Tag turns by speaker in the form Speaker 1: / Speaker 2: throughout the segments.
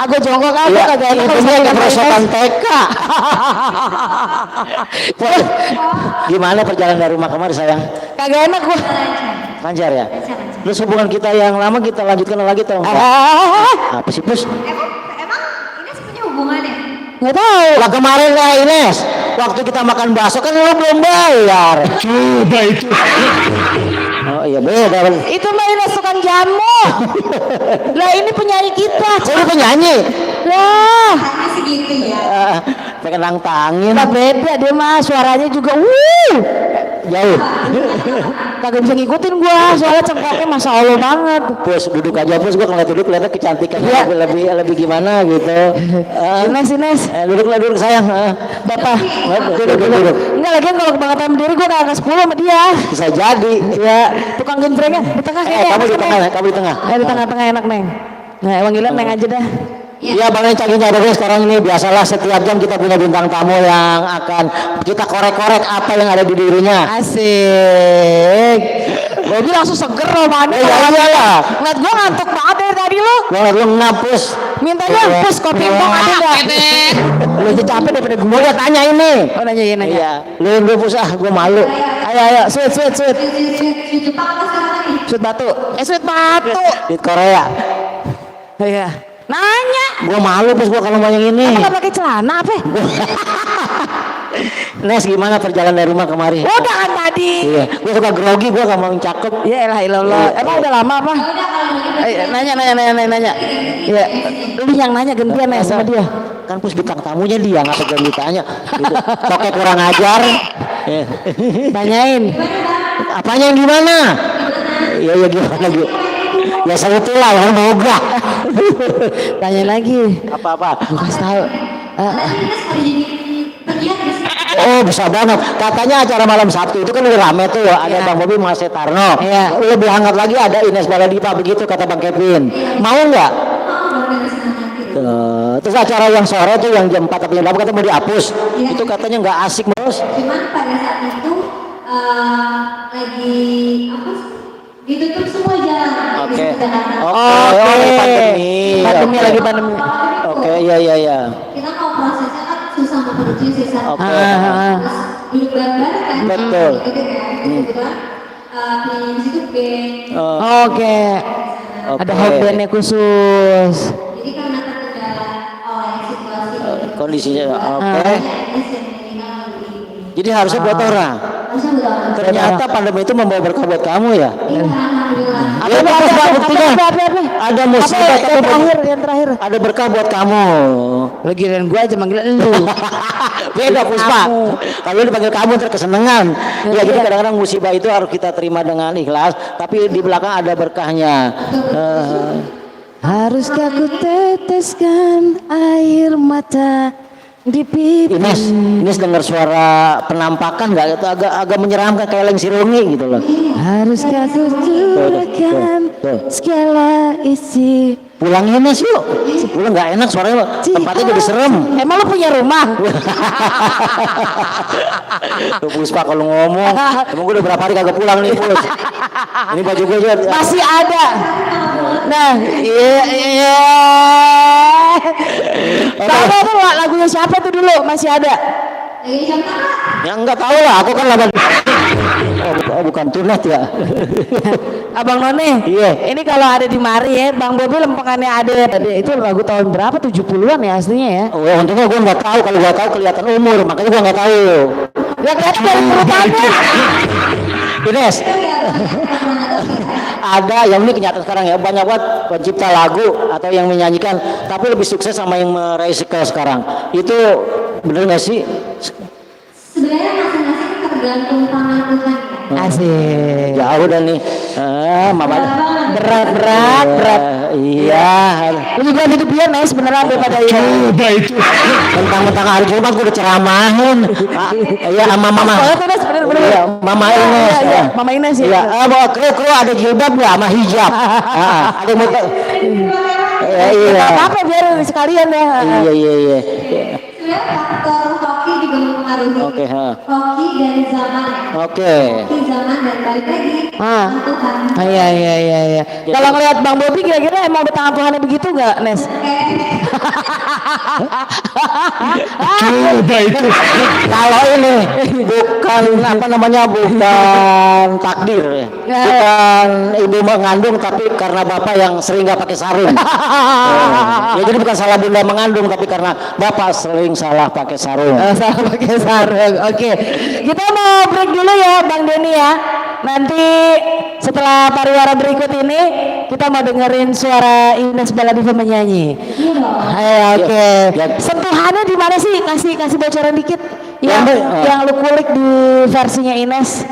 Speaker 1: Aku jongkok aja
Speaker 2: Ya,
Speaker 1: kagak enak
Speaker 2: itu dia kerosokan TK. Gimana perjalanan dari rumah kemarin sayang?
Speaker 1: Kagak enak gua.
Speaker 2: Lancar ya? Terus hubungan kita yang lama kita lanjutkan lagi atau enggak? Apa sih Pus?
Speaker 3: Emang Ines punya hubungannya?
Speaker 1: Nggak tahu.
Speaker 2: Lah kemarin lah Ines, waktu kita makan bakso kan lu belum bayar.
Speaker 4: Coba itu.
Speaker 2: Oh iya beda.
Speaker 1: Itu mah Ines tukang jamu. Lah ini penyanyi kita.
Speaker 2: Saya penyanyi.
Speaker 1: Lah,
Speaker 3: Hanya segitu ya.
Speaker 2: Pengen nantangin.
Speaker 1: lah beda dia mah suaranya juga.
Speaker 2: Jauh.
Speaker 1: Kagak bisa ngikutin gua soalnya cengkoknya masya Allah banget.
Speaker 2: Pus duduk aja Pus, gua ngeliat duduk kelihatan kecantikan
Speaker 1: Iya.
Speaker 2: lebih gimana gitu.
Speaker 1: Ines.
Speaker 2: Duduk sayang.
Speaker 1: Bapak.
Speaker 2: Duduk.
Speaker 1: Enggak lagi kalau kebangetan berdiri gua kagak 10 sama dia.
Speaker 2: Bisa jadi.
Speaker 1: Ya, tukang genjrengnya di tengah kayaknya.
Speaker 2: Kamu di
Speaker 1: enak,
Speaker 2: tengah,
Speaker 1: Neng.
Speaker 2: kamu di tengah.
Speaker 1: Di tengah-tengah enak, Neng. Nah, emang gila Neng aja dah.
Speaker 2: Iya Bang Cagi Nyadari sekarang ini biasalah setiap jam kita punya bintang tamu yang akan kita korek-korek apa yang ada di dirinya.
Speaker 1: Asik. Bobi langsung seger loh mana.
Speaker 2: Iya.
Speaker 1: Ngeliat gua ngantuk banget dari tadi lu.
Speaker 2: Gua ngeliat lu ngapus.
Speaker 1: Mintanya pus kopi empong ada enggak? Lu aja capek daripada
Speaker 2: Gua
Speaker 1: gua.
Speaker 2: udah tanya ini.
Speaker 1: Oh nanya.
Speaker 2: Iya. Lu yang gue pus gua malu.
Speaker 1: Ayo, sweet.
Speaker 3: Di Jepang apa sekarang nih?
Speaker 1: Sweet batu. Sweet batu.
Speaker 2: Di Korea.
Speaker 1: Iya. Nanya.
Speaker 2: Gua malu pus gua kalau mau yang ini.
Speaker 1: Enggak pakai celana apa?
Speaker 2: Nes gimana perjalanan dari rumah kemarin?
Speaker 1: Udah kan tadi.
Speaker 2: Iya. Gua suka grogi, gua gak mau yang cakep.
Speaker 1: Ya elah ilallah. Emang udah lama apa? Nanya. Iya. Lu yang nanya gantian ya sama dia.
Speaker 2: Kan pus bintang tamunya dia ngapa jangan ditanya gitu. Toknya kurang ajar.
Speaker 1: Tanyain.
Speaker 2: Apanya yang gimana? Iya gimana gitu. Ya saya itulah yang moga.
Speaker 1: Tanya lagi.
Speaker 2: Apa?
Speaker 1: Gua kasih tahu.
Speaker 3: Ines mau jadi penyiar di sini.
Speaker 2: Oh bisa banget. Katanya acara malam Sabtu itu kan udah rame tuh. Ada
Speaker 1: Iya.
Speaker 2: Bang Bobi Mas Setarno.
Speaker 1: Iya.
Speaker 2: Lebih hangat lagi ada Ines Baladipa begitu kata Bang Kevin. Mau nggak? Terus acara yang sore tuh yang jam 4 atau jam 8 katanya mau dihapus. Itu katanya nggak asik Bos.
Speaker 3: Cuman pada saat itu lagi apa sih? Ditutup semua jalan.
Speaker 2: Oke.
Speaker 3: Di Jakarta.
Speaker 2: Pandemi.
Speaker 1: Pandemi
Speaker 2: Oke.
Speaker 1: lagi pandemi.
Speaker 2: Oke, iya.
Speaker 3: Kita mau prosesnya kan susah untuk produksi sisa.
Speaker 2: Oke.
Speaker 3: Terus duduk bareng-bareng kan.
Speaker 2: Betul.
Speaker 3: Gitu kan. Kebetulan penyanyi di situ band.
Speaker 1: Oke. Ada hot bandnya khusus.
Speaker 3: Jadi karena terkendala oleh situasi
Speaker 2: Kondisinya oke.
Speaker 3: Ines yang meninggal lebih.
Speaker 2: Jadi harusnya buat orang.
Speaker 3: Harusnya udah orang.
Speaker 2: Ternyata pandemi itu membawa berkah buat kamu ya.
Speaker 3: Iya, alhamdulillah.
Speaker 2: Ya, apa buktinya? Ada musibah tapi
Speaker 1: Yang terakhir.
Speaker 2: ada berkah buat kamu.
Speaker 1: Lagi dan gua aja manggil lu.
Speaker 2: Beda Puspa.
Speaker 1: Kamu.
Speaker 2: Kalau dipanggil kamu terkesenangan. Ya jadi kadang-kadang musibah itu harus kita terima dengan ikhlas. Tapi di belakang ada berkahnya.
Speaker 1: Haruskah ku teteskan air mata di pipi?
Speaker 2: Ines dengar suara penampakan nggak? Itu agak menyeramkan kayak Leng Sirungi gitu loh.
Speaker 1: Haruskah ku curahkan
Speaker 2: Tuh.
Speaker 1: segala isi?
Speaker 2: Pulang Ines yuk. Pulang nggak enak suaranya. Tempatnya jadi serem.
Speaker 1: Emang lu punya rumah?
Speaker 2: Tuh Puspa kalau ngomong, emang gue udah berapa hari kagak pulang nih Pus. Ini baju gue juga.
Speaker 1: Masih ada. Nah, iya. Tahu tuh lagunya siapa tuh dulu? Masih ada.
Speaker 3: Lagi jam berapa?
Speaker 2: Ya enggak tahu lah, aku kan lawan. Bukan tunas ya.
Speaker 1: Abang None.
Speaker 2: Iya.
Speaker 1: Ini kalau ada di mari ya, Bang Bobi lempengannya ada. Itu lagu tahun berapa? 70-an ya aslinya ya.
Speaker 2: Oh, ya, untungnya gue nggak tahu. Kalau gue tahu kelihatan umur, makanya gue nggak tahu.
Speaker 1: Ya kelihatan dari perubahannya.
Speaker 2: Ines, ada yang ini kenyataan sekarang ya, banyak banget pencipta lagu atau yang menyanyikan, tapi lebih sukses sama yang meraih skill sekarang. Itu bener nggak sih?
Speaker 3: Sebenarnya masing-masing tergantung tangan Tuhan ya.
Speaker 1: Asik.
Speaker 2: Jauh dan nih, mama
Speaker 1: Berat.
Speaker 2: Iya.
Speaker 1: Lu juga hidup dia Nes beneran daripada ya.
Speaker 4: Coba itu.
Speaker 2: Tentang hari Jumat gue udah ceramahin. Iya sama mama.
Speaker 1: Oh, itu Nes bener.
Speaker 2: Iya, Mama Ines.
Speaker 1: Iya, Mama Ines ya.
Speaker 2: Iya, bawa kru ada jilbab nggak sama hijab? Ada muka. Iya.
Speaker 1: Apa biar sekalian ya.
Speaker 2: Iya.
Speaker 3: Sebenarnya faktor hoki di juga mempengaruhi
Speaker 2: Oke, ha.
Speaker 3: hoki dan zaman ya.
Speaker 2: Oke.
Speaker 3: Hoki zaman dan balik lagi
Speaker 1: Ah.
Speaker 3: tangan Tuhan.
Speaker 1: Iya iya iya iya. Kalau ngelihat Bang Bobi kira-kira emang udah tangan Tuhannya begitu nggak, Nes?
Speaker 4: Coba itu.
Speaker 2: Kalau ini bukan apa namanya, bukan takdir, bukan ibu mengandung, tapi karena bapak yang sering nggak pakai sarung. Ya, jadi bukan salah bunda mengandung, tapi karena bapak sering salah pakai sarung.
Speaker 1: Salah pakai sarung. Oke. Kita mau break dulu ya, Bang Denny ya. Nanti setelah pariwara berikut ini kita mau dengerin suara Ines Baladiva menyanyi.
Speaker 3: Iya dong.
Speaker 1: Ayo, oke.
Speaker 2: Ya.
Speaker 1: Sentuhannya di mana sih? Kasih bocoran dikit. Yang
Speaker 2: Ya,
Speaker 1: yang lu kulik di versinya Ines.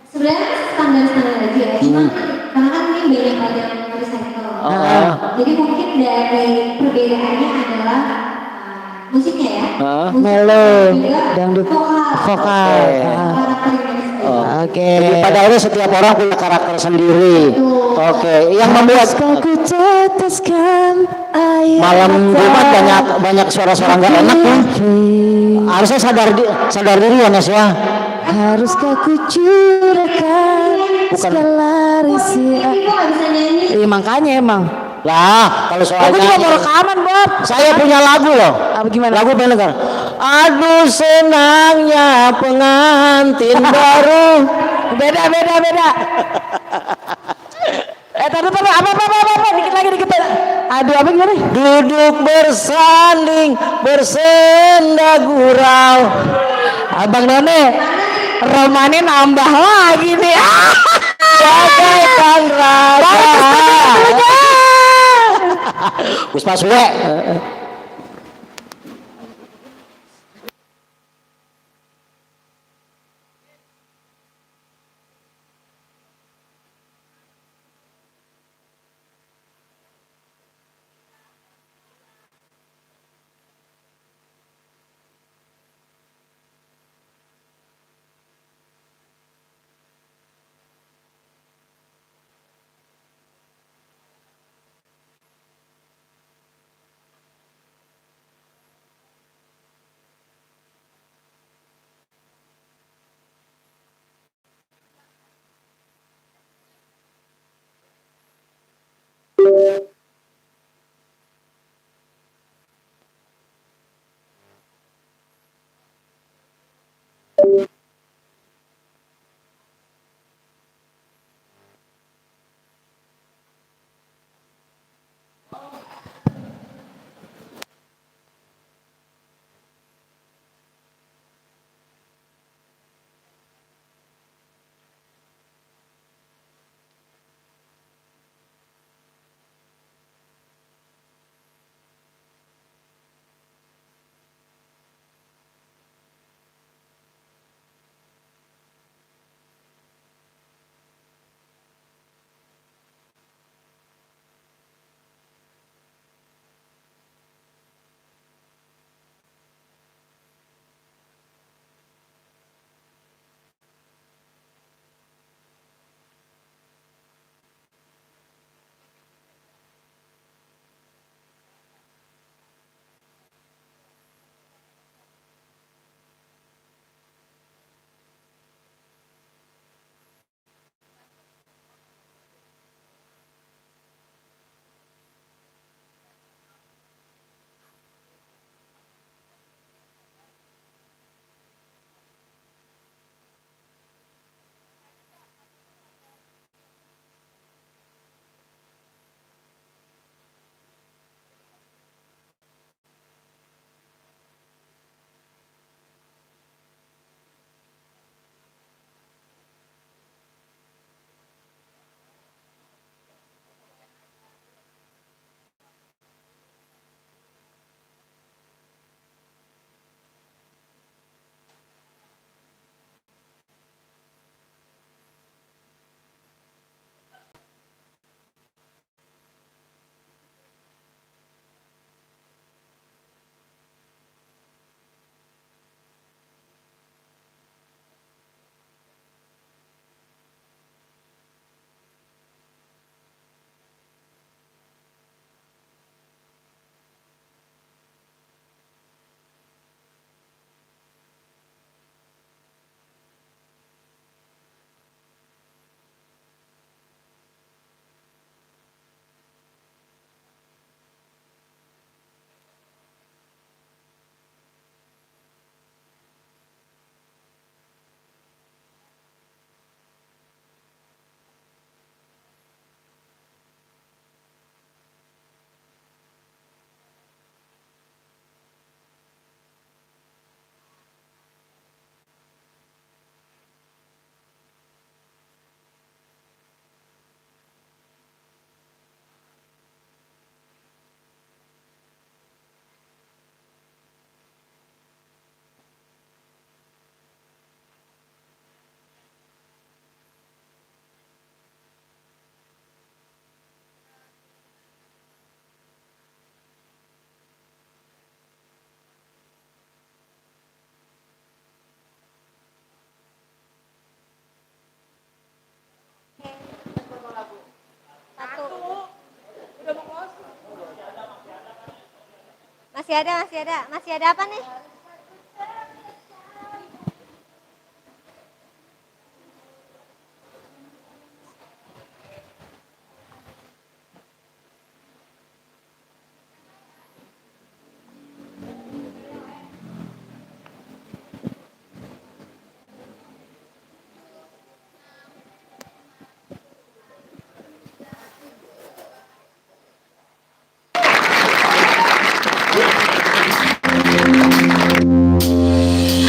Speaker 3: Sebenarnya standar-standar aja ya. Cuma karena kan ini banyak recycle. Jadi mungkin dari perbedaannya adalah musiknya ya.
Speaker 1: Melo,
Speaker 3: juga
Speaker 1: dangdut, vokal.
Speaker 2: Oke.
Speaker 3: Karakter Ines.
Speaker 1: Oke.
Speaker 2: Jadi pada akhirnya setiap orang punya karakter sendiri. Oke, yang membuat
Speaker 1: Ku teteskan air
Speaker 2: malam Jumat banyak suara-suara nggak enak ya. Harusnya sadar diri ya, Nes ya.
Speaker 1: Haruskah ku curahkan
Speaker 2: Bukan.
Speaker 1: segala risi.
Speaker 3: Ini kok nggak bisa nyanyi?
Speaker 1: Iya makanya emang.
Speaker 2: Lah, kalau soal
Speaker 1: Aku juga
Speaker 2: nyanyi,
Speaker 1: mau rekaman, Bob.
Speaker 2: saya punya lagu loh.
Speaker 1: Apa gimana?
Speaker 2: Lagu pengen dengar. Aduh senangnya pengantin baru.
Speaker 1: Beda. Taruh, apa, dikit lagi. Aduh, apa gimana?
Speaker 2: Duduk bersanding bersenda gurau.
Speaker 1: Abang None, romannya nambah lagi nih.
Speaker 2: Bagaikan raja. Puspa Sule.
Speaker 3: Masih ada apa nih?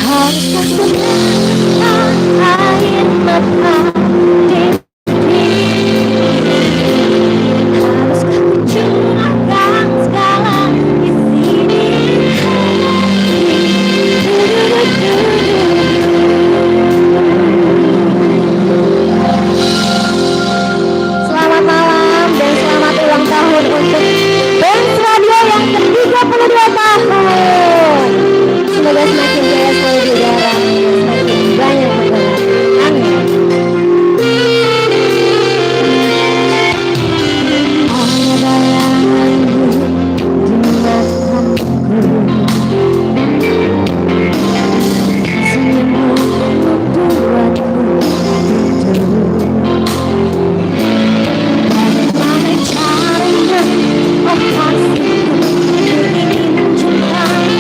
Speaker 4: Haruskah ku menahan air mata di pipi? Haruskah ku curahkan segala isi Selamat malam dan selamat ulang tahun untuk Benz Radio yang ke-32 tahun. Semoga semakin jaya selalu di udara, semakin banyak pendengar. Amin. Hanya bayanganmu di mataku, senyummu membuatku tidur. Bagaimana caranya, oh kasihku, ku ingin mencintai.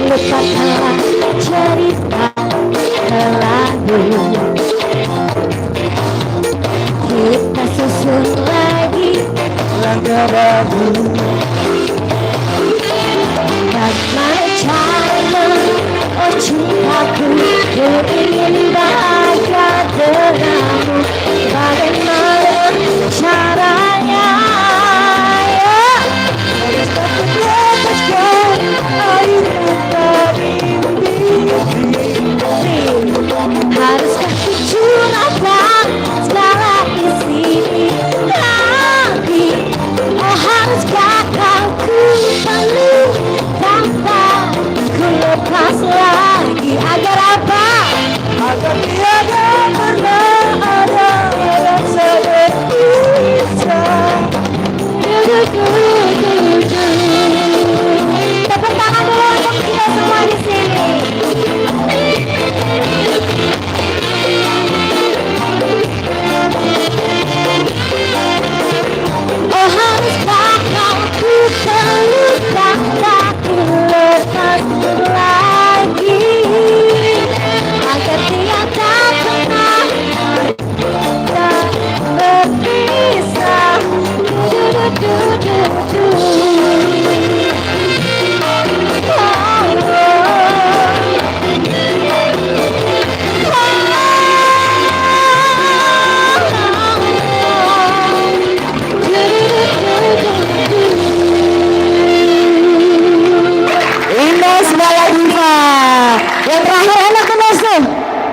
Speaker 4: Lupakanlah cerita terlalu, kita susun lagi laga baru. Bagaimana caranya, oh cintaku, ku ingin bahagia denganmu. Bagaimana caranya, ya lepaskan air mata haruskah ku curahkan segala isi lagi? Oh haruskah kau ku peluk tanpa ku lepas lagi? Agar apa? Agar tiada pernah ada rasa berpisah. Tepuk tangan dulu untuk kita semua di sini. Oh haruskah kau ku peluk tak ku lepas lagi? Agar tiada pernah tak berpisah.
Speaker 1: Ines Baladiva. Yang terakhir enak tuh Nes tuh.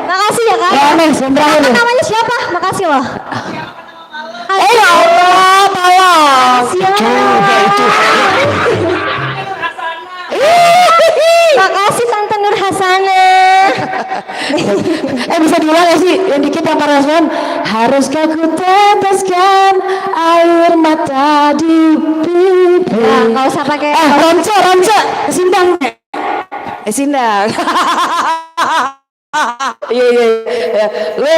Speaker 4: Makasih ya kak.
Speaker 1: Ya Nes, yang terakhir.
Speaker 4: Namanya siapa? Makasih loh.
Speaker 1: Ya Allah, tolong.
Speaker 4: Siapa?
Speaker 1: kita para respon. Haruskah ku teteskan air mata di pipi.
Speaker 4: Nah, nggak usah pakai.
Speaker 1: Ronco, sindang. Sindang. Iya. Lu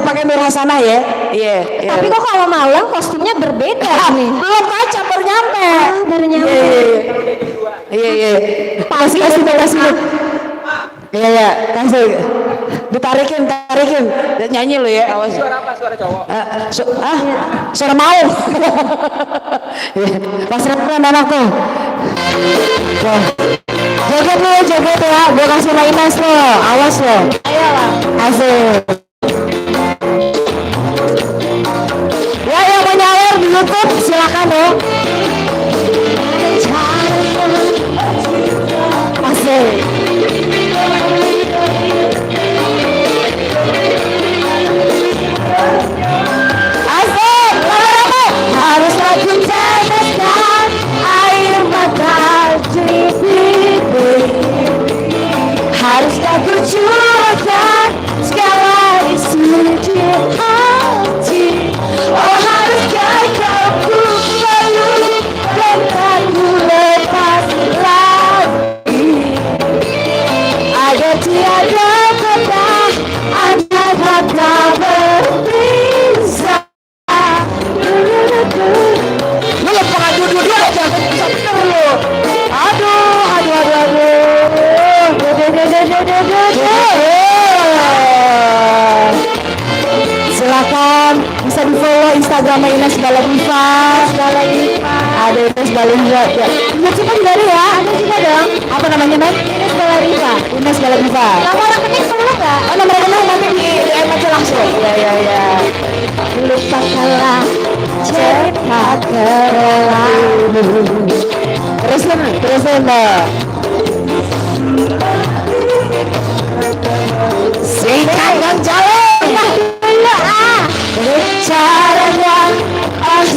Speaker 1: pakai Nur Hasanah ya? Iya.
Speaker 4: Tapi kok kalau malam kostumnya berbeda nih.
Speaker 1: Belum kaca baru nyampe.
Speaker 4: Baru nyampe.
Speaker 1: Iya. Kasih. Iya, kasih. Ditarikin. Nyanyi lu ya, awas. Suara apa? Suara cowok. Suara mau. Pas referen anak tuh. Joget ya, gue kasih Rainas lo, awas lo. Ayolah. Asik. Ya yang mau nyawer di YouTube silakan ya. Asik. Harus aku teteskan air mata di pipi. Harus aku curahkan segala isi di hati. Oh haruskah kau ku peluk dan tak ku lepas lagi. Agar tiada kata berpisah. Lu lepas dua-dua aja. Aduh. Silakan bisa di follow Instagramnya Ines Baladiva. Ada Ines Baladiva. Coba dari ya. Ada juga dong. Apa namanya Nek? Ines Baladiva.
Speaker 4: Kamu orang penting semua nggak?
Speaker 1: Oh nomor kenal nanti di DM aja langsung. Iya.
Speaker 4: Lupakanlah cerita kerelaan.
Speaker 1: Terusin Mbak. Sikat dan jalan caranya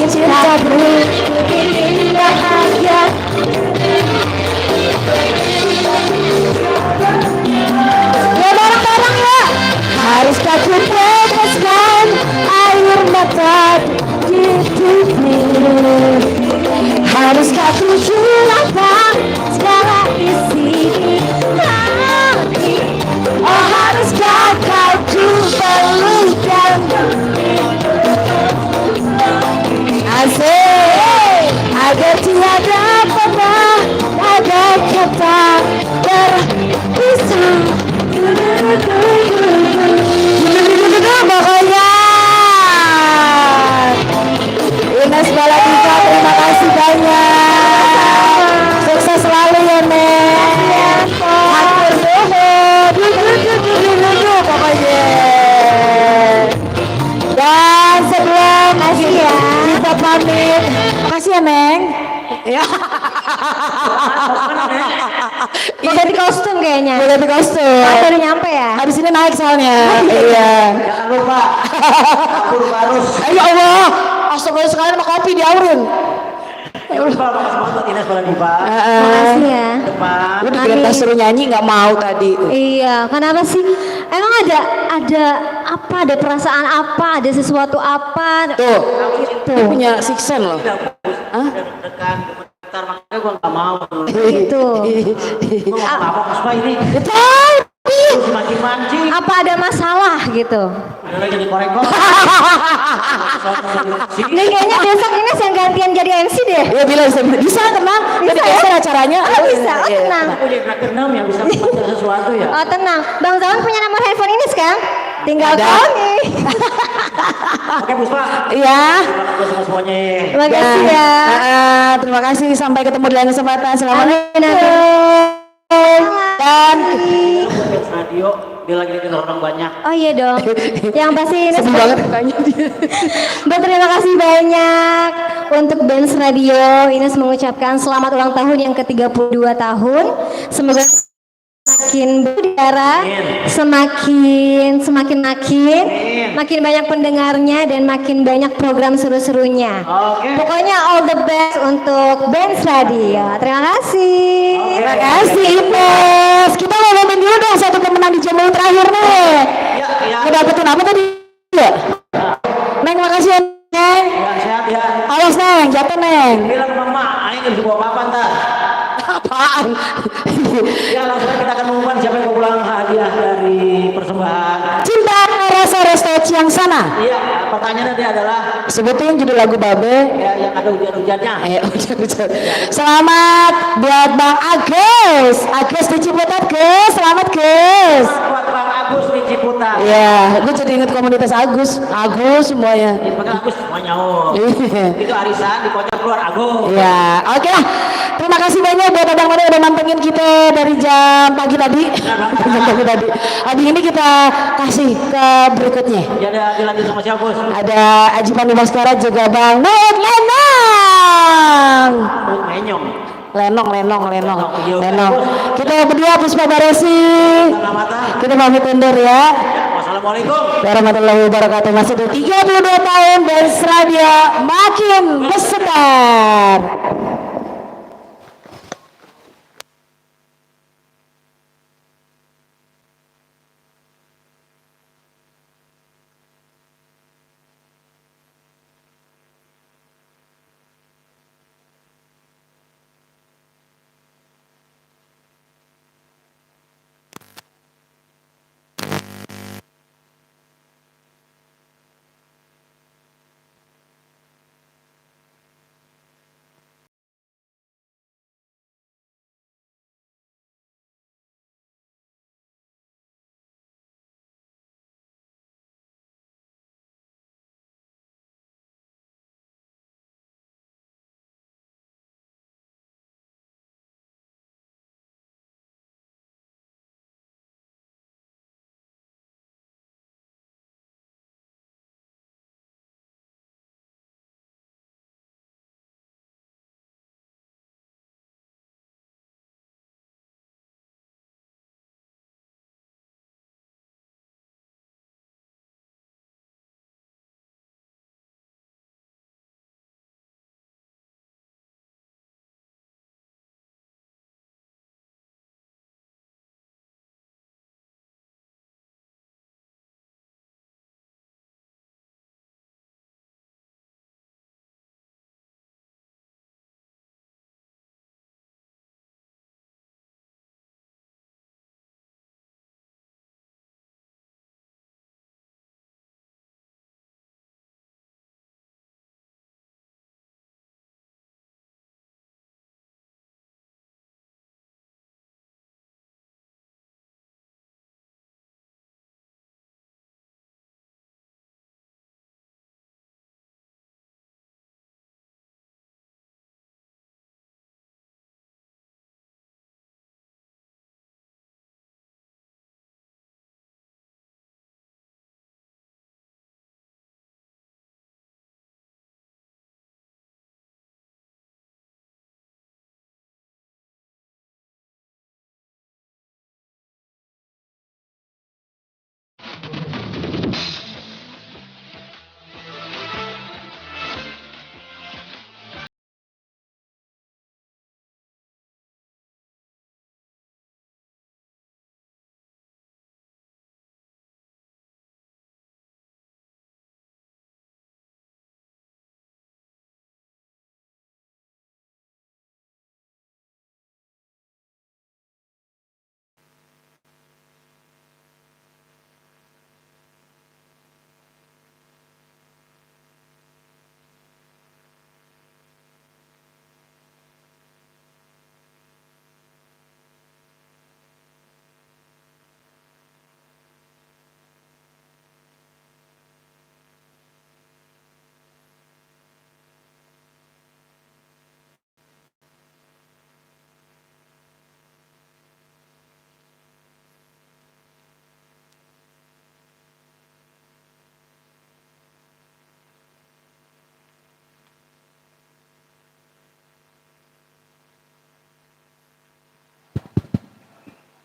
Speaker 1: cinta berini bahagia. Ya bareng-bareng ya. Haruskah ku teteskan air mata di pipi. Haruskah ku curahkan segala isi di hati. Oh haruskah kau ku peluk dan asik. Agar tiada pernah ada kata berpisah. Pokoknya Ines Baladiva, terima kasih banyak. Sukses selalu ya Nek. Hatur nuhun. Pokoknya. Dan sebelum kita pamit, makasih ya Neng. Ya.
Speaker 4: Mau ganti kostum kayaknya.
Speaker 1: Boleh di kostum.
Speaker 4: Baru nyampe ya.
Speaker 1: Habis ini naik soalnya. Iya.
Speaker 2: Jangan lupa dapur barus.
Speaker 1: Ya Allah. Astagfirullah sekalian sama kopi diaurin.
Speaker 2: Jangan lupa semangat buat Ines Baladiva.
Speaker 4: Makasih ya.
Speaker 2: Depan.
Speaker 1: Lu dikira tas suruh nyanyi nggak mau tadi.
Speaker 4: Iya, kenapa sih? Emang ada apa? Ada perasaan apa? Ada sesuatu apa?
Speaker 1: Tuh.
Speaker 4: Itu.
Speaker 1: Dia punya six sense loh. Hah?
Speaker 2: Dekat gemetar makanya gue nggak mau.
Speaker 4: Itu.
Speaker 2: Gue nggak apa-apa Puspa ini.
Speaker 1: Itu.
Speaker 2: Terus mancing-mancing.
Speaker 4: Apa ada masalah gitu?
Speaker 2: Udah lagi dikorek-korek.
Speaker 4: Ini kayaknya besok ini yang gantian jadi MC deh.
Speaker 1: Ya bisa tenang. Bisa ya acaranya.
Speaker 4: Oh, bisa. Oh, tenang.
Speaker 2: Aku jadi terakhir 6 yang bisa membaca sesuatu ya.
Speaker 4: Oh, tenang. Bang Zawan punya nomor handphone ini sekarang? Tinggal
Speaker 1: Ada.
Speaker 4: call nih.
Speaker 2: Oke Puspa.
Speaker 1: Iya.
Speaker 2: Terima kasih sama semuanya.
Speaker 4: Terima kasih ya.
Speaker 1: Terima kasih. Sampai ketemu di lain kesempatan. Assalamualaikum. Dan
Speaker 2: Radio dia lagi bikin orang banyak.
Speaker 4: Oh iya dong. Yang pasti ini
Speaker 1: sedih banget tanya dia.
Speaker 4: Terima kasih banyak untuk Benz Radio. Ines mengucapkan selamat ulang tahun yang ke-32 tahun. Semoga semakin berdarah, semakin makin banyak pendengarnya dan makin banyak program seru-serunya.
Speaker 2: Oke.
Speaker 4: Pokoknya all the best untuk Benz Radio. Terima kasih.
Speaker 1: Terima kasih Ines. Kita mau ngomongin dulu dong satu pemenang di jam terakhir nih.
Speaker 2: Ya,
Speaker 5: ya.
Speaker 1: Ngedapetin apa tadi ya? Neng makasih ya Neng.
Speaker 5: Ya, sehat ya.
Speaker 1: Awas Neng, jatuh Neng.
Speaker 5: Bilang ke mama, aing nggak bisa bawa apa-apa ntar.
Speaker 1: Apaan?
Speaker 5: Ya langsung kita akan mengumumkan siapa yang mau pulang hadiah dari persembahan.
Speaker 1: Cinta rasa resto Ciang Sana.
Speaker 5: Iya, pertanyaannya nanti adalah
Speaker 1: Sebutin judul lagu Babe.
Speaker 5: ya yang ada hujan-hujannya.
Speaker 1: Hujan. Selamat buat Bang Agus. Agus di Ciputat, Gus. Selamat, Gus.
Speaker 5: Buat Bang Agus di Ciputat.
Speaker 1: Iya, gue jadi inget komunitas Agus. Agus semuanya.
Speaker 5: Dipanggil Agus semuanya. Oh. Itu arisan di kocok keluar Agus.
Speaker 1: Iya, oke lah. Terima kasih banyak buat Abang Mane udah mantengin kita dari jam pagi tadi. Jam pagi tadi. Habis ini kita kasih ke berikutnya.
Speaker 5: Ya ada dilanjut sama siapa bos?
Speaker 1: Ada Aji Pandi Baskara juga Bang Noet Lenong.
Speaker 5: Menyong.
Speaker 1: Lenong. Kita berdua Puspa Baresi.
Speaker 5: Selamat.
Speaker 1: Kita pamit undur ya.
Speaker 5: Wassalamualaikum.
Speaker 1: Warahmatullahi wabarakatuh. Masih di 32 tahun Dance Radio makin bersebar.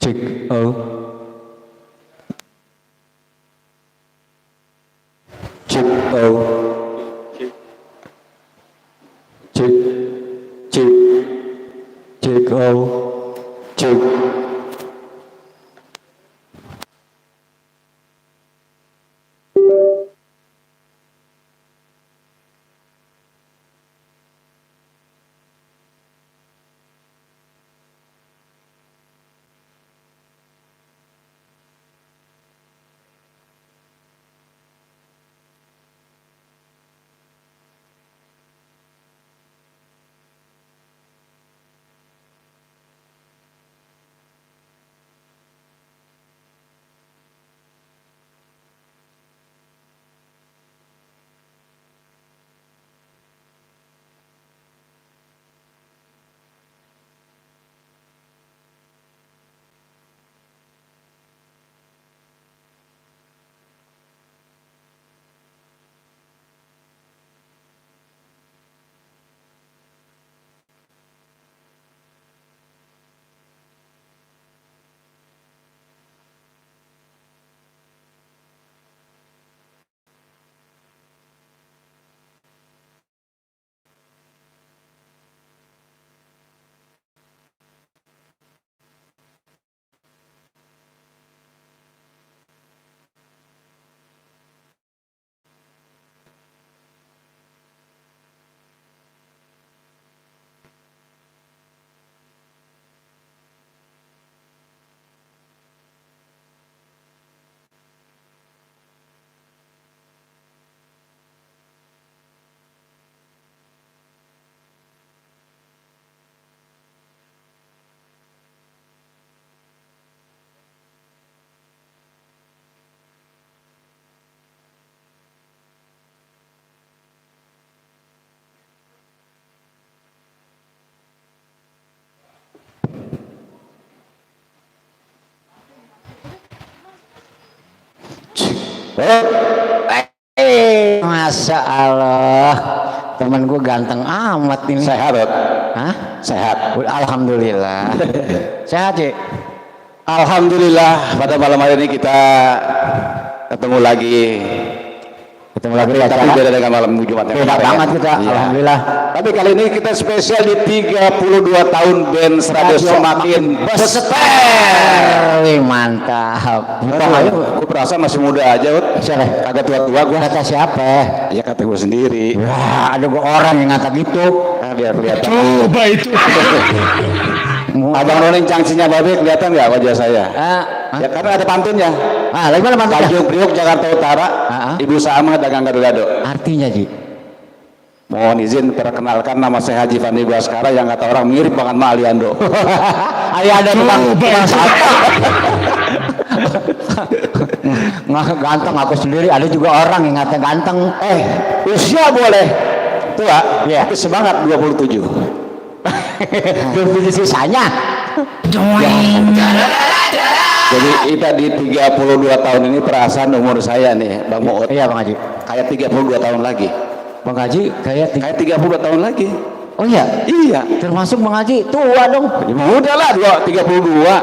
Speaker 6: Cek cek cek cek cek cek
Speaker 2: Masya Allah, temen gue ganteng amat ini.
Speaker 6: Sehat, Ot?
Speaker 2: Hah?
Speaker 6: Sehat.
Speaker 2: Alhamdulillah. Sehat, Cik?
Speaker 6: Alhamdulillah, pada malam hari ini kita ketemu lagi.
Speaker 2: Ketemu lagi di
Speaker 6: Tapi
Speaker 2: acara.
Speaker 6: beda dengan malam Jumat yang
Speaker 2: Beda
Speaker 6: kemarin,
Speaker 2: banget
Speaker 6: ya.
Speaker 2: kita,
Speaker 6: Iya.
Speaker 2: alhamdulillah.
Speaker 6: Tapi kali ini kita spesial di 32 tahun band Radio Semakin Beseter.
Speaker 2: Wih, mantap. Bukan aja,
Speaker 6: Gue perasa masih muda aja, Ut.
Speaker 2: siapa?
Speaker 6: Agak tua-tua gue.
Speaker 2: Kata siapa?
Speaker 6: Ya kata gue sendiri.
Speaker 2: Wah, ada gua orang yang ngata gitu.
Speaker 6: Nah, biar kelihatan. Coba itu. Abang Noning cangcinya babe kelihatan nggak wajah saya? Ya karena ada pantunnya.
Speaker 2: Lagi mana mantunya?
Speaker 6: Tanjung Priok Jakarta Utara. Ibu Sama dagang gado-gado.
Speaker 2: Artinya, Ji?
Speaker 6: Mohon izin perkenalkan, nama saya Haji Fandi Baskara yang kata orang mirip banget sama Aliando.
Speaker 2: Ada tukang sampah. Nggak ganteng aku sendiri, ada juga orang yang ngata ganteng.
Speaker 6: Usia boleh tua,
Speaker 2: Iya.
Speaker 6: tapi semangat 27.
Speaker 2: Belum sisanya.
Speaker 6: Jadi kita di 32 tahun ini perasaan umur saya nih, Bang Moot.
Speaker 2: Iya, Bang Haji.
Speaker 6: Kayak 32 tahun lagi.
Speaker 2: Bang Haji kayak
Speaker 6: Kayak 32 tahun lagi.
Speaker 2: Oh iya,
Speaker 6: Iya.
Speaker 2: termasuk Bang Haji tua dong.
Speaker 6: Ya, udah lah 32.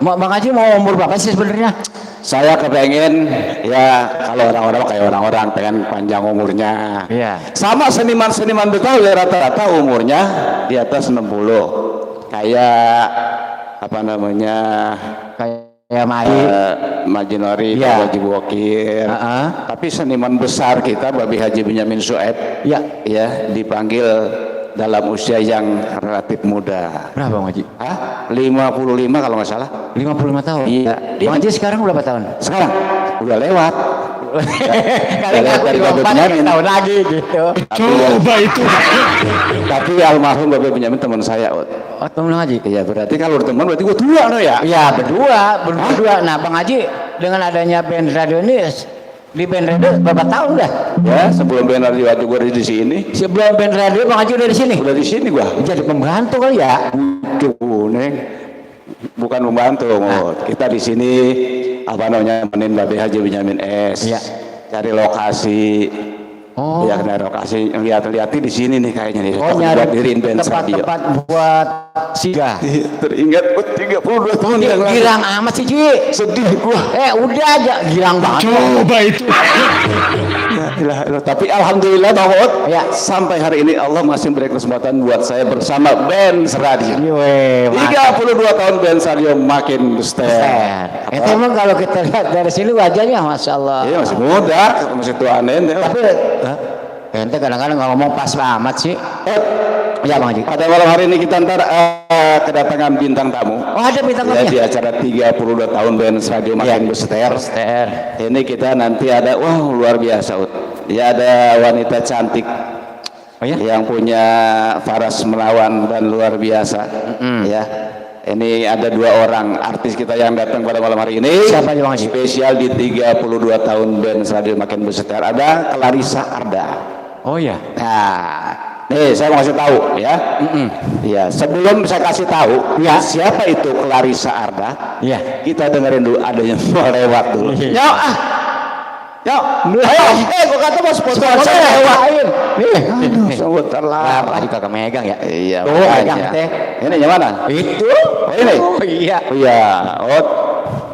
Speaker 2: Bang Haji mau umur berapa sih sebenarnya?
Speaker 6: Saya kepengen ya kalau orang-orang kayak orang-orang pengen panjang umurnya.
Speaker 2: Iya.
Speaker 6: Sama seniman-seniman Betawi rata-rata umurnya di atas 60. Kayak apa namanya?
Speaker 2: Kayak Mai.
Speaker 6: Majinori,
Speaker 2: Iya.
Speaker 6: Pak Haji Bokir. Tapi seniman besar kita Babi Haji Benyamin Sueb,
Speaker 2: Iya.
Speaker 6: ya dipanggil dalam usia yang relatif muda.
Speaker 2: Berapa Bang Haji?
Speaker 6: 55 kalau nggak salah.
Speaker 2: 55 tahun.
Speaker 6: Iya.
Speaker 2: Bang Haji sekarang berapa tahun?
Speaker 6: Sekarang udah lewat.
Speaker 2: Kali
Speaker 6: Lihat
Speaker 2: aku
Speaker 6: dari Babe
Speaker 2: 54
Speaker 6: Benyamin.
Speaker 2: tahun lagi gitu.
Speaker 6: Tapi almarhum Babe Benyamin teman saya, Ut.
Speaker 2: Oh, temen Bang Haji.
Speaker 6: Iya, berarti kalau berteman berarti gue tua no ya?
Speaker 2: Iya, berdua. Nah, Bang Haji dengan adanya band radio ini di band radio berapa tahun dah?
Speaker 6: Ya, sebelum band radio waktu gue di sini,
Speaker 2: Sebelum band radio Bang Haji udah di sini.
Speaker 6: udah di sini gua.
Speaker 2: Jadi pembantu kali ya?
Speaker 6: Tuh, Neng. Bukan membantu, Mut. Kita di sini apa namanya nemenin Babe Haji Benyamin S.
Speaker 2: Iya.
Speaker 6: Cari lokasi.
Speaker 2: Oh.
Speaker 6: Ya, kena lokasi. Lihat-lihat di sini nih kayaknya nih.
Speaker 2: Oh,
Speaker 6: Buat
Speaker 2: nyari
Speaker 6: diriin band radio.
Speaker 2: tempat-tempat buat singgah.
Speaker 6: Teringat 32 tahun yang lalu.
Speaker 2: Girang amat sih, Ji.
Speaker 6: Sedih gua.
Speaker 2: Udah aja girang banget.
Speaker 6: Tapi alhamdulillah Bang Ut,
Speaker 2: Ya.
Speaker 6: sampai hari ini Allah masih beri kesempatan buat saya bersama band radio.
Speaker 2: Weh,
Speaker 6: 32 tahun band radio makin besar.
Speaker 2: Itu emang kalau kita lihat dari sini wajahnya Masya Allah.
Speaker 6: Iya masih muda, masih tuanen.
Speaker 2: Tapi ente kadang-kadang nggak ngomong pas amat sih. Ya Bang Haji.
Speaker 6: Pada malam hari ini kita ntar kedatangan bintang tamu.
Speaker 2: Oh ada bintang
Speaker 6: Ya, di
Speaker 2: tamunya.
Speaker 6: acara 32 tahun band radio makin besar. Ini kita nanti ada, wah luar biasa Ut. Ya ada wanita cantik.
Speaker 2: Oh ya?
Speaker 6: Yang punya faras melawan dan luar biasa. Ya. Ini ada 2 orang artis kita yang datang pada malam hari ini.
Speaker 2: Siapa aja, Bang Haji?
Speaker 6: Spesial di 32 tahun band radio makin besar. Ada Clarissa Arda.
Speaker 2: Oh ya.
Speaker 6: Nah, nih saya mau kasih tahu ya. Ya, sebelum saya kasih tahu ya siapa itu Clarissa Arda,
Speaker 2: Iya.
Speaker 6: kita dengerin dulu adanya mau lewat dulu.
Speaker 2: Iya.
Speaker 6: Yo Yo, ayo, gua kata mau sponsor
Speaker 2: lewain. Nih.
Speaker 6: sebentar
Speaker 2: Lah,
Speaker 6: lah.
Speaker 2: Pak Haji kagak megang ya.
Speaker 6: Iya,
Speaker 2: Tuh,
Speaker 6: makanya.
Speaker 2: megang teh.
Speaker 6: Ini yang mana?
Speaker 2: Itu.
Speaker 6: Oh, ini.
Speaker 2: Oh, iya.
Speaker 6: Oh, iya, oh,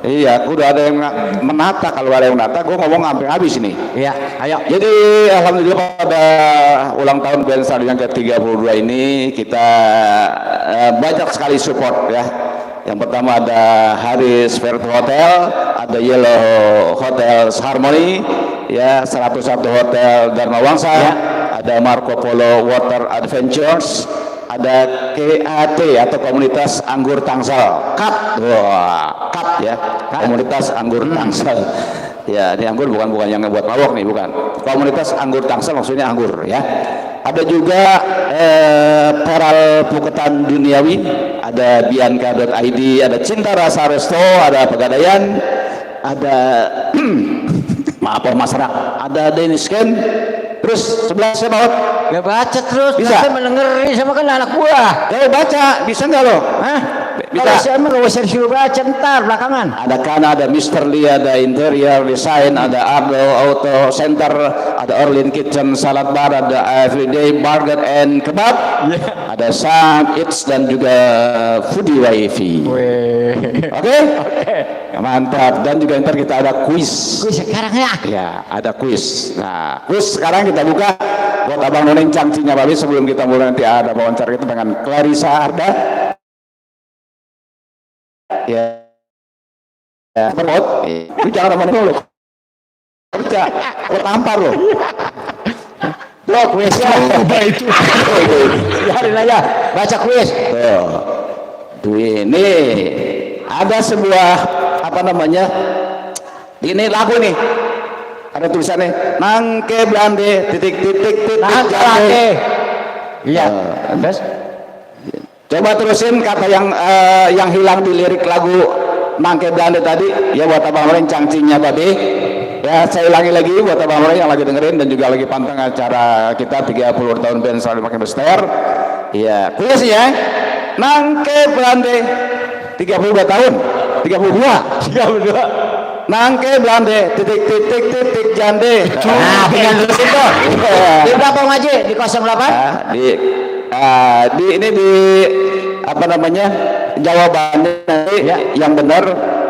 Speaker 6: iya, aku udah ada yang menata. Kalau ada yang menata, gua ngomong sampai habis ini.
Speaker 2: Iya. Ayo.
Speaker 6: Jadi alhamdulillah pada ulang tahun band radio yang ke-32 ini kita banyak sekali support ya. Yang pertama ada Haris Fairfield Hotel, ada Yellow Hotel Harmony, ya 101 Hotel Dharma Wangsa, ada Marco Polo Water Adventures, ada KAT atau Komunitas Anggur Tangsel, KAT ya, Komunitas Anggur Tangsel. Ya, ini anggur bukan yang buat mabok nih, bukan. Komunitas Anggur Tangsel maksudnya anggur ya. Ada juga Peral Puketan Duniawi, ada Bianca.id, ada Cinta Rasa Resto, ada Pegadaian, ada maaf masyarakat, ada Dennis Ken. Terus sebelah saya bawa.
Speaker 2: Ya baca terus.
Speaker 6: Bisa?
Speaker 2: Bisa mendengar sama kan anak buah.
Speaker 6: Baca, bisa nggak lo?
Speaker 2: Hah? Kalau saya mah gak usah disuruh centar belakangan.
Speaker 6: Ada Kana, ada Mr. Lee, ada Interior Design, ada Ardo Auto Center, ada Orlin Kitchen, Salad Bar, ada Everyday Burger and Kebab, ada Sam Eats dan juga Foodie Wifi. Oke? Mantap. Dan juga ntar kita ada kuis.
Speaker 2: Gue sekarang ya.
Speaker 6: Ya, ada kuis. Nah, kuis sekarang kita buka buat Abang Noneng Cangcinya Babi sebelum kita mulai nanti ada wawancara kita dengan Clarissa Arda. Ya. Ya, perut. Lu jangan sama dulu. Kerja. Lu tampar lu.
Speaker 2: Tuh kuisnya.
Speaker 6: Itu.
Speaker 2: Biarin aja. Baca kuis.
Speaker 6: Tuh ini ada sebuah apa namanya? Ini lagu nih. Ada tulisannya nangke blande titik
Speaker 2: Nangke
Speaker 6: jande.
Speaker 2: blande. Iya.
Speaker 6: Terus coba terusin kata yang hilang di lirik lagu nangke blande tadi ya buat Abang Orang Cangcinya Babe. Ya saya ulangi lagi buat Abang Orang yang lagi dengerin dan juga lagi pantang acara kita 30 tahun band selalu pakai bester. Ya, kuis ya. Nangke blande 32 tahun. 32. Nangke blande titik jande.
Speaker 2: Nah, tinggal terusin tuh. Di berapa ngaji? Di 08?
Speaker 6: Di ini di apa namanya jawabannya nanti yang benar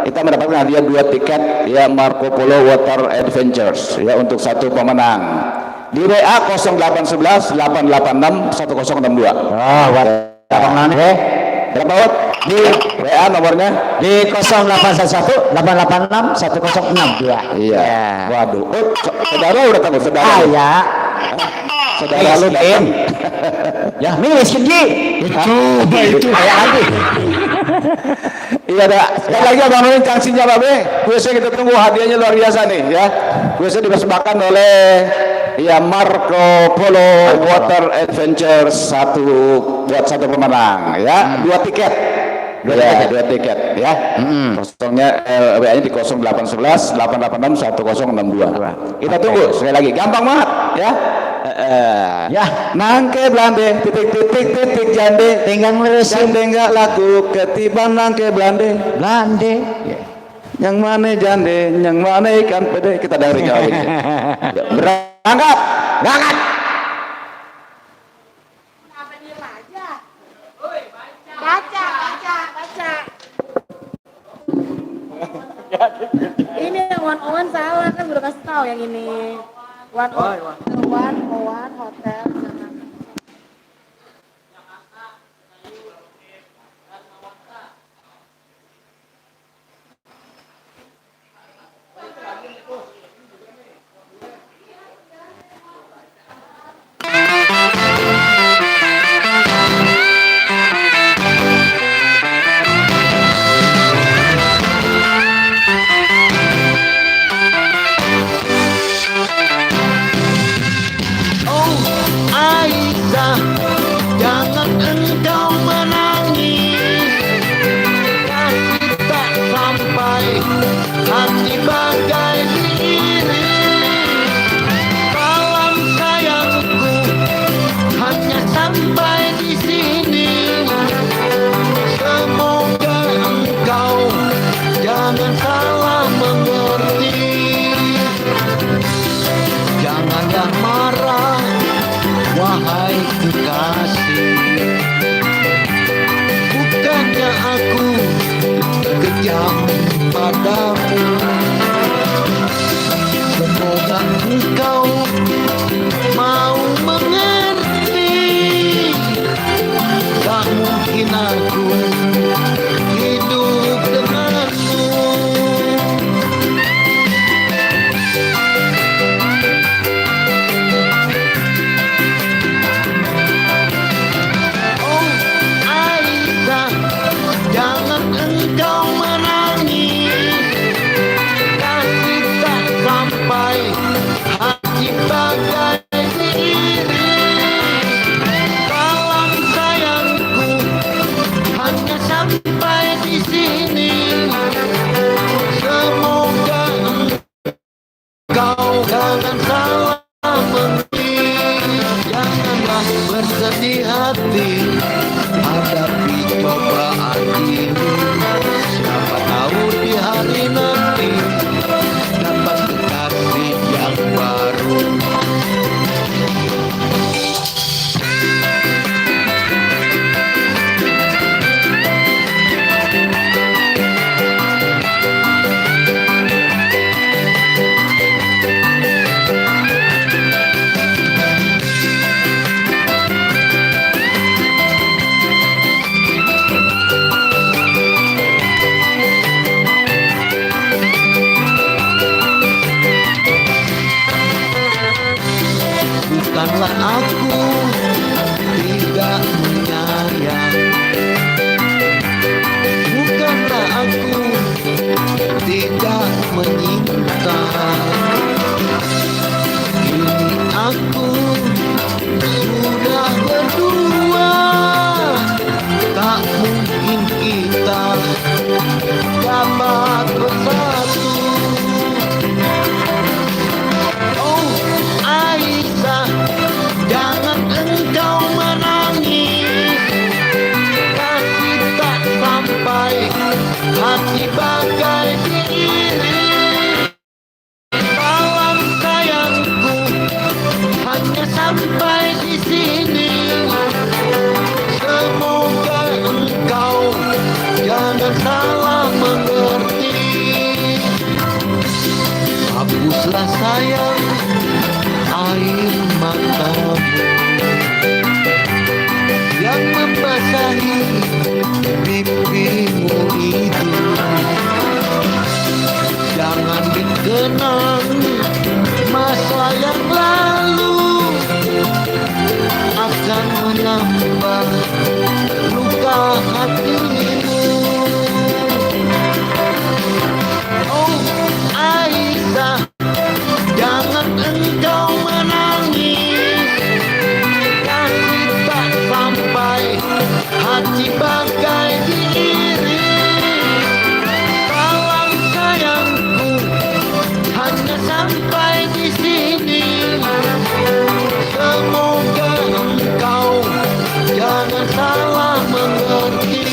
Speaker 6: kita mendapatkan hadiah 2 tiket ya Marco Polo Water Adventures ya untuk satu pemenang di WA 0811 886 1062.
Speaker 2: Buat Abang Nane.
Speaker 6: Berapa Wat? Di WA nomornya
Speaker 2: Di 0811 886 1062.
Speaker 6: iya. Waduh, saudara udah tahu saudara.
Speaker 2: Ya.
Speaker 6: Saudara lu datang.
Speaker 2: Ya, ini miskin Ji.
Speaker 6: Coba itu.
Speaker 2: Kayak lagi.
Speaker 6: Iya dah. Sekali lagi Abang Noneng Cangcinya Babe. Kuisnya kita tunggu hadiahnya luar biasa nih ya. Kuisnya dipersembahkan oleh ya Marco Polo Water Adventure buat satu pemenang ya. 2 tiket. Ya, 2 tiket ya. Kosongnya WA-nya di 0811 886 1062. Kita tunggu sekali lagi. Gampang banget ya. Ya, nangke blande titik jande
Speaker 2: Tinggal ngerusin.
Speaker 6: jande nggak laku ketiban nangke blande
Speaker 2: Blande.
Speaker 6: yang mana jande yang mana ikan pede kita dari lagi. Berangkat.
Speaker 4: Ini yang one on one salah kan udah kasih tahu yang ini. One hotel.
Speaker 7: Aisyah, jangan engkau menangis. Kasih tak sampai hati bagai diri. Salam sayangku hanya sampai di sini. Semoga engkau jangan salah mengerti. Janganlah marah, wahai kekasih. Bukannya aku kejam padamu. Semoga engkau mau mengerti. Tak mungkin aku hidup denganmu. Aisyah, jangan engkau menangis. Kasih tak sampai hati bagai diri. Salam sayangku hanya sampai di sini. Semoga engkau jangan salah mengerti. Janganlah bersedih hati hadapi cobaan ini. basahi pipimu itu. Jangan dikenang masa yang lalu, akan menambah luka hatimu. Oh Aisyah, jangan engkau menangis, kasih tak sampai, hati bagai diiris. Tolong sayangku, hanya sampai di sini. Semoga engkau jangan salah mengerti.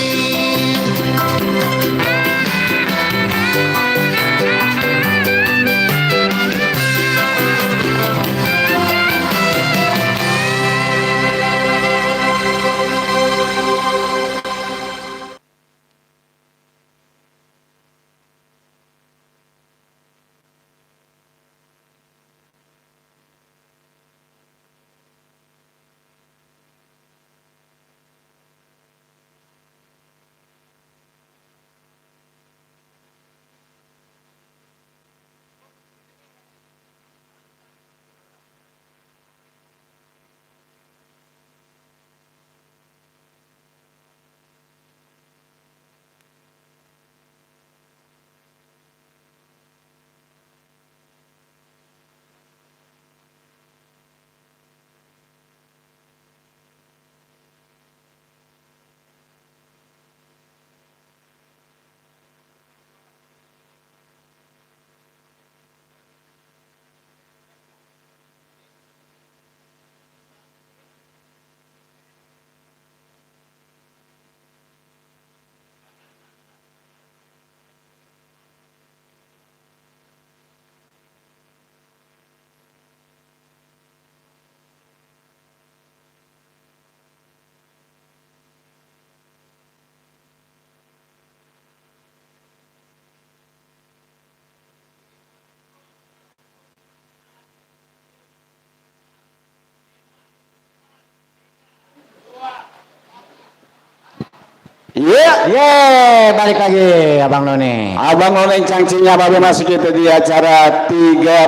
Speaker 6: Iya.
Speaker 2: Balik lagi Abang None.
Speaker 6: Abang None Cangcinya Babe masuk kita di acara 32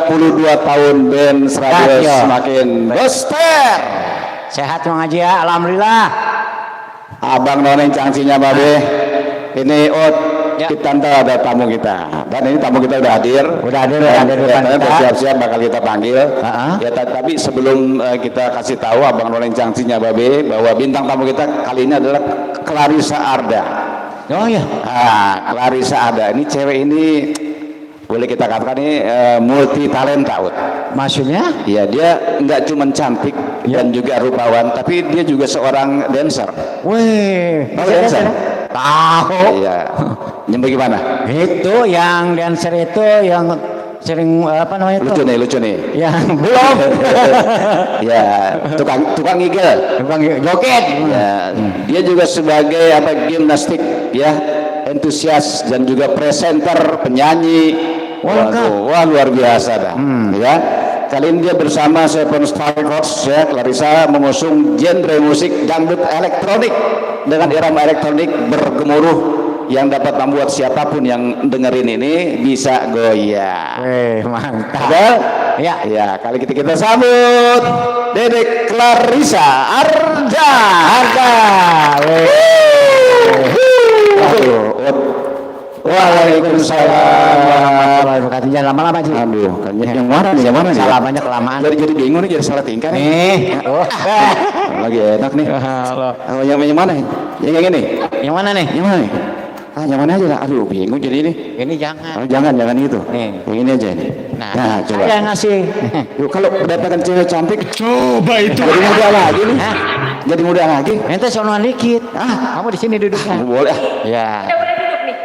Speaker 6: tahun Benz Radio
Speaker 2: Radio.
Speaker 6: semakin goster.
Speaker 2: Sehat Mang Haji ya, alhamdulillah.
Speaker 6: Abang None Cangcinya Babe, ini
Speaker 2: Ya.
Speaker 6: kita ada tamu kita. Dan ini tamu kita udah hadir.
Speaker 2: Udah hadir,
Speaker 6: Dan
Speaker 2: hadir depan
Speaker 6: kelihatannya
Speaker 2: kita.
Speaker 6: siap-siap bakal kita panggil.
Speaker 2: Ha-ha.
Speaker 6: Ya, tapi sebelum kita kasih tahu Abang None Cangcinya Babe bahwa bintang tamu kita kali ini adalah Clarissa Arda.
Speaker 2: Oh iya.
Speaker 6: Clarissa Arda ini cewek ini boleh kita katakan ini multi talenta.
Speaker 2: Maksudnya?
Speaker 6: Ya, dia nggak cuma cantik dan juga rupawan, tapi dia juga seorang dancer.
Speaker 2: Wih,
Speaker 6: Tahu dancer?
Speaker 2: Tahu.
Speaker 6: Iya. Yang bagaimana?
Speaker 2: Itu yang dancer itu yang sering apa namanya itu?
Speaker 6: Lucu nih.
Speaker 2: Yang belum.
Speaker 6: Ya, tukang ngigel.
Speaker 2: Bang joget.
Speaker 6: Ya, dia juga sebagai gimnastik ya, entusias dan juga presenter, penyanyi. Waduh, wah luar biasa dah. Ya. Kali ini dia bersama Seven Star Records ya, Clarissa mengusung genre musik dangdut elektronik dengan irama elektronik bergemuruh yang dapat membuat siapapun yang dengerin ini bisa goyah.
Speaker 2: Wih, mantap.
Speaker 6: Betul?
Speaker 2: Ya.
Speaker 6: Ya, kali kita sambut Dedek Clarissa Arda. Aduh. Waalaikumsalam
Speaker 2: warahmatullahi wabarakatuh. Jangan lama-lama sih.
Speaker 6: Aduh, kan yang mana nih? Yang mana nih?
Speaker 2: Salah banyak kelamaan.
Speaker 6: Jadi bingung nih, jadi salah tingkah nih.
Speaker 2: Nih. Oh.
Speaker 6: Lagi enak nih.
Speaker 2: Halo.
Speaker 6: Oh, yang mana? Yang ini?
Speaker 2: Yang mana nih?
Speaker 6: Yang mana nih? Yang mana aja lah. Aduh, bingung jadi ini.
Speaker 2: Ini jangan.
Speaker 6: Oh, jangan gitu.
Speaker 2: Nih.
Speaker 6: Yang ini aja ini. Nah, coba.
Speaker 2: Saya ngasih.
Speaker 6: Yuk, kalau mendapatkan cewek cantik,
Speaker 7: Coba itu.
Speaker 6: jadi muda lagi nih.
Speaker 2: Hah?
Speaker 6: Jadi muda lagi.
Speaker 2: Ente sonoan dikit. Kamu di sini duduknya.
Speaker 6: Boleh.
Speaker 2: Ya.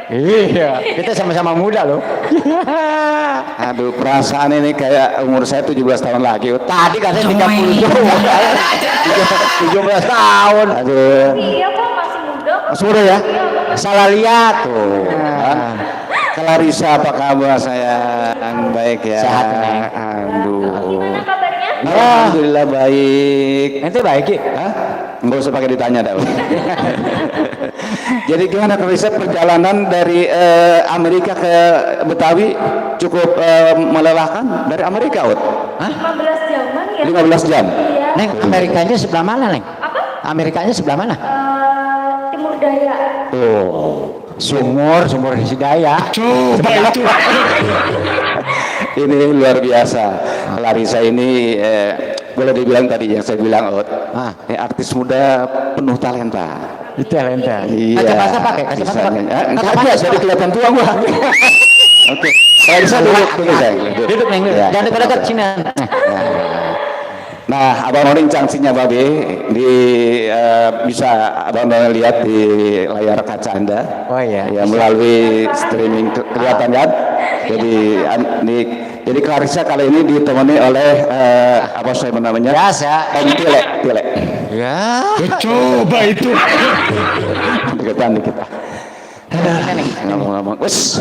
Speaker 2: Iya, kita sama-sama muda loh.
Speaker 6: Aduh, perasaan ini kayak umur saya 17 tahun lagi.
Speaker 2: Tadi katanya 17 tahun.
Speaker 6: Aduh.
Speaker 3: Iya kok masih muda.
Speaker 6: Mas muda ya?
Speaker 2: Salah lihat tuh.
Speaker 6: Clarissa, apa kabar sayang? Baik ya.
Speaker 2: Sehat, Neng.
Speaker 6: Aduh.
Speaker 3: Gimana kabarnya?
Speaker 6: Alhamdulillah baik.
Speaker 2: Ente baik ya?
Speaker 6: Hah? Nggak usah pakai ditanya dah. Jadi gimana Clarissa perjalanan dari Amerika ke Betawi cukup melelahkan dari Amerika, Ut?
Speaker 4: 15 jaman ya.
Speaker 6: 15 jam.
Speaker 4: Iya.
Speaker 2: Neng, Amerikanya sebelah mana, Neng?
Speaker 4: Apa?
Speaker 2: Amerikanya sebelah mana?
Speaker 4: Timur Daya.
Speaker 2: Tuh, sumur di Sidaya.
Speaker 7: Coba itu.
Speaker 6: Ini luar biasa. Clarissa ini boleh dibilang tadi yang saya bilang, Ut. Ini artis muda penuh talenta.
Speaker 2: Itu talenta.
Speaker 6: Iya.
Speaker 2: Kacamata pakai, kacamata pakai.
Speaker 6: Enggak ada, jadi kelihatan tua gua. Oke. Clarissa duduk saya.
Speaker 2: Duduk, Neng.
Speaker 6: Ya.
Speaker 2: Jangan dekat-dekat sini.
Speaker 6: Nah, Abang Noni cangsinya Babe bisa Abang Noni lihat di layar kaca Anda.
Speaker 2: Oh iya.
Speaker 6: Ya, melalui streaming kelihatan kan? Jadi Clarissa kali ini ditemani oleh apa saya namanya?
Speaker 2: Biasa.
Speaker 6: Om Tile.
Speaker 2: Ya.
Speaker 7: Coba itu.
Speaker 6: Deketan dikit. Ngomong-ngomong, wes,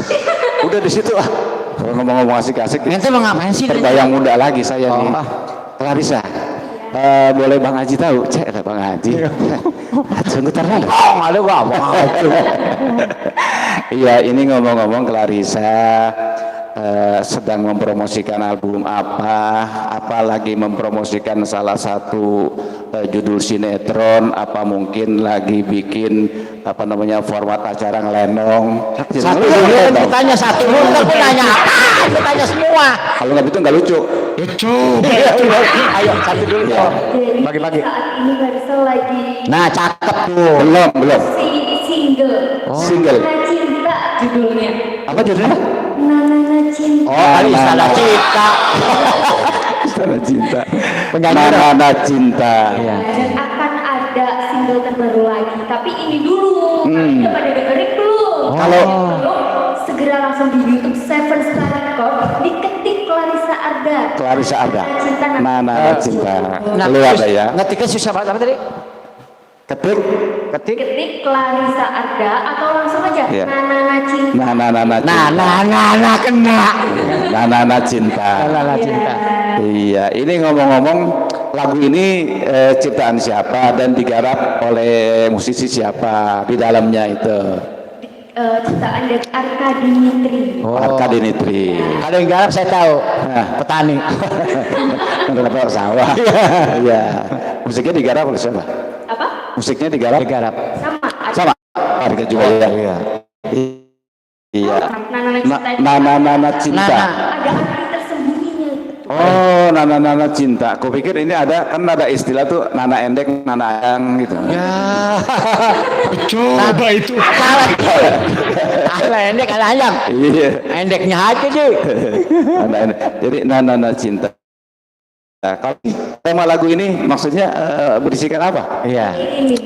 Speaker 6: udah di situ ah. Kalau ngomong-ngomong asik-asik,
Speaker 2: Ente mau ngapain sih?
Speaker 6: terbayang muda lagi saya nih. Clarissa, boleh Bang Haji tahu? Cek ada Bang Haji. Sebentar lagi.
Speaker 2: Ada gua apa?
Speaker 6: Iya, ini ngomong-ngomong Clarissa sedang mempromosikan album apa lagi mempromosikan salah satu judul sinetron, apa mungkin lagi bikin apa namanya format acara ngelenong.
Speaker 2: Satu dulu tanya satu dulu, aku nanya apa? Aku tanya semua.
Speaker 6: Kalau nggak itu nggak lucu.
Speaker 7: Coba itu.
Speaker 2: Ayo satu dulu.
Speaker 4: Jadi
Speaker 2: Bagi-bagi.
Speaker 4: saat ini Clarissa lagi
Speaker 2: Nah, cakep tuh.
Speaker 6: Belum.
Speaker 4: single.
Speaker 6: Single.
Speaker 4: Nana Cinta judulnya.
Speaker 6: Apa judulnya?
Speaker 4: Nana Cinta.
Speaker 2: Oh, Istana Cinta.
Speaker 6: Istana Cinta.
Speaker 2: Penyanyi
Speaker 6: Nana Cinta.
Speaker 2: Iya.
Speaker 4: Dan akan ada single terbaru lagi. Tapi ini dulu. Kalian udah pada dengerin belum?
Speaker 6: Kalau-
Speaker 4: Belum, segera langsung di YouTube Seven Star Record diketik Clarissa Arda.
Speaker 6: Clarissa Arda.
Speaker 4: Cinta
Speaker 6: Nana Cinta.
Speaker 2: Nah,
Speaker 6: Lu ada ya?
Speaker 2: ngetiknya susah banget apa tadi?
Speaker 6: Ketik.
Speaker 4: Ketik Clarissa Arda atau langsung aja
Speaker 6: Iya.
Speaker 4: Nana Cinta.
Speaker 6: Nana Cinta.
Speaker 2: Nah, kena.
Speaker 6: Nana Cinta.
Speaker 2: Nana Cinta.
Speaker 6: Iya, ini ngomong-ngomong lagu ini ciptaan siapa dan digarap oleh musisi siapa di dalamnya itu?
Speaker 4: Ciptaan dari Arka Dimitri.
Speaker 6: Arka Dinitri.
Speaker 2: Kalau yang garap saya tahu.
Speaker 6: Nah.
Speaker 2: Petani.
Speaker 6: Kenapa sawah? Iya. Musiknya digarap oleh siapa?
Speaker 4: Apa?
Speaker 6: Musiknya digarap
Speaker 2: Digarap.
Speaker 4: Sama.
Speaker 6: sama Arka juga ya. Iya. Nana Cinta.
Speaker 2: Nana.
Speaker 4: Ada arti tersembunyinya.
Speaker 6: Oh, Nana Cinta. Aku pikir ini ada kan ada istilah tuh Nana Endek, Nana Ayang gitu.
Speaker 2: Ya.
Speaker 7: Coba itu.
Speaker 2: Ala endek, ala ayam.
Speaker 6: Iya.
Speaker 2: Endeknya aja sih.
Speaker 6: Nana Endek. Jadi Nana Cinta. Nah, kalau tema lagu ini maksudnya berisikan apa?
Speaker 2: Iya.
Speaker 4: Ini.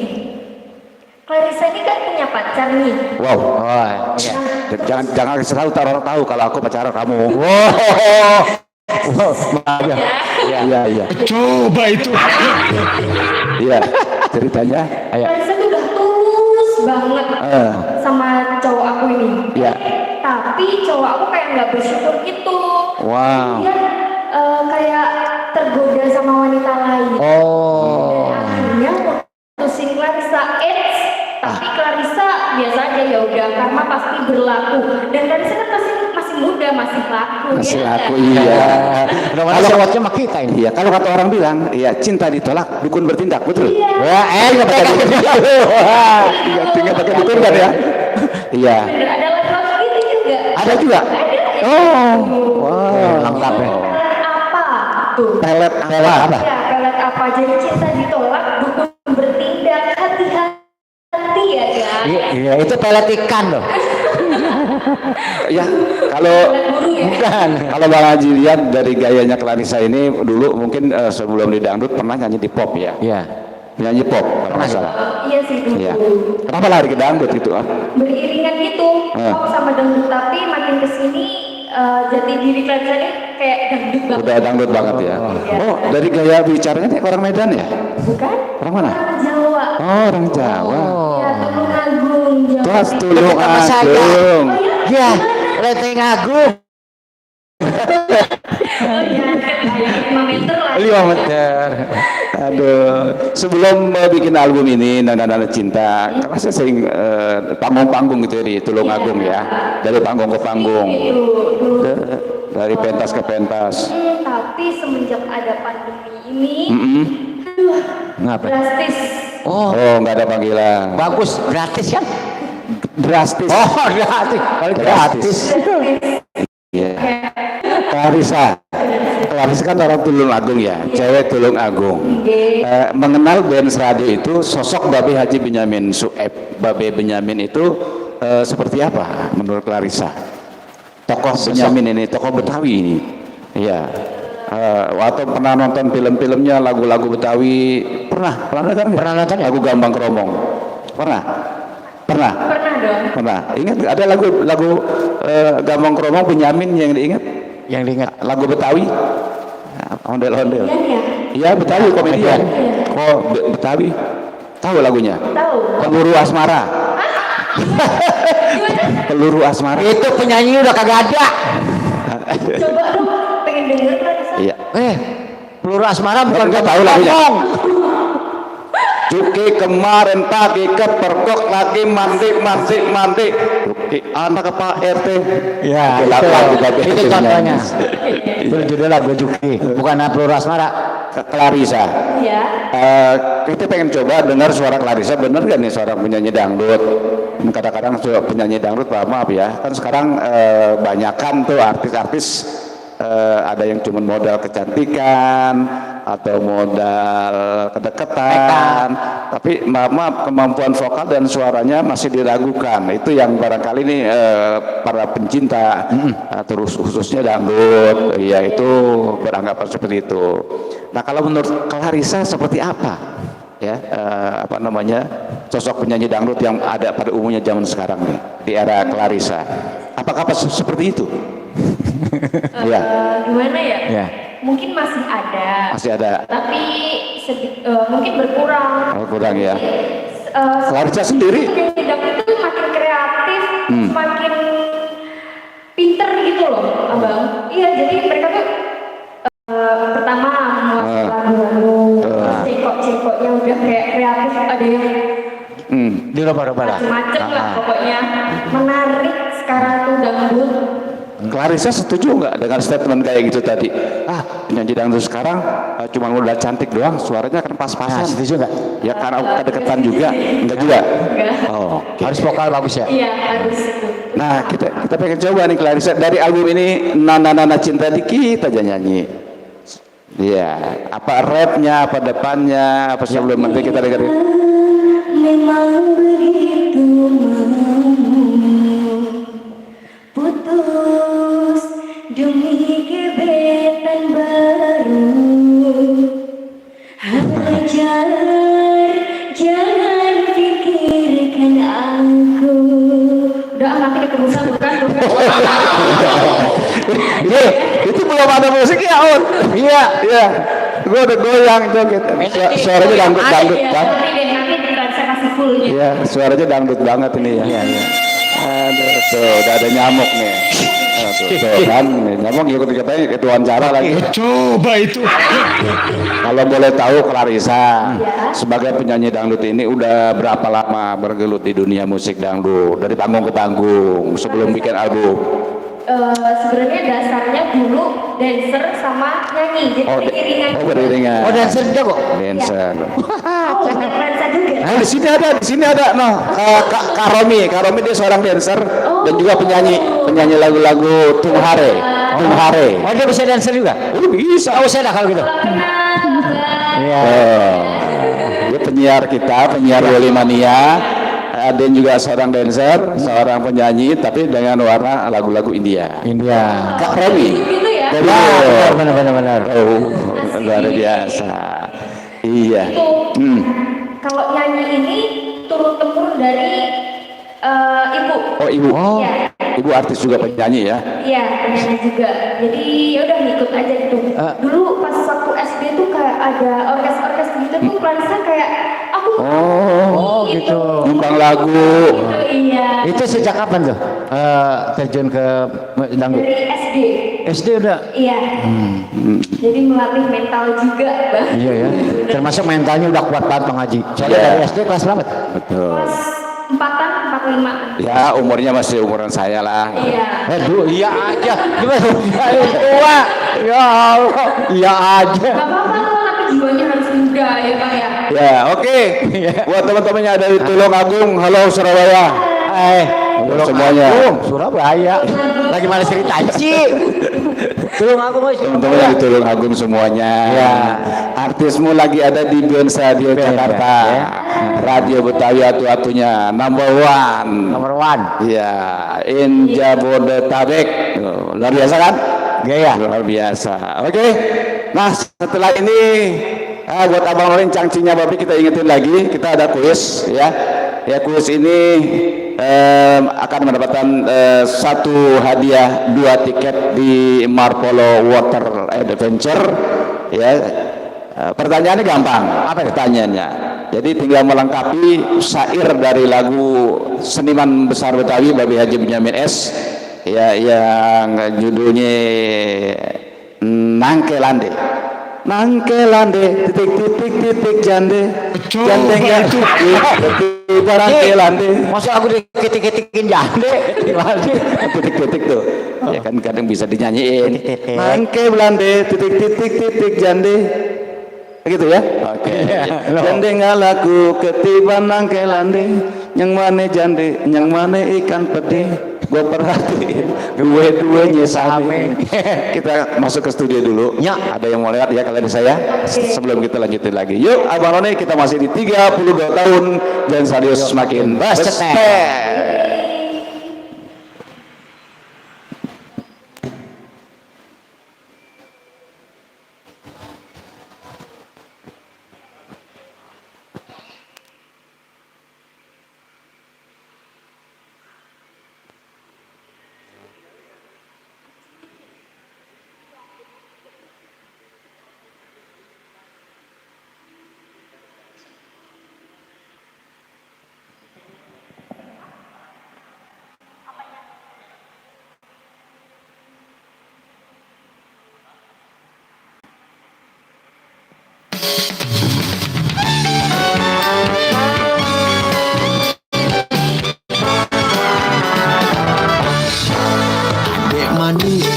Speaker 4: Clarissa ini kan punya pacar nih.
Speaker 6: Wow.
Speaker 2: Oh, iya.
Speaker 6: Jangan kasih tahu orang tahu kalau aku pacar kamu. Iya.
Speaker 7: Coba itu.
Speaker 6: Iya. Ceritanya.
Speaker 4: Clarissa tuh udah tulus banget sama cowok aku ini.
Speaker 6: Iya.
Speaker 4: Tapi cowok aku kayak nggak bersyukur gitu.
Speaker 6: Wow.
Speaker 4: Dia kayak tergoda sama wanita lain.
Speaker 2: Oh.
Speaker 4: Dan akhirnya mutusin Clarissa. Tapi Clarissa biasa aja, ya udah karma pasti berlaku. Dan Clarissa kan masih muda, masih laku.
Speaker 6: Masih
Speaker 4: ya
Speaker 6: laku,
Speaker 4: kan?
Speaker 6: iya.
Speaker 2: Kalau sewotnya sama kita ini.
Speaker 6: Iya, kalau kata orang bilang, iya cinta ditolak, dukun bertindak, betul?
Speaker 4: Iya.
Speaker 2: Ya, nggak pakai
Speaker 6: Iya, tinggal pakai dukun kan ya? Iya.
Speaker 4: Bener, ada laki-laki gitu juga.
Speaker 6: Ada juga?
Speaker 4: Ada.
Speaker 6: Oh, wow.
Speaker 2: lengkap ya.
Speaker 4: Pelet apa? Tuh.
Speaker 6: Pelet apa?
Speaker 4: Ya, pelet apa? Jadi cinta ditolak, dukun bertindak. Hati-hati ya kan?
Speaker 2: Iya, itu pelet ikan loh.
Speaker 6: Ya, kalau
Speaker 4: Burung ya?
Speaker 6: bukan, kalau Bang Haji lihat dari gayanya Clarissa ini dulu mungkin sebelum di dangdut pernah nyanyi di pop ya,
Speaker 2: Iya.
Speaker 6: nyanyi pop kalau nggak salah.
Speaker 4: Iya sih dulu.
Speaker 6: Iya. Kenapa lari ke dangdut itu?
Speaker 4: Beriringan gitu, pop sama dangdut, tapi makin kesini jati diri Clarissa ini kayak dangdut banget.
Speaker 6: Udah dangdut banget ya. Oh, dari gaya bicaranya kayak orang Medan ya?
Speaker 4: Bukan?
Speaker 6: Orang mana?
Speaker 4: Orang Jawa.
Speaker 6: Oh, orang Jawa.
Speaker 4: Ya, Tulungagung, Jawa.
Speaker 6: Terus
Speaker 4: Timur.
Speaker 6: Tulung
Speaker 2: Apa saja?
Speaker 6: Agung.
Speaker 2: Iya, Lenteng Agung.
Speaker 3: Oh iya, kayak 5 meter lah.
Speaker 6: 5 meter. Aduh, sebelum bikin album ini Nada-Nada Cinta, karena saya sering panggung-panggung gitu ya di Tulungagung ya, dari panggung ke panggung, dari pentas ke pentas.
Speaker 3: Tapi semenjak ada pandemi ini,
Speaker 2: Ngapa?
Speaker 3: drastis.
Speaker 2: Oh,
Speaker 6: Nggak ada panggilan.
Speaker 2: bagus, gratis kan?
Speaker 6: Drastis.
Speaker 2: Oh, gratis. Kalau gratis.
Speaker 6: Iya. Clarissa kan orang Tulungagung ya, cewek Tulungagung. Mengenal Benz Radio itu sosok Babe Haji Benyamin Sueb. Babe Benyamin itu seperti apa menurut Clarissa? Tokoh Benyamin ini, tokoh Betawi ini. Iya. Waktu pernah nonton film-filmnya, lagu-lagu Betawi, pernah nonton? Pernah nonton lagu Gambang Kromong? Pernah
Speaker 3: Dong.
Speaker 6: Pernah. Ingat ada lagu Gambang Kromong Benyamin yang diingat?
Speaker 2: Yang diingat
Speaker 6: Lagu Betawi? Ondel-ondel.
Speaker 3: Iya.
Speaker 6: Iya Betawi komedian. Oh Betawi. Tahu lagunya?
Speaker 3: Tahu.
Speaker 6: Peluru Asmara. Peluru Asmara.
Speaker 2: itu penyanyi udah kagak ada.
Speaker 3: Coba dong, pengen denger Clarissa.
Speaker 6: Iya.
Speaker 2: Peluru asmara bukan
Speaker 6: Nggak tahu lagunya. Juki kemarin pagi kepergok lagi mandi. Juki anak Pak RT.
Speaker 2: Ya, itu contohnya. Itu judul lagu Juki, bukan peluru asmara.
Speaker 6: Clarissa.
Speaker 3: Iya.
Speaker 6: Kita pengen coba dengar suara Clarissa, bener gak nih seorang penyanyi dangdut? Kadang-kadang penyanyi dangdut, maaf ya, kan sekarang banyakan tuh artis-artis ada yang cuma modal kecantikan atau modal kedekatan, tapi maaf kemampuan vokal dan suaranya masih diragukan. Itu yang barangkali nih para pencinta terus khususnya dangdut, ya itu beranggapan seperti itu. Nah kalau menurut Clarissa seperti apa ya sosok penyanyi dangdut yang ada pada umumnya zaman sekarang nih di era Clarissa? Apakah seperti itu? Ya.
Speaker 3: Gimana ya?
Speaker 2: Ya.
Speaker 3: Mungkin masih ada.
Speaker 6: Masih ada.
Speaker 3: Tapi mungkin berkurang.
Speaker 6: Kurang ya.
Speaker 3: Clarissa
Speaker 6: sendiri?
Speaker 3: Penyanyi itu makin kreatif, makin pinter gitu loh, abang. Iya, jadi mereka tuh pertama menguasai lagu-lagu, cekok-cekoknya udah kayak kreatif, ada yang
Speaker 2: Dirubah-rubah lah.
Speaker 3: macem-macem lah pokoknya. Menarik sekarang tuh dangdut.
Speaker 6: Clarissa setuju nggak dengan statement kayak gitu tadi? Penyanyi dangdut sekarang cuma modal cantik doang, suaranya kan pas-pasan.
Speaker 2: Setuju nggak?
Speaker 6: Ya karena kedekatan juga, enggak juga.
Speaker 3: Enggak.
Speaker 6: Oh, oke.
Speaker 2: Harus vokal bagus ya.
Speaker 3: Iya, harus itu.
Speaker 6: Nah kita pengen coba nih Clarissa dari album ini Nana Cinta dikit aja nyanyi. Iya, apa rapnya, apa depannya, apa sebelum nanti kita dengerin.
Speaker 3: Memang begitu mau putus demi gebetan baru. Hajar, jangan pikirkan aku. Udah nanti keterusan bukan?
Speaker 6: Itu belum ada musiknya On. Iya. Gue udah goyang joget. Suaranya dangdut
Speaker 3: Iya,
Speaker 6: kan.
Speaker 3: nanti saya kasih full gitu.
Speaker 6: Iya, suaranya dangdut banget ini ya. Iya. Aduh, tuh udah ada nyamuk nih. Tuh kan, nyamuk ikut katanya itu wawancara lagi.
Speaker 7: Coba itu.
Speaker 6: Kalau boleh tahu Clarissa, sebagai penyanyi dangdut ini udah berapa lama bergelut di dunia musik dangdut? Dari panggung ke panggung sebelum bikin album.
Speaker 3: Sebenarnya dasarnya dulu dancer sama nyanyi, jadi beriringan.
Speaker 6: Beriringan.
Speaker 2: Oh, dancer juga kok.
Speaker 6: Dancer.
Speaker 3: Dancer juga.
Speaker 6: Nah, di sini ada Kak Romi dia seorang dancer dan juga penyanyi lagu-lagu Tunghare.
Speaker 2: Oh, dia bisa dancer juga?
Speaker 6: Bisa.
Speaker 2: Oh, saya dah kalau gitu. Iya.
Speaker 6: Dia penyiar Woli Mania. Dan juga seorang dancer, seorang penyanyi, tapi dengan warna lagu-lagu India. Kak Romi.
Speaker 3: Gitu ya.
Speaker 2: Benar.
Speaker 6: Oh, luar biasa. Iya.
Speaker 3: Kalau nyanyi ini turun temurun dari ibu.
Speaker 6: Oh, ibu.
Speaker 3: Iya.
Speaker 6: Ibu artis juga penyanyi ya.
Speaker 3: Iya, penyanyi juga. Jadi ya udah ngikut aja gitu. Dulu pas waktu SD tuh kayak ada orkes gitu tuh Clarissa kayak aku
Speaker 2: gitu.
Speaker 6: Nyumbang lagu.
Speaker 3: Iya.
Speaker 2: Itu sejak kapan tuh terjun ke dangdut?
Speaker 3: Dari SD.
Speaker 5: SD udah.
Speaker 3: Iya. Jadi melatih mental juga, Bang.
Speaker 5: Iya ya. Termasuk mentalnya udah kuat banget Bang Haji. Soalnya
Speaker 6: Iya.
Speaker 5: dari SD kelas berapa?
Speaker 6: Betul.
Speaker 3: Kelas 4-an, 4-5.
Speaker 6: Ya umurnya masih umuran saya lah.
Speaker 3: Iya.
Speaker 5: Aduh, iya aja. Gimana? Tua. Ya Allah. Iya aja.
Speaker 3: Gak apa-apa tuh, tapi jiwanya harus muda ya, Bang ya.
Speaker 6: Ya oke. Buat teman-teman yang ada di Tulungagung, halo Surabaya. Semuanya.
Speaker 5: Surabaya. Lagi mana ceritanya sih? Tulungagung guys.
Speaker 6: Teman-teman yang di Tulungagung semuanya.
Speaker 5: Ya.
Speaker 6: Artismu lagi ada di Beyond Radio Jakarta.
Speaker 5: ya.
Speaker 6: Radio Betawi atu-atunya number one.
Speaker 5: Nomor 1.
Speaker 6: Iya, in Jabodetabek. Tuh, luar biasa kan?
Speaker 5: Gaya.
Speaker 6: Luar biasa. Oke. Nah, setelah ini buat Abang Norin cangcinya Babi kita ingetin lagi, kita ada kuis ya. Ya kuis ini akan mendapatkan satu hadiah 2 tiket di Marpolo Water Adventure ya. Pertanyaannya gampang. Apa pertanyaannya? Jadi tinggal melengkapi syair dari lagu seniman besar Betawi Babi Haji Benyamin S ya yang judulnya Nangkelande. Nangkelande titik jande
Speaker 7: Coba
Speaker 6: jande enggak
Speaker 7: itu.
Speaker 6: Nangkelande
Speaker 5: Masa aku diketik-ketikin jande?
Speaker 6: titik tuh ya kan kadang bisa dinyanyiin
Speaker 5: Titik-titik.
Speaker 6: Nangkelande titik jande gitu ya oke jande ngalaku ketiban nangkelande yang mana jande yang mana ikan pede gue perhatiin dua-duanya sama. Kita masuk ke studio dulu
Speaker 5: Ya.
Speaker 6: ada yang mau lewat ya kalian saya sebelum kita lanjutin lagi yuk Abang None kita masih di 32 tahun dan serius semakin
Speaker 5: Bestek.
Speaker 6: bestek.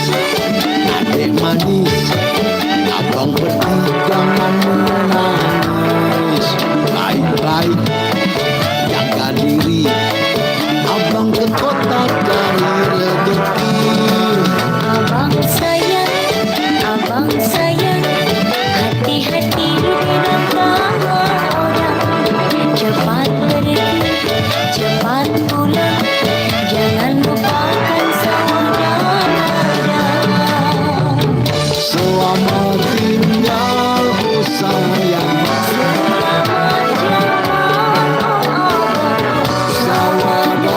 Speaker 8: Adek manis, abang pergi jangan menangis. Baik-baik, jaga diri, abang ke kota cari rezeki.
Speaker 4: Abang sayang, hati-hati dengan orang. Cepat pergi, cepat pulang, jangan lupakan saudara.
Speaker 8: Selamat tinggal oh sayang,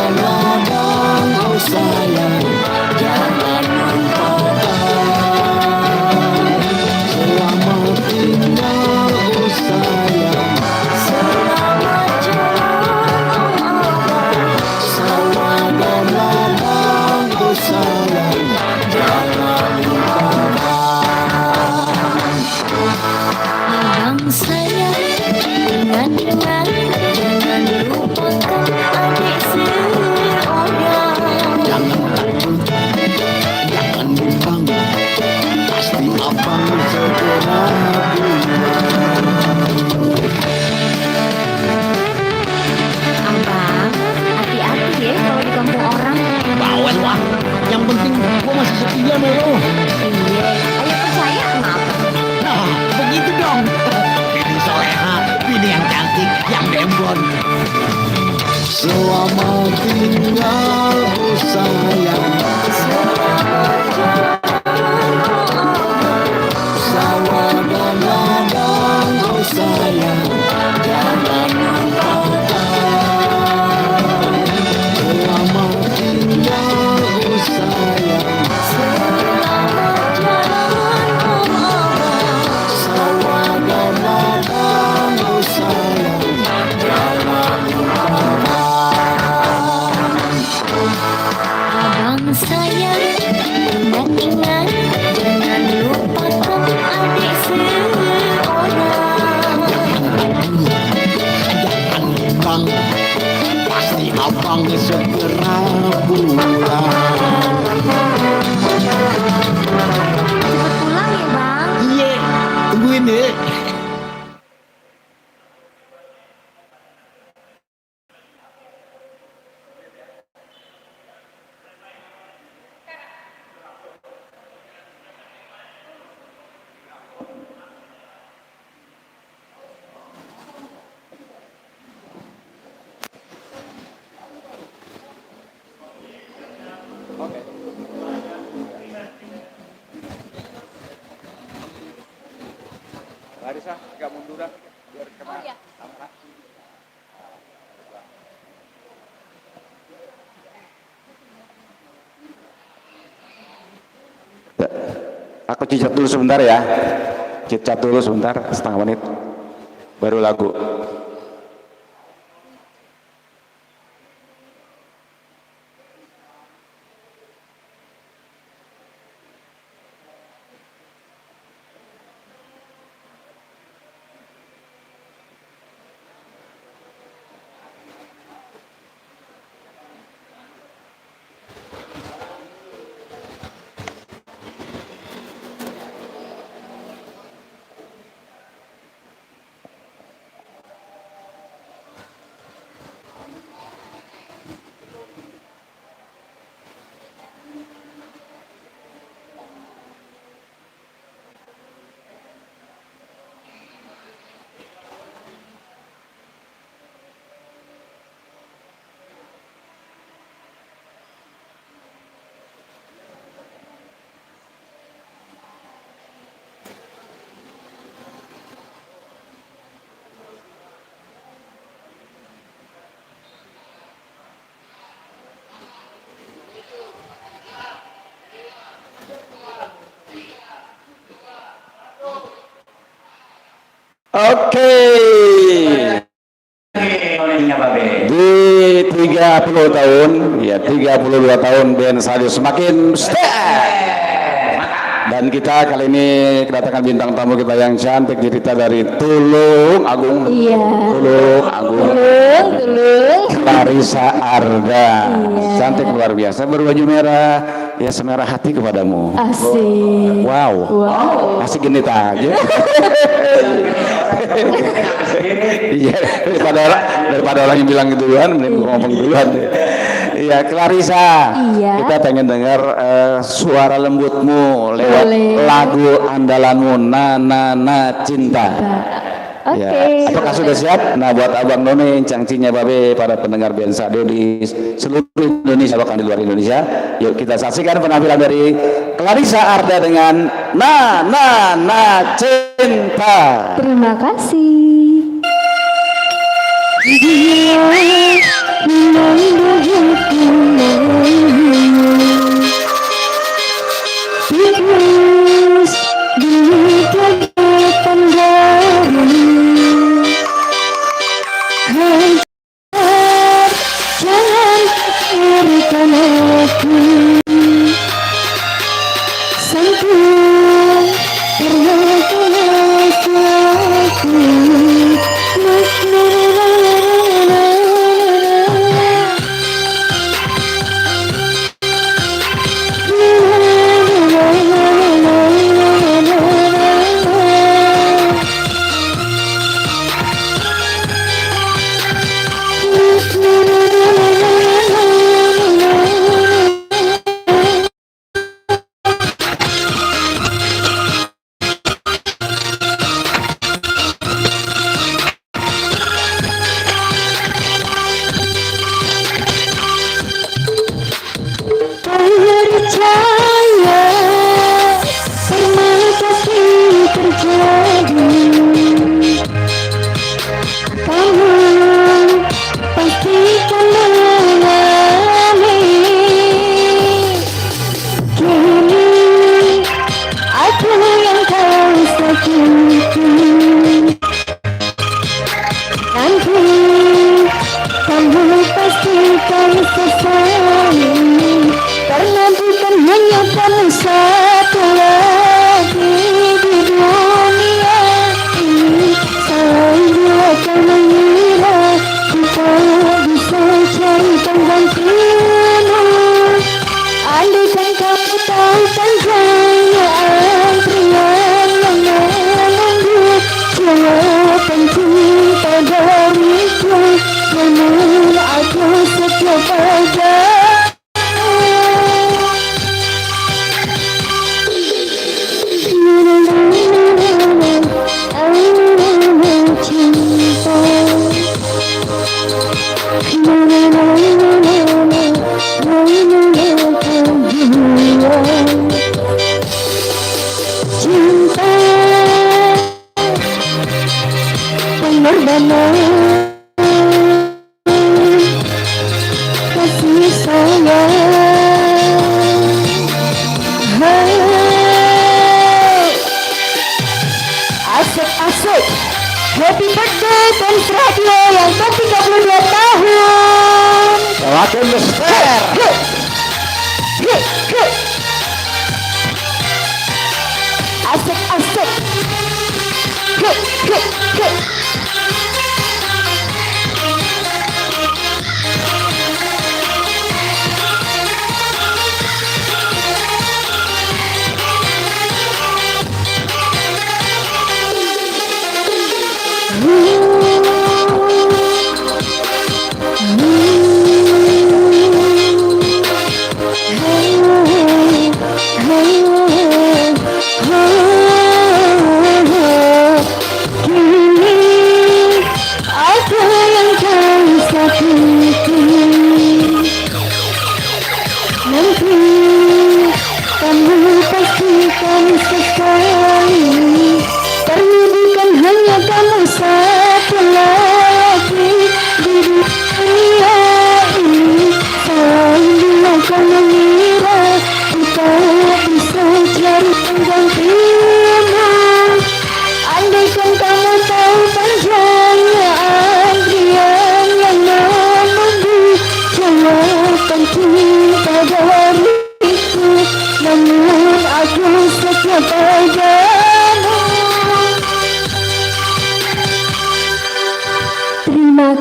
Speaker 8: sawadana-dana oh sayang,
Speaker 4: Jangan lupakan.
Speaker 8: selamat tinggal oh sayang,
Speaker 4: Selamat jalan,
Speaker 8: sawadana-dana oh sayang, jangan
Speaker 4: abang sayang, ingat jangan lupakan adik seorang.
Speaker 8: jangan takut, jangan bimbang, pasti abang segera
Speaker 4: Abang, hati-hati ya kalau di kampung orang.
Speaker 8: bawel wah. Yang penting gua masih setia sama lo.
Speaker 4: Iya, ayo percaya kenapa?
Speaker 8: Nah, begitu dong. Pilih soleha, pilih yang cantik, yang demplon. Selamat tinggal oh sayang, sawadana-dana oh sayang, jangan lupakan. Selamat tinggal oh sayang, sawadana-dana oh sayang, jangan lupakan.
Speaker 4: Abang sayang, ingat
Speaker 8: abang, pasti abang segera pulang.
Speaker 4: Cepet pulang ya bang.
Speaker 8: Iya, tungguin ya.
Speaker 6: Larissa, agak munduran biar kena. Aku cicat dulu sebentar ya. Cicat dulu sebentar, setengah menit. Baru lagu. Oke. Di 30 tahun, ya 32 tahun band Sadio semakin stay. Dan kita kali ini kedatangan bintang tamu kita yang cantik, cerita dari Tulung Agung.
Speaker 4: Iya.
Speaker 6: Tulung Agung.
Speaker 4: Tulung.
Speaker 6: Larissa Arda.
Speaker 4: Iya.
Speaker 6: Cantik luar biasa, berbaju merah, ya semerah hati kepadamu.
Speaker 4: Asik.
Speaker 6: Wow. Masih genit aja. Iya, daripada orang yang bilang gitu duluan, mending gua ngomong duluan. Iya, Clarissa.
Speaker 4: Iya.
Speaker 6: Kita pengen dengar suara lembutmu lewat
Speaker 4: Boleh.
Speaker 6: lagu andalanmu Na Cinta.
Speaker 4: Oke.
Speaker 6: Ya, apakah sudah siap? Nah, buat Abang None, Cangcinya Babe, para pendengar band Sadio di seluruh Indonesia bahkan di luar Indonesia, yuk kita saksikan penampilan dari Clarissa Arda dengan Na Cinta.
Speaker 4: Terima kasih.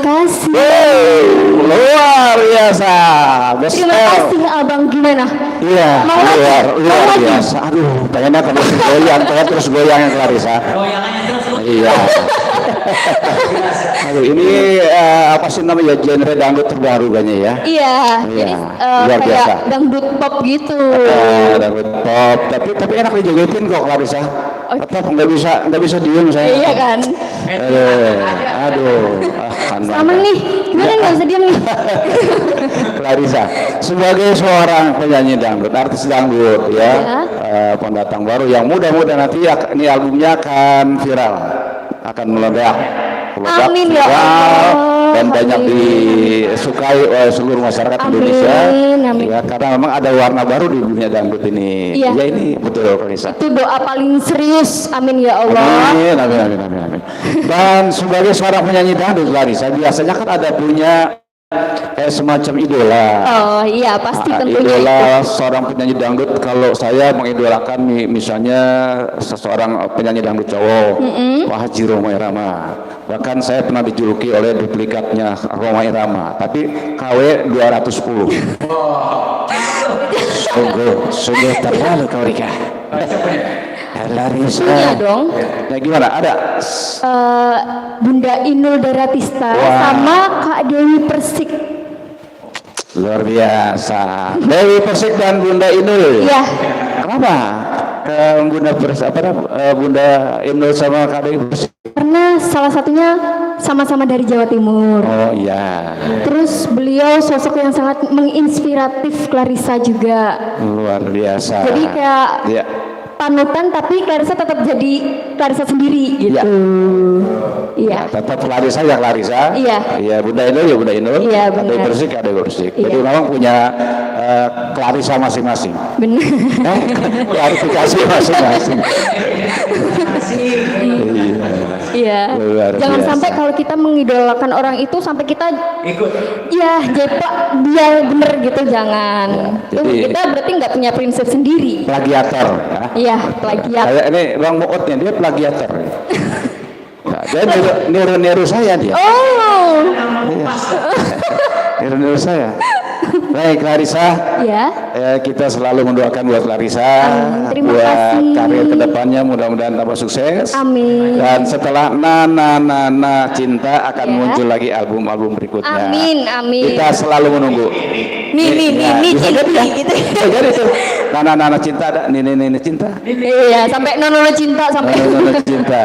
Speaker 4: kasih.
Speaker 6: Luar biasa.
Speaker 4: Terima kasih abang, gimana?
Speaker 6: Iya,
Speaker 4: Mau lagi?
Speaker 6: luar
Speaker 4: Mau lagi?
Speaker 6: biasa. Aduh, pengennya terus goyang, pengen terus goyang yang Clarissa.
Speaker 5: Goyangannya terus lu.
Speaker 6: Iya. Aduh, ini apa sih namanya genre dangdut terbaru kayaknya ya?
Speaker 4: Iya, jadi
Speaker 6: luar
Speaker 4: kayak
Speaker 6: biasa.
Speaker 4: dangdut pop gitu.
Speaker 6: Dangdut pop, tapi enak dijogetin kok Clarissa. Tetap nggak bisa diem saya.
Speaker 4: Iya kan?
Speaker 6: Aduh,
Speaker 4: Sama nih, gimana nggak bisa diam nih?
Speaker 6: Clarissa sebagai seorang penyanyi dangdut, artis dangdut ya, pendatang baru yang mudah-mudahan nanti ini albumnya akan viral, akan meledak.
Speaker 4: Amin ya
Speaker 6: viral,
Speaker 4: Allah.
Speaker 6: dan banyak
Speaker 4: Amin.
Speaker 6: disukai oleh seluruh masyarakat
Speaker 4: Amin,
Speaker 6: Indonesia.
Speaker 4: amin.
Speaker 6: Ya, karena memang ada warna baru di dunia dangdut ini.
Speaker 4: Iya.
Speaker 6: Ya ini betul Clarissa.
Speaker 4: Itu doa paling serius, amin ya Allah.
Speaker 6: Amin, amin, amin, amin, amin. Dan sebagai seorang penyanyi dangdut Clarissa, biasanya kan ada punya semacam idola.
Speaker 4: Oh iya, pasti tentunya
Speaker 6: Idola
Speaker 4: itu.
Speaker 6: seorang penyanyi dangdut. Kalau saya mengidolakan misalnya seseorang penyanyi dangdut cowok, Pak Haji Rhoma Irama. Bahkan saya pernah dijuluki oleh duplikatnya Rhoma Irama, tapi KW 210. Sungguh terlalu kau Rika. Clarissa.
Speaker 4: Punya dong.
Speaker 6: Nah gimana? Ada?
Speaker 4: Bunda Inul Daratista
Speaker 6: Wah.
Speaker 4: sama Kak Dewi Persik.
Speaker 6: Luar biasa. Dewi Persik dan Bunda Inul.
Speaker 4: Iya.
Speaker 6: Kenapa? Bunda Persik Bunda Inul sama Kak Dewi Persik?
Speaker 4: Karena salah satunya sama-sama dari Jawa Timur.
Speaker 6: Oh iya.
Speaker 4: Terus beliau sosok yang sangat menginspiratif Clarissa juga.
Speaker 6: Luar biasa.
Speaker 4: Jadi kayak
Speaker 6: Ya.
Speaker 4: panutan tapi Clarissa tetap jadi Clarissa sendiri gitu. Iya.
Speaker 6: Tetap Clarissa ya Clarissa.
Speaker 4: Iya.
Speaker 6: Iya, Bunda Inul ya Bunda Inul.
Speaker 4: Iya,
Speaker 6: Kak Dewi
Speaker 4: benar.
Speaker 6: Persik, Kak Dewi Persik.
Speaker 4: Iya.
Speaker 6: Jadi memang punya Clarissa masing-masing.
Speaker 4: Benar.
Speaker 6: Klarifikasi masing-masing.
Speaker 4: Iya.
Speaker 6: Luar
Speaker 4: Jangan
Speaker 6: biasa.
Speaker 4: sampai kalau kita mengidolakan orang itu sampai kita
Speaker 5: Ikut.
Speaker 4: ya jepak dia bener gitu, jangan. Tuh,
Speaker 6: jadi-
Speaker 4: kita berarti nggak punya prinsip sendiri.
Speaker 6: Plagiator ya.
Speaker 4: Iya, plagiat.
Speaker 6: Kayak ini Bang Muutnya dia plagiator. Nah, dia niru saya dia.
Speaker 4: Oh,
Speaker 6: Niru saya. Baik Clarissa,
Speaker 4: ya.
Speaker 6: kita selalu mendoakan buat Clarissa,
Speaker 4: Terima
Speaker 6: buat
Speaker 4: kasih.
Speaker 6: karir kedepannya mudah-mudahan tambah sukses.
Speaker 4: Amin.
Speaker 6: Dan setelah Nana Cinta akan
Speaker 4: Ya.
Speaker 6: muncul lagi album-album berikutnya.
Speaker 4: Amin, amin.
Speaker 6: Kita selalu menunggu.
Speaker 4: Nih,
Speaker 6: Bisa jadi ya?
Speaker 4: gitu.
Speaker 6: Bisa jadi tuh. Nana Cinta ada, Nini Cinta.
Speaker 4: Iya, sampai nono cinta sampai.
Speaker 6: Nana Cinta.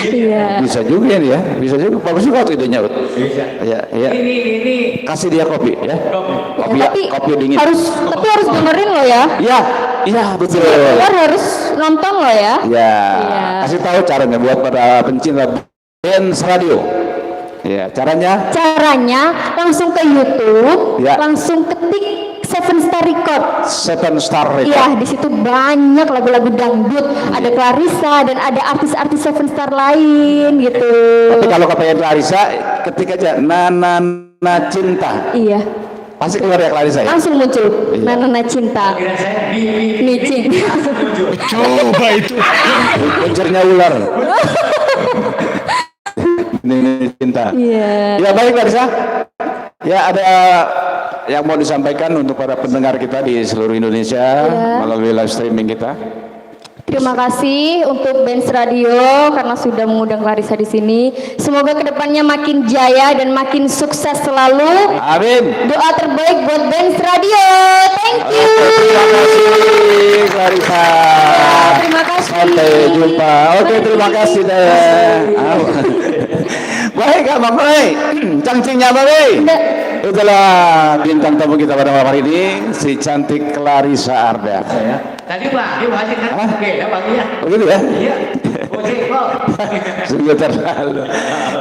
Speaker 4: Iya.
Speaker 6: Bisa juga nih ya, bisa juga. Bagus juga tuh idenya.
Speaker 5: Bisa.
Speaker 6: Iya, iya.
Speaker 5: Ini.
Speaker 6: Kasih dia kopi ya. Kopi dingin.
Speaker 4: Tapi harus dengerin loh ya.
Speaker 6: Iya, iya betul.
Speaker 4: Keluar harus nonton loh ya.
Speaker 6: Ya,
Speaker 4: Iya.
Speaker 6: kasih tahu caranya buat para pencinta Benz Radio. Ya, caranya
Speaker 4: Caranya langsung ke YouTube,
Speaker 6: Ya.
Speaker 4: langsung ketik Seven Star Record.
Speaker 6: 7 Star Record.
Speaker 4: Iya, di situ banyak lagu-lagu dangdut. Ada Clarissa dan ada artis-artis Seven Star lain gitu.
Speaker 6: Tapi kalau kepengen Clarissa, ketik aja Nana Cinta.
Speaker 4: Iya,
Speaker 6: Pasti keluar ya Clarissa ya.
Speaker 4: langsung muncul.
Speaker 6: Iya.
Speaker 4: Nana Cinta.
Speaker 5: Kira saya
Speaker 4: Micin.
Speaker 7: Coba itu.
Speaker 6: Kuncernya ular. Nini Cinta.
Speaker 4: Iya.
Speaker 6: Ya baik Clarissa. Ya ada yang mau disampaikan untuk para pendengar kita di seluruh Indonesia melalui live streaming kita.
Speaker 4: Terima kasih untuk Benz Radio karena sudah mengundang Clarissa di sini. Semoga kedepannya makin jaya dan makin sukses selalu.
Speaker 6: Amin.
Speaker 4: Doa terbaik buat Benz Radio. Thank you.
Speaker 6: Terima kasih Clarissa.
Speaker 4: Terima kasih.
Speaker 6: Sampai jumpa. Oke, terima kasih deh. Baik, Bang Roy. Cangcingnya Bang Roy. Itulah bintang tamu kita pada malam hari ini, si cantik Clarissa Arda.
Speaker 5: Tadi Pak, dia Haji kan? Oke, ya Pak ya.
Speaker 6: Begitu ya?
Speaker 5: Iya. Oke, Pak.
Speaker 6: Sungguh terlalu.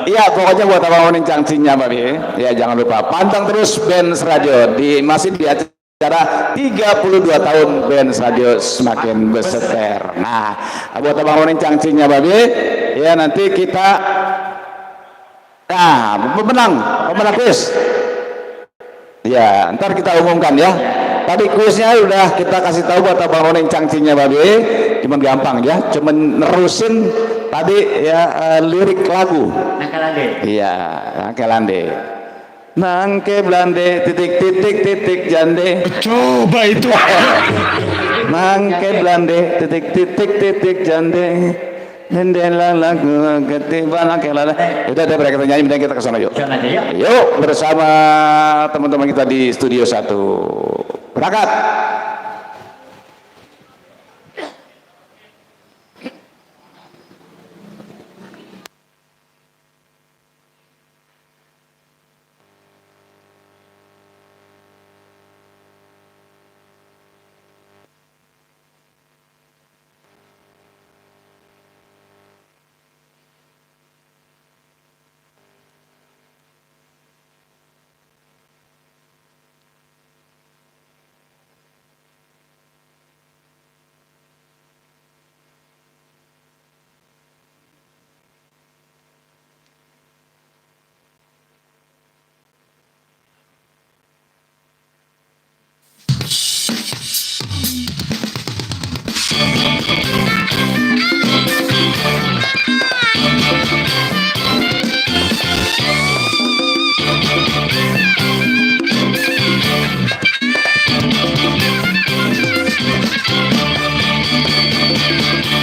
Speaker 6: Iya, pokoknya buat abang Oning cangcingnya Mbak Bi. Ya, jangan lupa pantang terus Benz Radio masih di acara 32 tahun Benz Radio semakin berseter. Nah, buat abang Oning cangcingnya Mbak Bi, ya nanti kita pemenang kuis. Ya, ntar kita umumkan ya. tadi kuisnya udah kita kasih tahu buat Abang Oneng cangcingnya babe, cuman gampang ya, cuman nerusin tadi ya lirik lagu.
Speaker 5: Nangkalande.
Speaker 6: Iya, Nangkelande. Nangke blande titik titik titik jande.
Speaker 7: Coba itu.
Speaker 6: Nangke blande titik titik titik jande. Jendela lagu ketiba nangkelala. Udah mereka nyanyi, kita ke sana yuk.
Speaker 5: Jalan aja yuk.
Speaker 6: Yuk bersama teman-teman kita di Studio 1. Berangkat.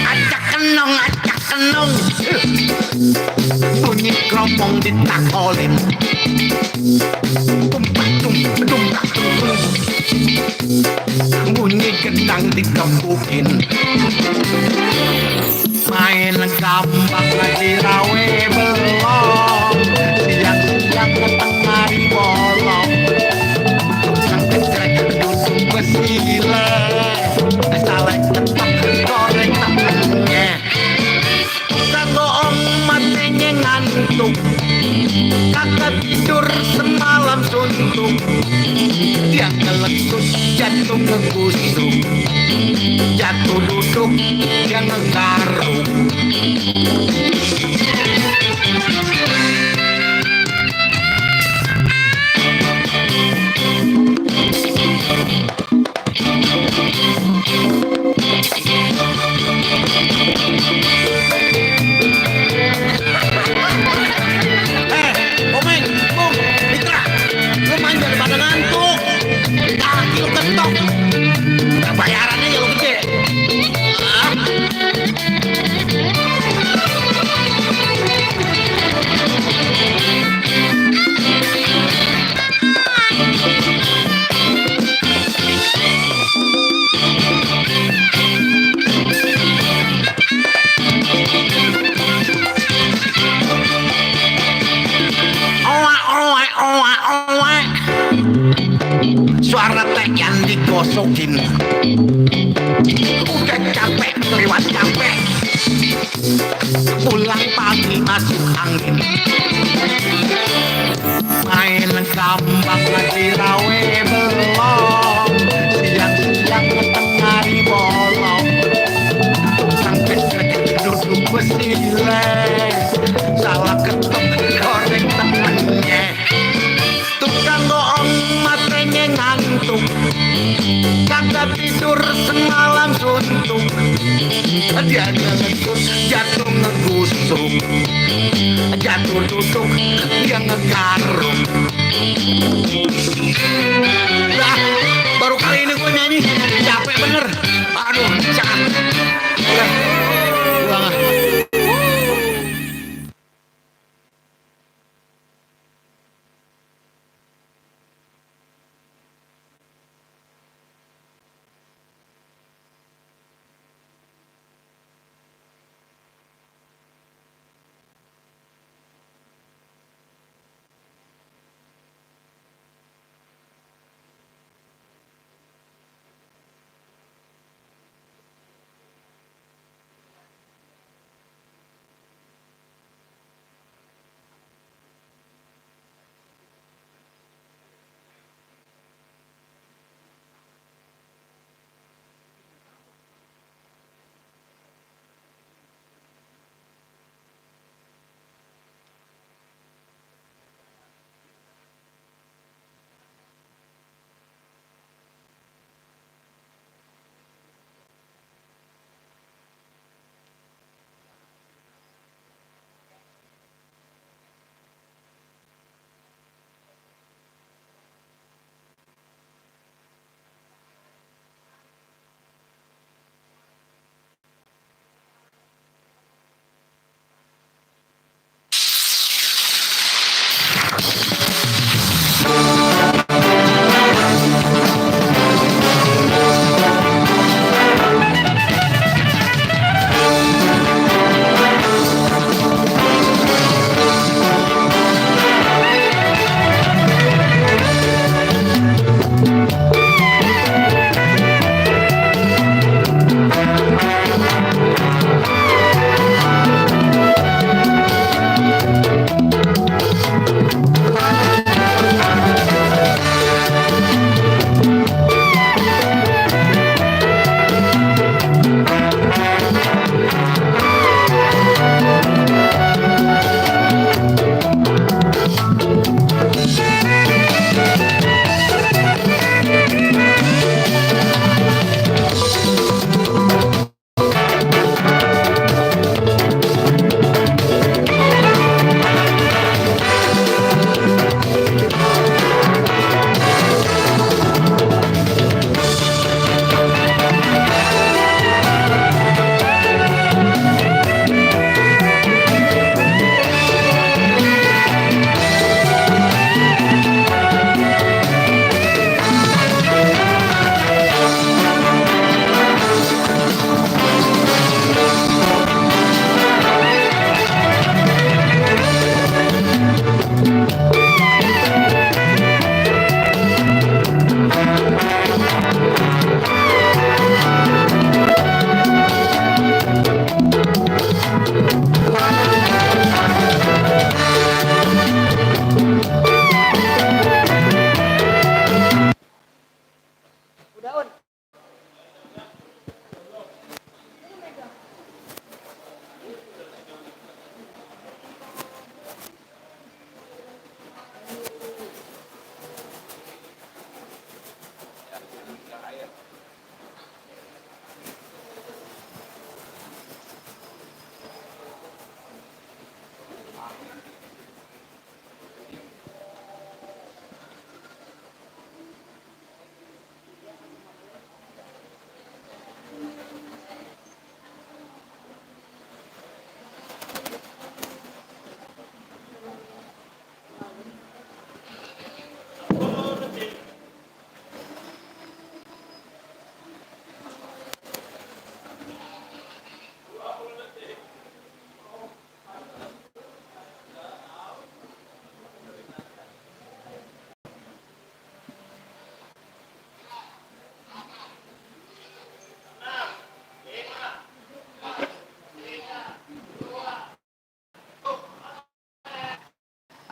Speaker 8: Acak kenong bunyi keropong ditakolin tumpak tumpak bunyi gendang dikebukin main gambak lagi rawe belum siang-siang tengah di bolong tukang kecrek duduk besile salah ketok goreng temennya kagok matanya ngantuk kakak tidur semalam suntuk dia ngelekut jatuh ngegusuk jatuh duduk dia ngegaruk Omeng, Bung, Mitra, lu main daripada ngantuk. Kaki lu ketok. Nah, bayarannya ya lu gede. Oa. Suara teh yang digosokin. Udah capek, lewat capek. Pulang pagi masuk angin. Main gambak lagi rawe belum. Siang-siang tengah di bolong. Tukang kecrek duduk besile. Salah ketok goreng temennya. Tukang bohong matanya ngantuk kagak tidur semalam suntuk dia ngegusuk jatuh ngegusuk jatuh duduk dia ngegaruk lah baru kali ini gue nyanyi capek bener aduh jangan udah pulang.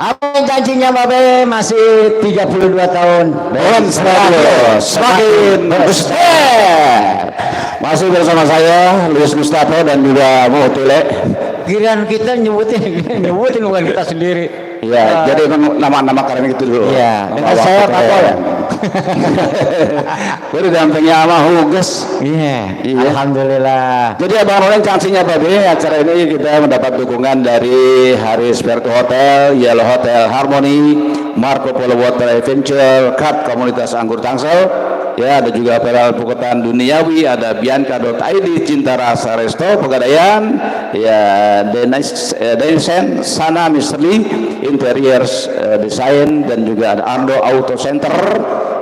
Speaker 2: Amin, janjinya Babe masih 32 tahun.
Speaker 6: Bens Radio semakin besar. Masih bersama saya Luis Mustafa dan juga Muhtule.
Speaker 2: Kirain kita nyebutin bukan kita sendiri.
Speaker 6: Iya, jadi memang nama-nama keren itu dulu.
Speaker 2: Iya,
Speaker 6: Nama
Speaker 2: dengan
Speaker 6: waktu
Speaker 2: saya
Speaker 6: keren.
Speaker 2: Pak ya.
Speaker 6: Gue didampingi sama Huges.
Speaker 2: Iya,
Speaker 6: Iya.
Speaker 2: alhamdulillah.
Speaker 6: Jadi Abang Noleng cansinya Babe, acara ini kita mendapat dukungan dari Haris Vertu Hotel, Yellow Hotel Harmony, Marco Polo Water Adventure, Kat Komunitas Anggur Tangsel, ya ada juga Peral Pukutan Duniawi, ada Bianca.id, Cinta Rasa Resto, Pegadaian, ya Denisen, Sana Misterly, Interiors Design, dan juga ada Ando Auto Center,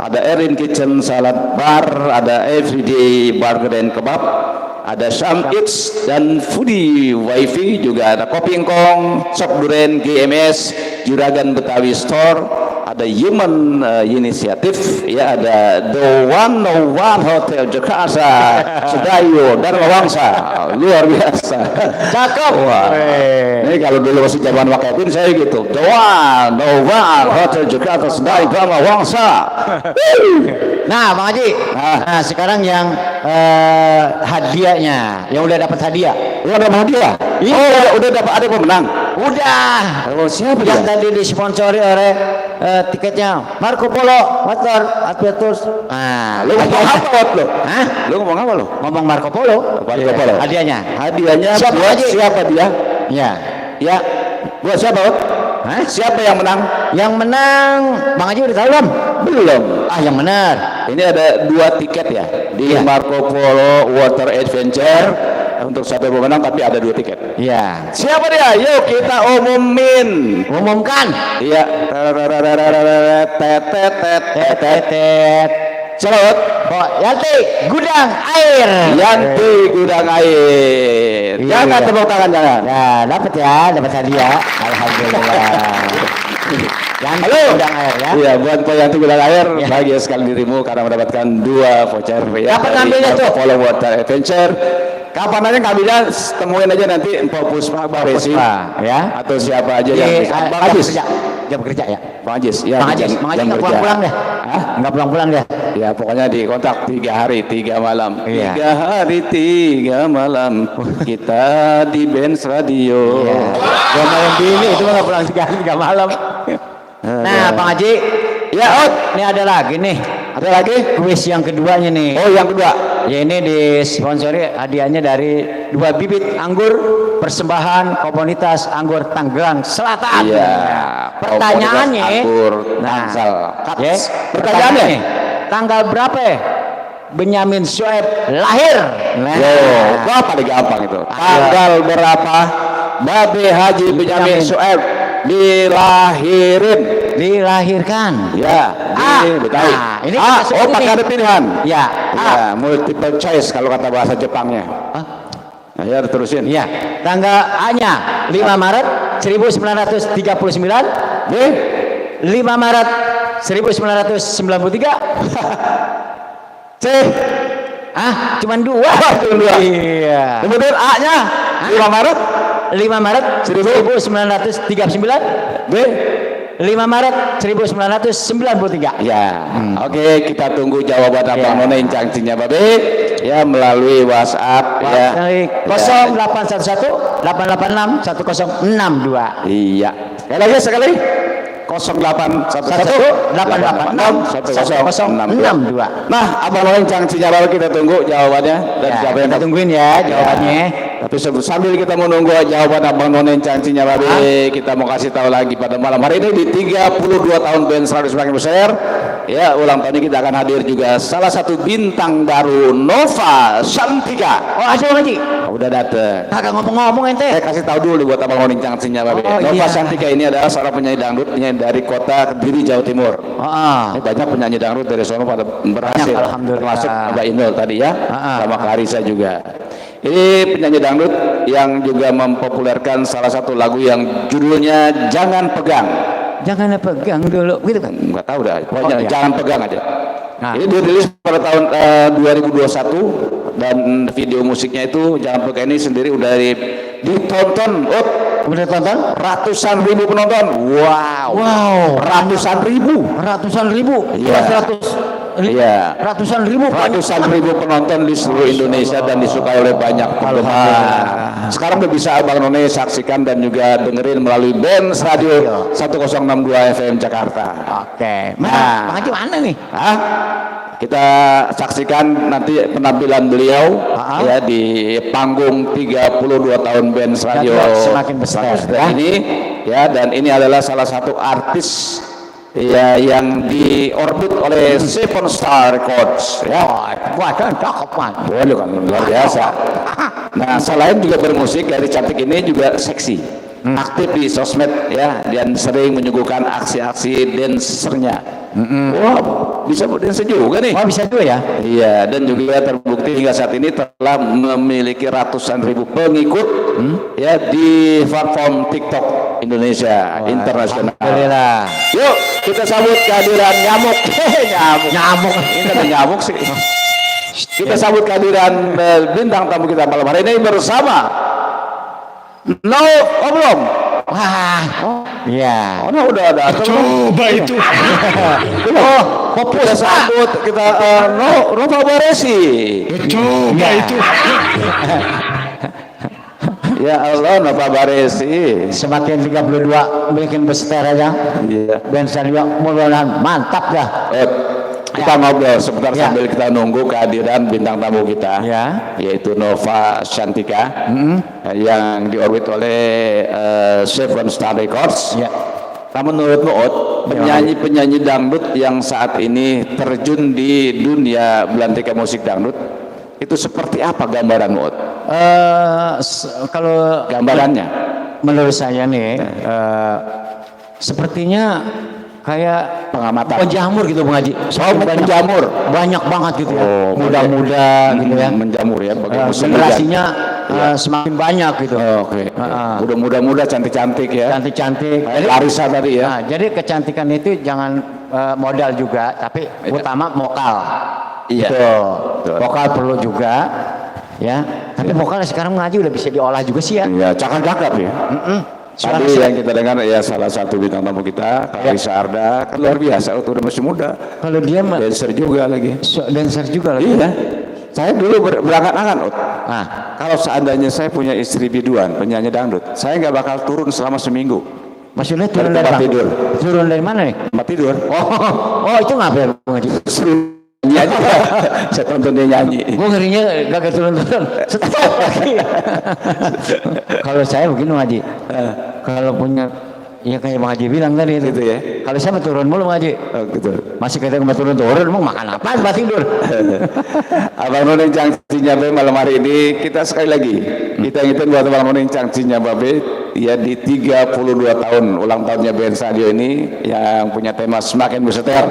Speaker 6: ada Erin Kitchen Salad Bar, ada Everyday Burger and Kebab, ada Sam Eats dan Foodie Wifi, juga ada Kopi Engkong, Sop Duren, GMS, Juragan Betawi Store, ada Human Initiative, ya ada The 101 Hotel Jakarta, Sedayo dan Lawangsa, luar biasa. Cakep. Wah. Ini kalau dulu masih zaman Wakapin saya gitu. The 101 Hotel Jakarta, Sedayo dan Lawangsa.
Speaker 2: Nah, Bang Haji.
Speaker 6: Nah.
Speaker 2: Nah, sekarang yang hadiahnya, yang udah dapat hadiah.
Speaker 6: Lu ada hadiah?
Speaker 2: Iya.
Speaker 6: Oh, udah dapat, ada pemenang.
Speaker 2: Udah.
Speaker 6: Oh, siapa
Speaker 2: Yang
Speaker 6: dia?
Speaker 2: tadi disponsori oleh tiketnya Marco Polo Water Adventures. Nah,
Speaker 6: Lu ngomong apa Wat, lu?
Speaker 2: Hah?
Speaker 6: Lu ngomong apa lu?
Speaker 2: Ngomong Marco Polo.
Speaker 6: Marco Polo.
Speaker 2: Hadiahnya.
Speaker 6: Hadiahnya
Speaker 2: Siapa
Speaker 6: buat
Speaker 2: aja?
Speaker 6: siapa dia?
Speaker 2: Ya.
Speaker 6: Ya, buat siapa Wat?
Speaker 2: Hah?
Speaker 6: Siapa yang menang?
Speaker 2: Yang menang Bang Haji udah tahu belum?
Speaker 6: Belum.
Speaker 2: Ah, yang benar.
Speaker 6: Ini ada 2 tiket ya di
Speaker 2: Iya.
Speaker 6: Marco Polo Water Adventure untuk satu pemenang, tapi ada 2 tiket.
Speaker 2: Iya.
Speaker 6: Siapa dia? Yuk kita umumin.
Speaker 2: Umumkan.
Speaker 6: Iya.
Speaker 2: Tetet.
Speaker 6: Siapa Wat?
Speaker 2: Oh, Yanti Gudang Air.
Speaker 6: Yanti Gudang Air.
Speaker 2: Iya,
Speaker 6: Jangan
Speaker 2: iya.
Speaker 6: tepuk tangan, jangan.
Speaker 2: Nah, dapat ya, dapat hadiah. Alhamdulillah. Yanti
Speaker 6: Halo.
Speaker 2: Gudang Air ya.
Speaker 6: Iya, buat Pak Yanti Gudang Air,
Speaker 2: Ya.
Speaker 6: bahagia sekali dirimu karena mendapatkan 2 voucher ya.
Speaker 2: Kapan
Speaker 6: dari
Speaker 2: ngambilnya tuh?
Speaker 6: Marco Polo Water Adventure. Kapan aja ngambilnya, temuin aja nanti Mpok Puspa, Mbak Resi,
Speaker 2: Puspa, ya.
Speaker 6: atau siapa aja yang bisa. Bang
Speaker 2: jam
Speaker 6: Ajis,
Speaker 2: kerja. Jam kerja ya.
Speaker 6: Bang Ajis, ya.
Speaker 2: Bang Haji nggak pulang-pulang deh.
Speaker 6: Hah?
Speaker 2: Nggak pulang-pulang deh.
Speaker 6: Ya pokoknya di kontak 3 hari 3 malam.
Speaker 2: Iya.
Speaker 6: 3 hari 3 malam kita di Benz Radio.
Speaker 2: Iya. Gak malam bini itu mah nggak pulang 3 hari 3 malam. Nah, Bang Haji,
Speaker 6: Ya, Ot.
Speaker 2: ini ada lagi nih.
Speaker 6: Ada lagi?
Speaker 2: Kuis yang keduanya nih.
Speaker 6: Oh, yang kedua.
Speaker 2: Ya, ini disponsori hadiahnya dari 2 bibit anggur persembahan komunitas anggur Tangerang Selatan.
Speaker 6: Iya.
Speaker 2: Pertanyaannya,
Speaker 6: Anggur
Speaker 2: nah,
Speaker 6: Tangsel.
Speaker 2: ya,
Speaker 6: Pertanyaannya?
Speaker 2: tanggal berapa ya Benyamin Sueb lahir? Nah,
Speaker 6: Yo, apa nih gampang itu? Tanggal berapa Babe Haji Benyamin Sueb
Speaker 2: dilahirkan.
Speaker 6: Ya, di Betawi.
Speaker 2: Nah, ini
Speaker 6: A,
Speaker 2: kita sebut
Speaker 6: oh pakai
Speaker 2: ini.
Speaker 6: ada pilihan.
Speaker 2: Ya,
Speaker 6: Ya, multiple choice kalau kata bahasa Jepangnya. Nah, ya terusin.
Speaker 2: ya. Tanggal A-nya 5 Maret 1939,
Speaker 6: B,
Speaker 2: 5 Maret 1993.
Speaker 6: C,
Speaker 2: Cuman 2.
Speaker 6: Cuman 2.
Speaker 2: Iya.
Speaker 6: kemudian A-nya 5 Maret,
Speaker 2: 5 Maret 1939,
Speaker 6: B.
Speaker 2: 5 Maret 1993.
Speaker 6: Ya, oke kita tunggu jawaban Abang
Speaker 2: Ya.
Speaker 6: Nona cangcinya Babe ya melalui WhatsApp ya.
Speaker 2: Dari 0811 886 1062.
Speaker 6: Iya. Sekali lagi. 0811 886 1062. Nah, Abang Nona cangcinya Babe kita tunggu jawabannya dan
Speaker 2: Ya,
Speaker 6: siapa yang
Speaker 2: kita tungguin ya jawabannya.
Speaker 6: Tapi sambil kita menunggu jawaban Abang Nona cangcinya Babe, kita mau kasih tahu lagi pada malam hari ini di 32 tahun band 100 semakin besar. Ya, ulang tahun ini kita akan hadir juga salah satu bintang baru Nova Santika.
Speaker 2: Oh, ada Haji.
Speaker 6: Udah dateng.
Speaker 2: Kagak ngomong-ngomong ente.
Speaker 6: Saya kasih tahu dulu buat Abang Nona cangcinya Babe.
Speaker 2: Oh,
Speaker 6: Nova
Speaker 2: iya.
Speaker 6: Santika ini adalah seorang penyanyi dangdutnya dari kota Kediri, Jawa Timur.
Speaker 2: Ah.
Speaker 6: Ini banyak penyanyi dangdut dari sono pada berhasil,
Speaker 2: Banyak, alhamdulillah.
Speaker 6: termasuk Mbak Inul tadi ya, sama Clarissa juga. Ini penyanyi dangdut yang juga mempopulerkan salah satu lagu yang judulnya Jangan Pegang.
Speaker 2: Jangan pegang dulu gitu kan.
Speaker 6: Nggak tahu dah, pokoknya
Speaker 2: iya.
Speaker 6: Jangan Pegang aja.
Speaker 2: Nah.
Speaker 6: Ini dirilis pada tahun 2021 dan video musiknya itu Jangan Pegang ini sendiri udah ditonton
Speaker 2: Kemudian tonton?
Speaker 6: Ratusan ribu penonton. Wow. Ratusan ribu.
Speaker 2: Ratusan ribu.
Speaker 6: Iya. Iya.
Speaker 2: Ratusan ribu.
Speaker 6: Ratusan ribu penonton di seluruh Indonesia dan disukai oleh banyak penggemar. Sekarang udah bisa Abang None saksikan dan juga dengerin melalui Benz Radio 1062 FM Jakarta.
Speaker 2: Oke. Bang Haji mana nih?
Speaker 6: Hah? Kita saksikan nanti penampilan beliau ya di panggung 32 tahun Benz Radio
Speaker 2: Semakin Besar ya.
Speaker 6: ini ya, dan ini adalah salah satu artis ya yang diorbit oleh Seven Star Records ya.
Speaker 2: Wah, kan cakep man.
Speaker 6: Boleh kan, luar biasa. Nah, selain juga bermusik, dari cantik ini juga seksi, aktif di sosmed ya, dan sering menyuguhkan aksi-aksi dancernya. Wah, bisa berdansa juga nih.
Speaker 2: Oh, bisa juga ya?
Speaker 6: Iya, dan juga terbukti hingga saat ini telah memiliki ratusan ribu pengikut ya di platform TikTok Indonesia internasional.
Speaker 2: Alhamdulillah.
Speaker 6: Yuk, kita sambut kehadiran nyamuk. Nyamuk. Ini ada nyamuk sih. Kita sambut kehadiran bintang tamu kita malam hari ini bersama No, belum?
Speaker 2: Wah, iya.
Speaker 6: Oh, no, udah ada.
Speaker 7: Coba itu.
Speaker 6: Kita sambut kita Nova Baresi.
Speaker 7: Coba itu.
Speaker 6: Ya Allah, Nova Baresi.
Speaker 2: Semakin 32 bikin besar aja.
Speaker 6: Iya.
Speaker 2: Benz Radio mudah-mudahan mantap dah.
Speaker 6: Kita ngobrol sebentar
Speaker 2: Ya.
Speaker 6: sambil kita nunggu kehadiran bintang tamu kita,
Speaker 2: Ya.
Speaker 6: yaitu Nova Shantika yang diorbit oleh Seven Star Records.
Speaker 2: Ya.
Speaker 6: Nah, menurut Muut, penyanyi-penyanyi dangdut yang saat ini terjun di dunia belantika musik dangdut itu seperti apa gambaran Muut?
Speaker 2: Kalau
Speaker 6: Gambarannya?
Speaker 2: menurut saya nih, sepertinya kayak
Speaker 6: Pengamatan.
Speaker 2: penjamur gitu Bang Haji.
Speaker 6: Penjamur.
Speaker 2: Banyak banget gitu ya.
Speaker 6: Oh,
Speaker 2: Muda-muda gitu ya.
Speaker 6: Menjamur ya, bagi musim
Speaker 2: Generasinya
Speaker 6: hujan.
Speaker 2: semakin banyak gitu.
Speaker 6: Oke. Udah muda-muda, cantik-cantik ya.
Speaker 2: Cantik-cantik.
Speaker 6: Kayak Larissa tadi ya.
Speaker 2: Nah, jadi kecantikan itu jangan modal juga, tapi utama vokal.
Speaker 6: Iya.
Speaker 2: Betul. Vokal perlu juga, ya. Tapi vokal sekarang ngaji udah bisa diolah juga sih ya.
Speaker 6: Iya, cakap-cakap ya. Tadi yang kita dengar ya salah satu bintang tamu kita, Larissa Arda, kan luar biasa, udah masih muda.
Speaker 2: Kalau dia
Speaker 6: Dancer juga lagi.
Speaker 2: dancer juga lagi.
Speaker 6: Iya. Saya dulu berangan-angan,
Speaker 2: Nah,
Speaker 6: kalau seandainya saya punya istri biduan, penyanyi dangdut, saya nggak bakal turun selama seminggu.
Speaker 2: maksudnya turun
Speaker 6: Dari
Speaker 2: dari
Speaker 6: tempat
Speaker 2: mana?
Speaker 6: tidur.
Speaker 2: Turun dari mana nih?
Speaker 6: Tempat tidur.
Speaker 2: Oh itu ngapain Bang Haji?
Speaker 6: Nyanyi aja. Saya tonton dia nyanyi.
Speaker 2: Gue ngerinya gak turun-turun. Stop lagi. Kalau saya begini Bang Haji, kalau punya, ya kayak Bang Haji bilang tadi itu.
Speaker 6: Gitu ya.
Speaker 2: Kalau saya mau turun mulu Bang Haji.
Speaker 6: Oh, gitu.
Speaker 2: Masih kita mau turun-turun, mau makan apa? Tempat tidur.
Speaker 6: Abang None Cangcinya Babe malam hari ini kita sekali lagi kita ingetin buat Abang None Cangcinya Babe ya di 32 tahun ulang tahunnya Benz Radio ini yang punya tema Semakin Berseter.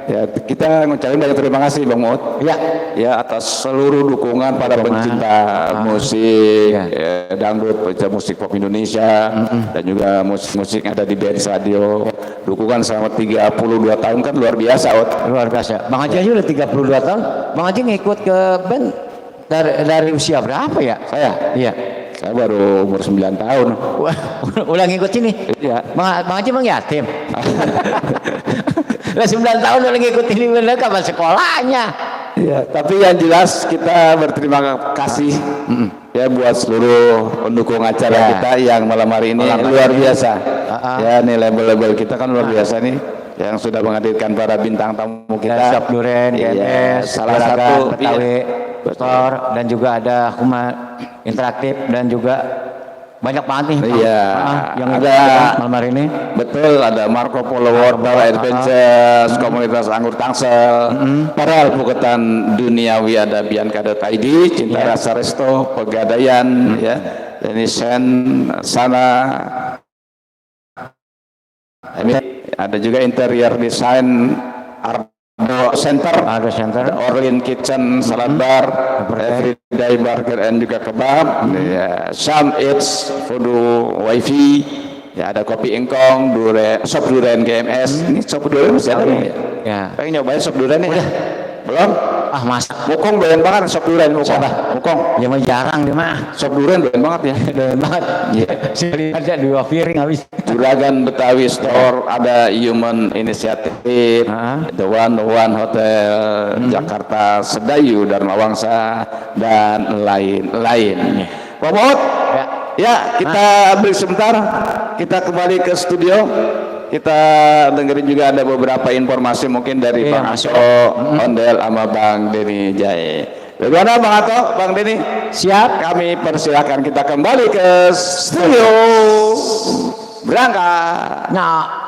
Speaker 6: Ya, kita ngucapin banyak terima kasih Bang Mut.
Speaker 2: Ya.
Speaker 6: Ya, atas seluruh dukungan para pencinta musik dangdut, pencinta musik pop Indonesia dan juga musik-musik yang ada di Benz Radio. Dukungan selama 32 tahun kan luar biasa, Ot.
Speaker 2: Luar biasa. Bang Haji aja udah 32 tahun. Bang Haji ngikut ke band dari usia berapa ya?
Speaker 6: Saya?
Speaker 2: Iya.
Speaker 6: Saya baru umur 9 tahun.
Speaker 2: Wah, udah ngikut sini.
Speaker 6: Iya.
Speaker 2: Bang Haji emang yatim. Lah 9 tahun udah ngikut ini bener kapan sekolahnya?
Speaker 6: Ya, tapi yang jelas kita berterima kasih ya buat seluruh pendukung acara kita yang malam hari ini luar biasa. Ya, nih label-label kita kan luar biasa nih yang sudah menghadirkan para bintang tamu kita.
Speaker 2: Shop Duren,
Speaker 6: Iya,
Speaker 2: GNS,
Speaker 6: salah satu
Speaker 2: Betawi Store, dan juga ada Huma Interaktif dan juga banyak banget nih
Speaker 6: Iya,
Speaker 2: yang
Speaker 6: ada
Speaker 2: malam hari ini.
Speaker 6: betul, ada Marco Polo World Adventures, komunitas anggur Tangsel, para alpuketan duniawi ada Bianca.id, Cinta Rasa Resto, Pegadaian, ya, Denisen, Sana, ada juga interior design Ardo Center, Orlin Kitchen, Salad Bar, Everyday Burger and juga kebab, ya, Sam Eats, Voodoo Wifi, ya ada kopi ingkong, Shop Duren GMS. Ini Shop Duren masih ada belum ya?
Speaker 2: Ya.
Speaker 6: Pengen nyobain Shop Duren nih? Belum?
Speaker 2: Ah masak.
Speaker 6: Mukong doyan banget sop durian mukong. Mukong.
Speaker 2: Ya mah jarang dia mah.
Speaker 6: Sop durian doyan banget ya.
Speaker 2: Doyan banget.
Speaker 6: Iya.
Speaker 2: Saya lihat ada 2 piring habis.
Speaker 6: Juragan Betawi Store, ada Human Initiative, The One Hotel, Jakarta Sedayu, Dharma Wangsa, dan lain-lain. Pak Maud, ya kita break sebentar, kita kembali ke studio, kita dengerin juga ada beberapa informasi mungkin dari Bang Aso, Ondel, sama Bang Denny Jae. Bagaimana Bang Ato, Bang Denny?
Speaker 2: Siap.
Speaker 6: Kami persilakan kita kembali ke studio. Berangkat.
Speaker 2: Nah,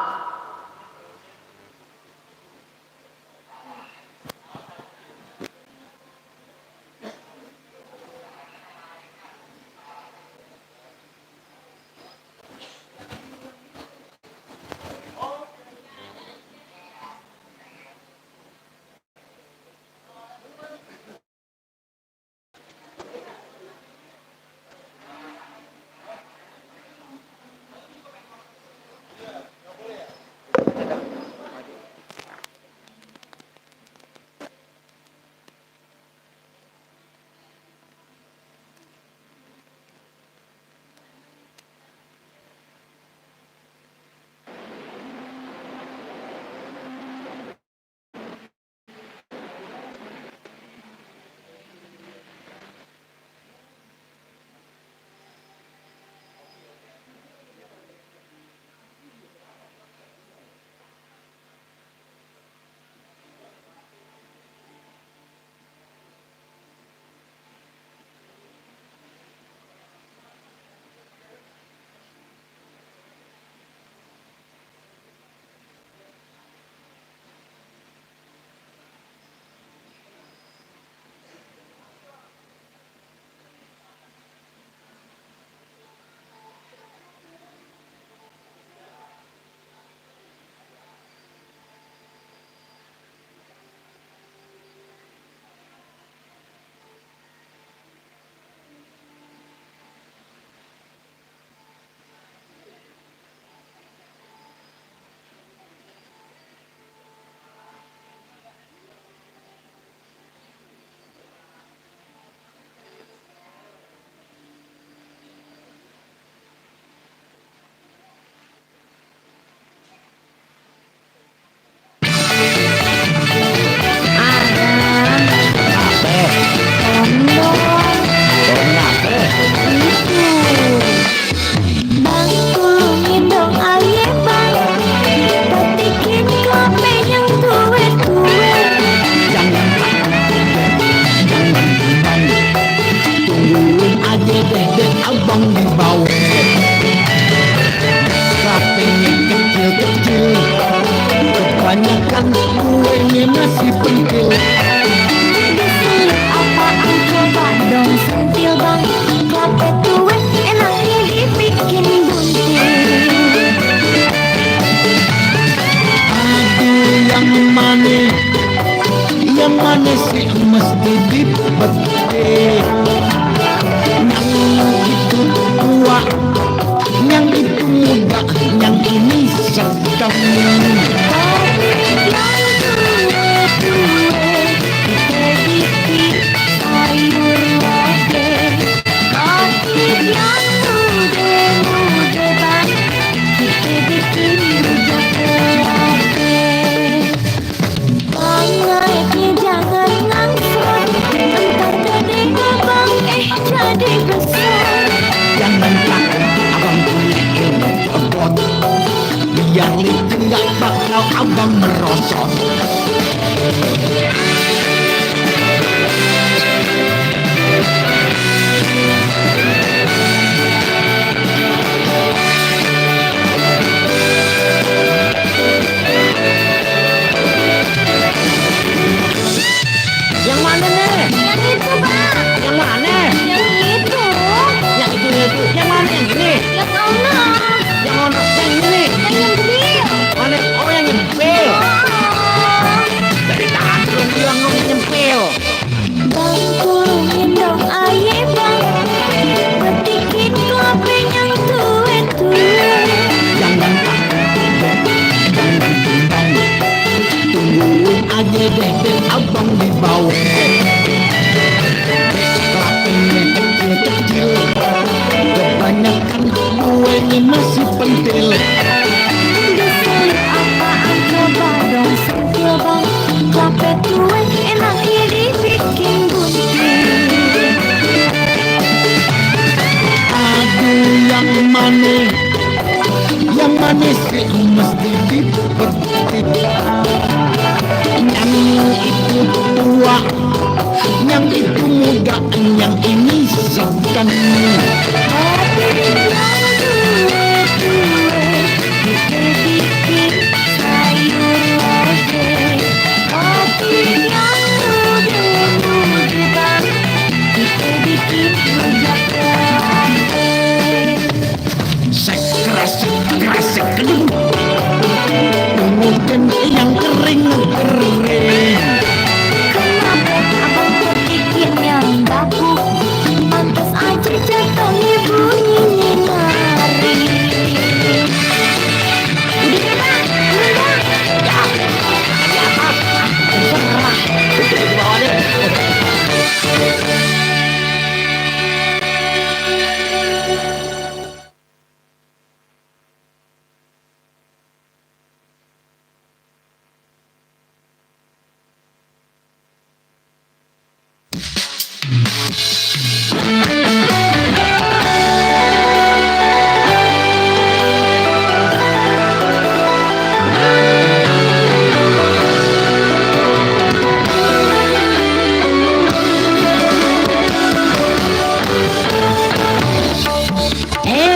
Speaker 8: aja deh dan abang di bawah. Kelakuannya kecil-kecil, kebanyakan gue masih pentil.
Speaker 4: Diselip apaan coba dong sentil bang. Capek gue enaknya dibikin gunting.
Speaker 8: Aduh yang manis sih mesti dipetik. Yang itu tua, yang itu muda, yang ini segan.
Speaker 4: Tapi yang gue dikit-dikit sayur lodeh. Tapi yang muda bang dikit-dikit rujak lodeh.
Speaker 8: Kresek kedung. Kemudian yang kering.
Speaker 4: Kenapa abang berpikir yang baku? Pantas aja jatuhnya bunyinya ngari. Udah bang, udah.
Speaker 8: Di atas. Serah. Di bawah deh.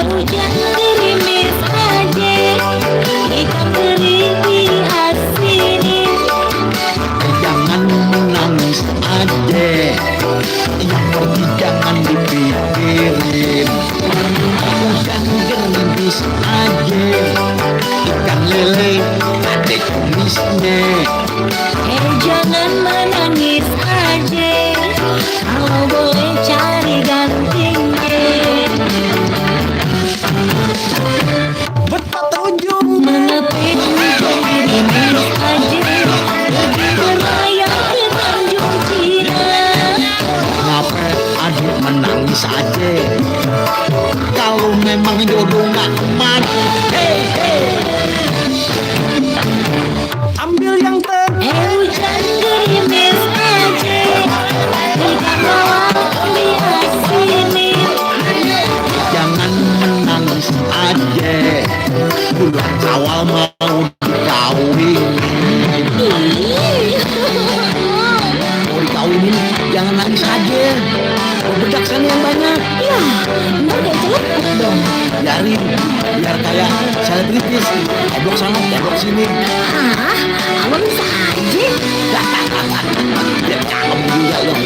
Speaker 4: Hujan gerimis aja, ikan kering diasinin.
Speaker 8: Jangan menangis aja, yang pergi jangan dipikirin. Bukan gerimis aja, ikan lele ada tulisnya.
Speaker 4: Jangan menangis aja, kalau boleh cari gantinya.
Speaker 8: Berujung
Speaker 4: Mengepit hujan gerimis aja, pergi berlayar ke Tanjung Cina.
Speaker 8: Kenapa adik menangis aja? Kalau memang jodoh gak kemana. Ambil yang
Speaker 4: Hujan gerimis aja, ikan bawang diasinin.
Speaker 8: jangan menangis aja. Bulan awal mau dikawin. Mau dikawinin jangan nangis aja. Bedak sana yang banyak.
Speaker 4: Ya, ntar gak cepet dong.
Speaker 8: Biarin, biar kayak selebritis. Eblok sana, eblok sini.
Speaker 4: Hah? Abang bisa aja?
Speaker 8: Biar cakep juga loh.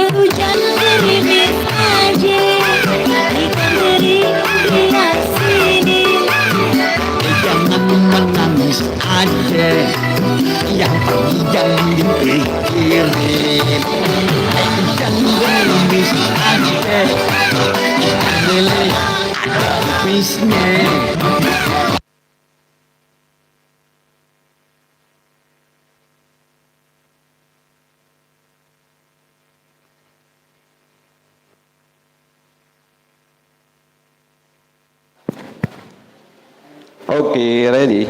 Speaker 4: Hujan gerimis aja, ikan kering diasinin.
Speaker 8: Jangan menangis aja, yang pergi jangan dipikirin. Jangan gerimis aja, ikan lele ada pipisnya.
Speaker 6: Oke, ready.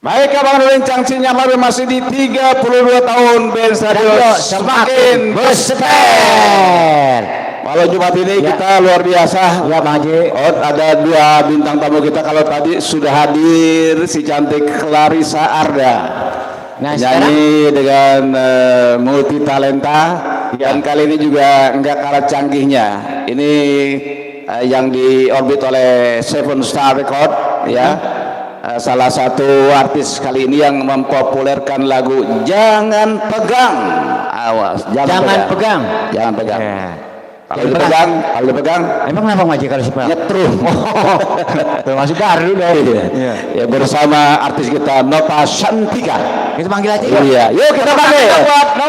Speaker 6: Baik, Abang Nurdin Cangci Nyamaru masih di 32 tahun band radio semakin berseper. Kalau Jumat ini kita luar biasa.
Speaker 2: Ya Bang Haji.
Speaker 6: Oh, ada 2 bintang tamu kita. Kalau tadi sudah hadir si cantik Clarissa Arda.
Speaker 2: Nah,
Speaker 6: Nyanyi dengan multi talenta dan kali ini juga enggak kalah canggihnya. Ini yang diorbit oleh Seven Star Record ya. Salah satu artis kali ini yang mempopulerkan lagu Jangan Pegang. Awas,
Speaker 2: Jangan pegang.
Speaker 6: Jangan pegang.
Speaker 2: Ya.
Speaker 6: Kalau dipegang,
Speaker 2: Emang kenapa Bang Haji kalau sih Pak?
Speaker 6: nyetrum.
Speaker 2: Termasuk baru dong. Iya.
Speaker 6: Ya bersama artis kita Nova Santika.
Speaker 2: Kita panggil aja.
Speaker 6: Iya, yuk kita panggil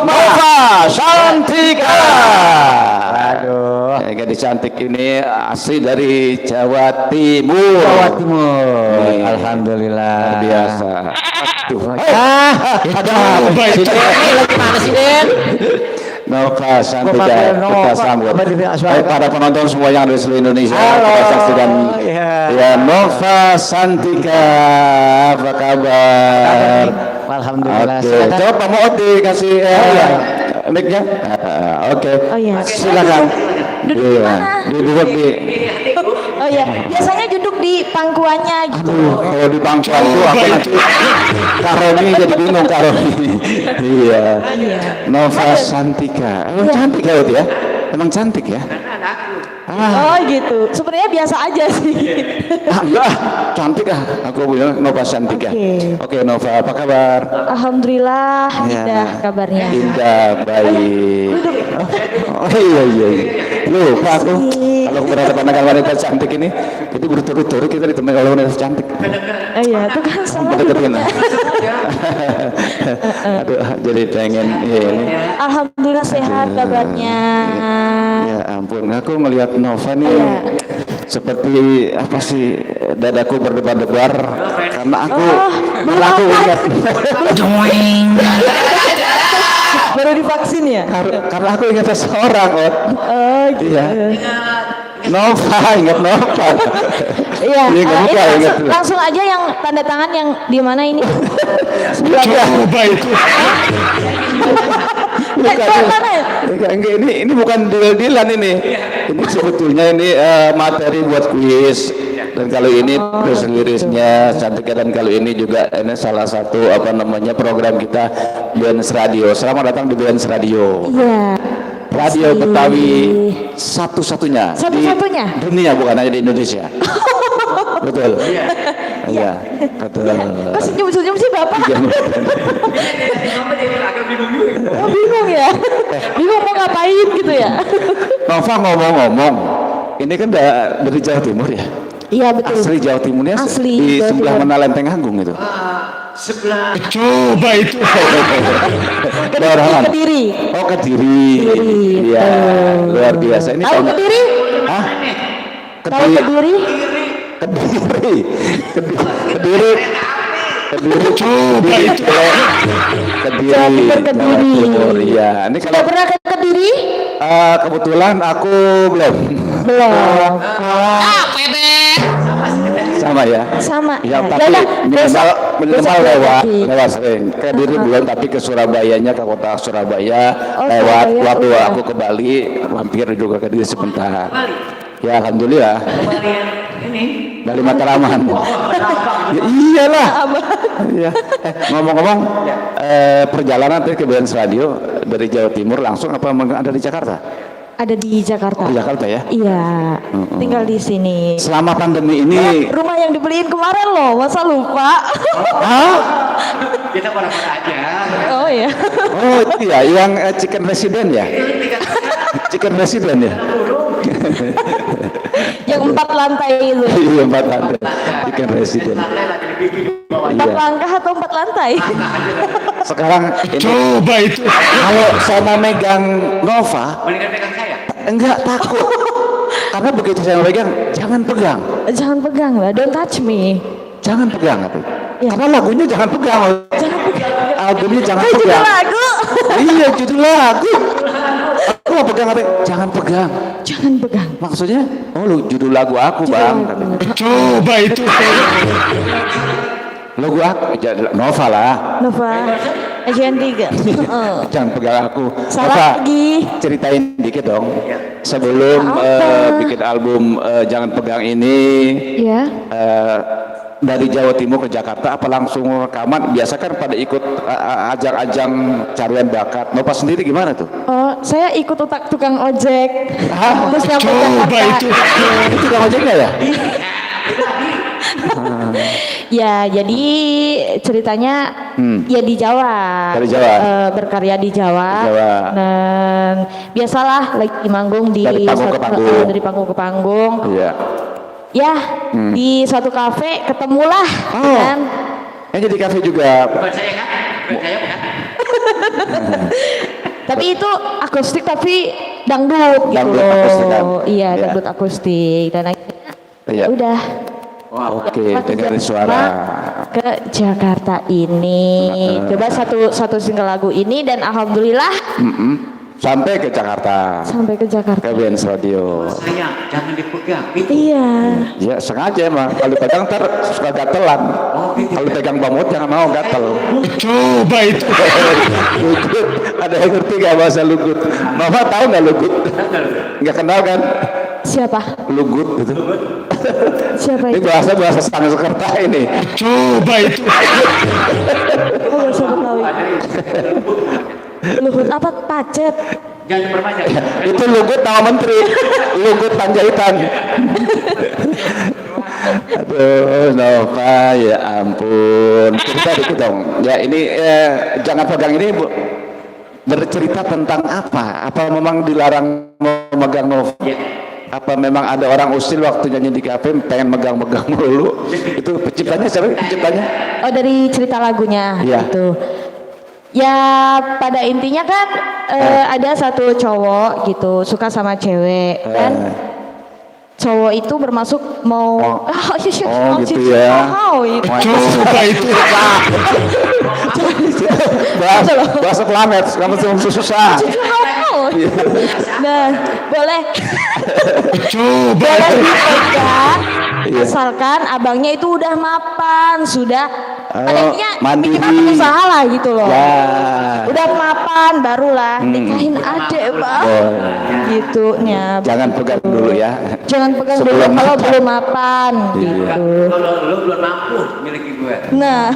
Speaker 6: Nova Santika.
Speaker 2: Aduh.
Speaker 6: Gadis cantik ini asli dari Jawa Timur.
Speaker 2: Jawa Timur.
Speaker 6: Nih,
Speaker 2: Alhamdulillah.
Speaker 6: luar biasa. Aduh.
Speaker 2: Ada apa itu? Lagi mana sih Den?
Speaker 6: Nova Santika
Speaker 2: pakai Nova?
Speaker 6: kita sambut.
Speaker 2: Apa dia suara?
Speaker 6: Para penonton semua yang dari seluruh Indonesia
Speaker 2: Halo.
Speaker 6: kita saksikan.
Speaker 2: Ya.
Speaker 6: Ya Nova Santika, apa kabar?
Speaker 2: Alhamdulillah.
Speaker 6: Oke,
Speaker 2: Silakan.
Speaker 6: coba Pak Muot dikasih mic-nya. Oke.
Speaker 4: Oh iya.
Speaker 6: Silakan.
Speaker 4: Duduk di mana?
Speaker 6: Duduk di.
Speaker 4: Oh iya, biasanya duduk di pangkuannya gitu.
Speaker 6: Kalau di bangkuan tuh aku nanti Karoni jadi bingung Karoni. Iya. Nova Santika. Emang cantik ya Ut ya? Emang cantik ya?
Speaker 4: Oh gitu. Sebenarnya biasa aja sih.
Speaker 6: Enggak, cantik ah. Aku bilang Nova Santika. Oke Nova, apa kabar?
Speaker 4: Alhamdulillah, indah kabarnya.
Speaker 6: Indah, baik. Oh iya. Lupa aku. Kalau aku berhadapan dengan wanita cantik ini, itu berturut-turut kita ditemani oleh wanita cantik.
Speaker 4: Oh iya, itu kan sama.
Speaker 6: Deketin. Aduh, jadi pengen ini.
Speaker 4: Alhamdulillah sehat kabarnya.
Speaker 6: Ya ampun, aku melihat Nova nih seperti apa sih dadaku berdebar-debar karena aku ingat
Speaker 4: Baru divaksin ya?
Speaker 6: karena aku ingat seseorang, Ot.
Speaker 4: Oh gitu.
Speaker 6: Iya. Nova, ingat Nova.
Speaker 4: Iya,
Speaker 6: Ingat Nova,
Speaker 4: ini
Speaker 6: ingat.
Speaker 4: langsung aja yang tanda tangan yang di mana ini?
Speaker 7: Coba itu.
Speaker 4: Mana ya?
Speaker 6: Enggak, ini bukan deal-dealan ini. Ini sebetulnya ini materi buat kuis. Dan kalau ini terus lirisnya cantiknya, dan kalau ini juga ini salah satu program kita Benz Radio. Selamat datang di Benz Radio.
Speaker 4: Iya.
Speaker 6: Radio Betawi satu-satunya
Speaker 4: Satu-satunya?
Speaker 6: di dunia, bukan hanya di Indonesia. Betul. Iya, betul.
Speaker 4: Kok senyum-senyum sih Bapak? Oh bingung ya? Bingung mau ngapain gitu ya?
Speaker 6: Nova ngomong-ngomong, ini kan dari Jawa Timur ya?
Speaker 4: Iya betul.
Speaker 6: Asli Jawa Timurnya
Speaker 4: Asli
Speaker 6: di
Speaker 4: Jawa
Speaker 6: sebelah
Speaker 4: Timur.
Speaker 6: mana Lenteng Agung itu?
Speaker 7: Coba itu.
Speaker 6: Daerah mana?
Speaker 4: Kediri.
Speaker 6: Oh Kediri. Iya, luar biasa. Ini
Speaker 4: Tahu
Speaker 6: banyak-
Speaker 4: Kediri?
Speaker 6: Hah?
Speaker 4: Tahu Kediri?
Speaker 6: Kediri.
Speaker 7: Coba itu.
Speaker 6: Kediri.
Speaker 4: Jawa Timur,
Speaker 6: Jawa
Speaker 4: Kediri.
Speaker 6: Timur, iya. Ini kalau
Speaker 4: Sudah pernah ke Kediri?
Speaker 6: kebetulan aku belum.
Speaker 4: Belum.
Speaker 6: Sama ya.
Speaker 4: Sama.
Speaker 6: Ya,
Speaker 4: Ya,
Speaker 6: tapi
Speaker 4: yaudah,
Speaker 6: minimal
Speaker 4: besok
Speaker 6: lewat sering. Ke Kediri belum, tapi ke Surabayanya, ke kota Surabaya
Speaker 4: Oh,
Speaker 6: lewat.
Speaker 4: Surabaya,
Speaker 6: Waktu
Speaker 4: iya.
Speaker 6: aku ke Bali, mampir juga ke Kediri sebentar. Ya alhamdulillah. Bali Mataraman. Ya, iyalah. Iya. Ngomong-ngomong, perjalanan tadi ke Benz Radio dari Jawa Timur langsung apa ada di Jakarta?
Speaker 4: Ada di Jakarta.
Speaker 6: Di Jakarta ya.
Speaker 4: Iya. Tinggal di sini.
Speaker 6: Selama pandemi ini,
Speaker 4: Rumah yang dibeliin kemarin loh, masa lupa?
Speaker 5: Kita pada-pada aja.
Speaker 4: Oh iya.
Speaker 6: oh iya, yang chicken resident ya. Chicken resident ya.
Speaker 4: Yang 4 lantai itu.
Speaker 6: Iya, 4 lantai. Chicken resident.
Speaker 4: 4
Speaker 6: Iya.
Speaker 4: langkah atau 4 lantai?
Speaker 6: Sekarang ini
Speaker 7: Coba itu.
Speaker 6: kalau saya mau megang Nova,
Speaker 5: Mendingan pegang saya.
Speaker 6: enggak takut. Karena begitu saya megang, jangan pegang.
Speaker 4: Jangan pegang lah, don't touch me.
Speaker 6: Jangan pegang apa?
Speaker 4: Ya.
Speaker 6: Karena lagunya jangan pegang.
Speaker 4: Jangan pegang.
Speaker 6: Albumnya jangan
Speaker 4: Judul
Speaker 6: pegang.
Speaker 4: lagu.
Speaker 6: Iya, judul lagu. Aku mau pegang apa? Jangan pegang.
Speaker 4: Jangan pegang.
Speaker 6: Maksudnya, oh lu judul lagu aku, Bang. Katanya.
Speaker 7: Coba itu.
Speaker 6: Lagu aku, Nova lah.
Speaker 4: Nova.
Speaker 1: Ajuan 3.
Speaker 6: Jangan pegang aku.
Speaker 1: Salah
Speaker 6: Nova,
Speaker 1: lagi.
Speaker 6: ceritain dikit dong. Sebelum bikin album Jangan Pegang ini,
Speaker 4: Ya.
Speaker 6: dari Jawa Timur ke Jakarta apa langsung rekaman? Biasa kan pada ikut ajang-ajang carian bakat. Nova sendiri gimana tuh?
Speaker 4: Oh, saya ikut tukang ojek. Terus nyampe
Speaker 7: Coba
Speaker 4: Jakarta.
Speaker 7: itu.
Speaker 6: Itu tukang ojeknya ya?
Speaker 4: Ya, jadi ceritanya ya di Jawa.
Speaker 6: Dari Jawa.
Speaker 4: Berkarya di Jawa.
Speaker 6: Di Jawa.
Speaker 4: Dan biasalah lagi manggung di
Speaker 6: Dari panggung ke panggung.
Speaker 4: dari panggung ke panggung.
Speaker 6: Iya.
Speaker 4: Ya, di suatu kafe ketemulah
Speaker 6: Oh.
Speaker 4: dengan
Speaker 6: Yang jadi kafe juga.
Speaker 8: Bukan saya kan? Bukan saya kan?
Speaker 4: tapi itu akustik tapi dangdut gitu
Speaker 6: Dangdut
Speaker 4: loh.
Speaker 6: akustik kan?
Speaker 4: Iya,
Speaker 6: Iya.
Speaker 4: dangdut akustik dan akhirnya
Speaker 6: Iya.
Speaker 4: udah
Speaker 6: Oke, dengerin suara.
Speaker 4: ke Jakarta ini. Coba satu single lagu ini dan alhamdulillah
Speaker 6: Sampai ke Jakarta.
Speaker 4: sampai ke Jakarta.
Speaker 6: Ke Benz Radio.
Speaker 8: Sayang, jangan dipegang. Itu.
Speaker 4: Iya.
Speaker 6: Ya sengaja emang. Kalau pegang ntar suka gatelan. Kalau pegang bamut jangan mau gatel.
Speaker 7: Coba itu.
Speaker 6: Lugut. Ada yang ngerti gak bahasa lugut? Mama tahu nggak lugut? Nggak kenal kan?
Speaker 4: Siapa?
Speaker 6: Lugut gitu.
Speaker 4: Siapa
Speaker 6: Ini
Speaker 4: itu?
Speaker 6: bahasa Sanskerta ini.
Speaker 7: Coba itu.
Speaker 4: Oh, gak siapa tahu. Luhut apa pacet?
Speaker 8: Jangan diperpanjang.
Speaker 6: Itu lugut nama menteri. Lugut Panjaitan. Aduh, Nova, ya ampun. Cerita dikit dong. Ya ini jangan pegang ini Bu. Bercerita tentang apa? Apa memang dilarang memegang Nova? Apa memang ada orang usil waktu nyanyi di kafe pengen megang-megang mulu? Itu penciptanya siapa? Penciptanya?
Speaker 4: Oh, dari cerita lagunya
Speaker 6: Iya.
Speaker 4: gitu. Ya pada intinya kan ada satu cowok gitu suka sama cewek kan. Cowok itu bermaksud mau
Speaker 6: gitu ya.
Speaker 4: gitu.
Speaker 7: Coba itu.
Speaker 6: Bahasa planet, kamu susah.
Speaker 4: Nah, boleh
Speaker 7: Coba
Speaker 4: boleh
Speaker 7: itu.
Speaker 4: dipegang asalkan abangnya itu udah mapan, sudah pada intinya
Speaker 6: mandiri.
Speaker 4: bikin usaha lah gitu loh.
Speaker 6: Ya.
Speaker 4: Udah mapan barulah nikahin adek bang gitu nya.
Speaker 6: Jangan pegang dulu ya.
Speaker 4: Jangan pegang dulu
Speaker 6: Sebelum
Speaker 4: kalau
Speaker 6: mapan.
Speaker 4: belum mapan gitu.
Speaker 8: Kalau lu belum mampu miliki gue.
Speaker 4: Nah,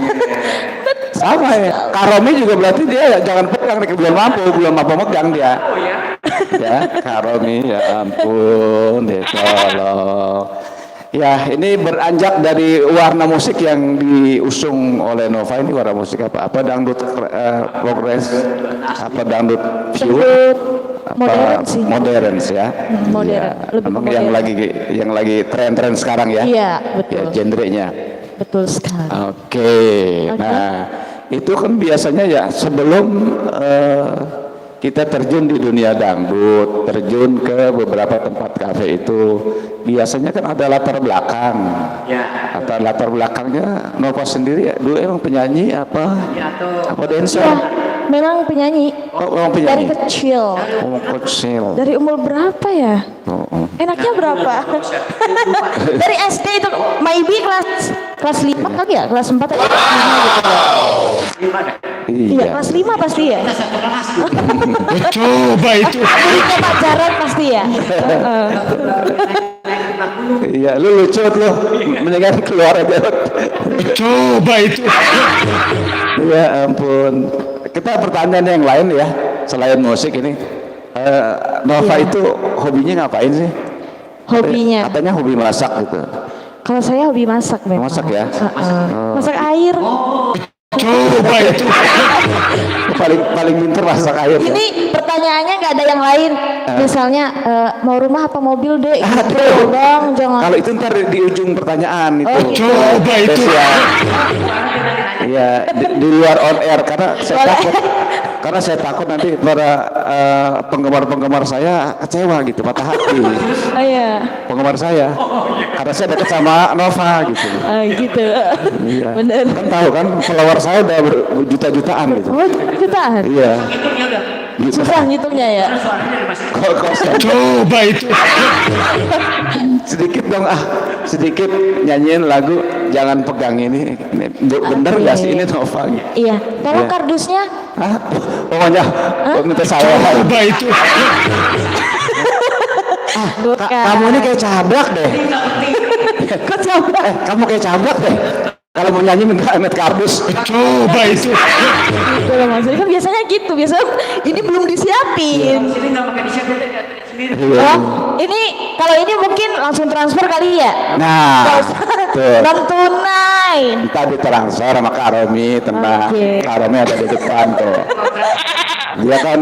Speaker 6: Sama ya. Karomi juga berarti dia jangan pegang, belum mampu megang dia.
Speaker 8: Oh ya.
Speaker 6: Ya, Karomi, ya ampun, deh tolong. Ya, ini beranjak dari warna musik yang diusung oleh Nova. Ini warna musik apa? Apa dangdut progres? Apa dangdut pure?
Speaker 4: dangdut
Speaker 6: Apa
Speaker 4: modern sih.
Speaker 6: modern ya?
Speaker 4: Modern,
Speaker 6: Iya.
Speaker 4: lebih
Speaker 6: Emang
Speaker 4: modern.
Speaker 6: yang lagi tren-tren sekarang ya?
Speaker 4: Iya,
Speaker 6: Ya,
Speaker 4: betul.
Speaker 6: genrenya.
Speaker 4: Betul sekali.
Speaker 6: Oke. Nah, itu kan biasanya ya sebelum kita terjun di dunia dangdut, terjun ke beberapa tempat kafe itu, biasanya kan ada latar belakang.
Speaker 8: Ya.
Speaker 6: Atau latar belakangnya Nova sendiri dulu emang penyanyi apa?
Speaker 8: Ya atau
Speaker 6: Apa dancer?
Speaker 4: Ya, memang penyanyi
Speaker 6: Oh, emang
Speaker 4: dari
Speaker 6: penyanyi.
Speaker 4: kecil.
Speaker 6: Oh, kecil.
Speaker 4: Dari umur berapa ya?
Speaker 6: Oh, oh.
Speaker 4: Enaknya berapa? Dari SD itu maybe kelas 5 kali ya, kelas 4 atau kelas 5 gitu.
Speaker 8: gimana?
Speaker 4: Iya,
Speaker 6: Iya.
Speaker 4: kelas 5 pasti ya.
Speaker 7: Coba itu.
Speaker 4: Kita pacaran pasti ya.
Speaker 6: Iya, lu lucu lu. Mendingan keluar aja.
Speaker 7: Coba itu.
Speaker 6: Ya ampun. Kita pertanyaan yang lain ya, selain musik ini. Nova itu hobinya ngapain sih?
Speaker 4: Hobinya.
Speaker 6: Katanya hobi masak gitu.
Speaker 4: Kalau saya hobi masak memang.
Speaker 6: Masak ya?
Speaker 4: Masak air.
Speaker 7: Coba itu.
Speaker 6: Paling pinter masak air. Ya?
Speaker 4: Ini pertanyaannya nggak ada yang lain. Misalnya mau rumah apa mobil deh? Gitu, bang, jangan.
Speaker 6: Kalau itu ntar di ujung pertanyaan itu.
Speaker 7: Coba itu.
Speaker 6: Spesial. Iya, di luar on air karena saya takut nanti para penggemar saya kecewa gitu, patah hati.
Speaker 4: Oh iya.
Speaker 6: Penggemar saya. Karena saya dekat sama Nova gitu.
Speaker 4: Gitu.
Speaker 6: Iya.
Speaker 4: Bener.
Speaker 6: Kan tahu kan follower saya udah berjuta-jutaan gitu.
Speaker 4: Oh, jutaan.
Speaker 6: Iya.
Speaker 8: Hitungnya udah.
Speaker 4: Susah ngitungnya ya.
Speaker 8: Suaranya masih
Speaker 6: Kok kosong.
Speaker 7: Coba itu.
Speaker 6: sedikit dong sedikit nyanyiin lagu jangan pegang ini bener nggak sih ini Nova?
Speaker 4: Iya, tolong
Speaker 6: Iya.
Speaker 4: kardusnya.
Speaker 6: Pokoknya minta saya.
Speaker 7: Coba itu.
Speaker 4: Bukan.
Speaker 2: Kamu ini kayak cablak deh.
Speaker 1: Kok coba?
Speaker 2: Kamu kayak cablak deh. Kalau mau nyanyi minta emet kardus.
Speaker 7: Coba itu.
Speaker 1: Gitu loh maksudnya kan biasanya gitu. Biasanya ini belum disiapin.
Speaker 5: Sini nggak pakai disiapin sendiri.
Speaker 1: Oh, ini kalau ini mungkin langsung transfer kali ya?
Speaker 6: Nah, tuh.
Speaker 1: Non tunai.
Speaker 6: Tadi transfer sama Kak Romi, tenang.
Speaker 1: Oke.
Speaker 6: Kak Romi ada di depan tuh. Dia kan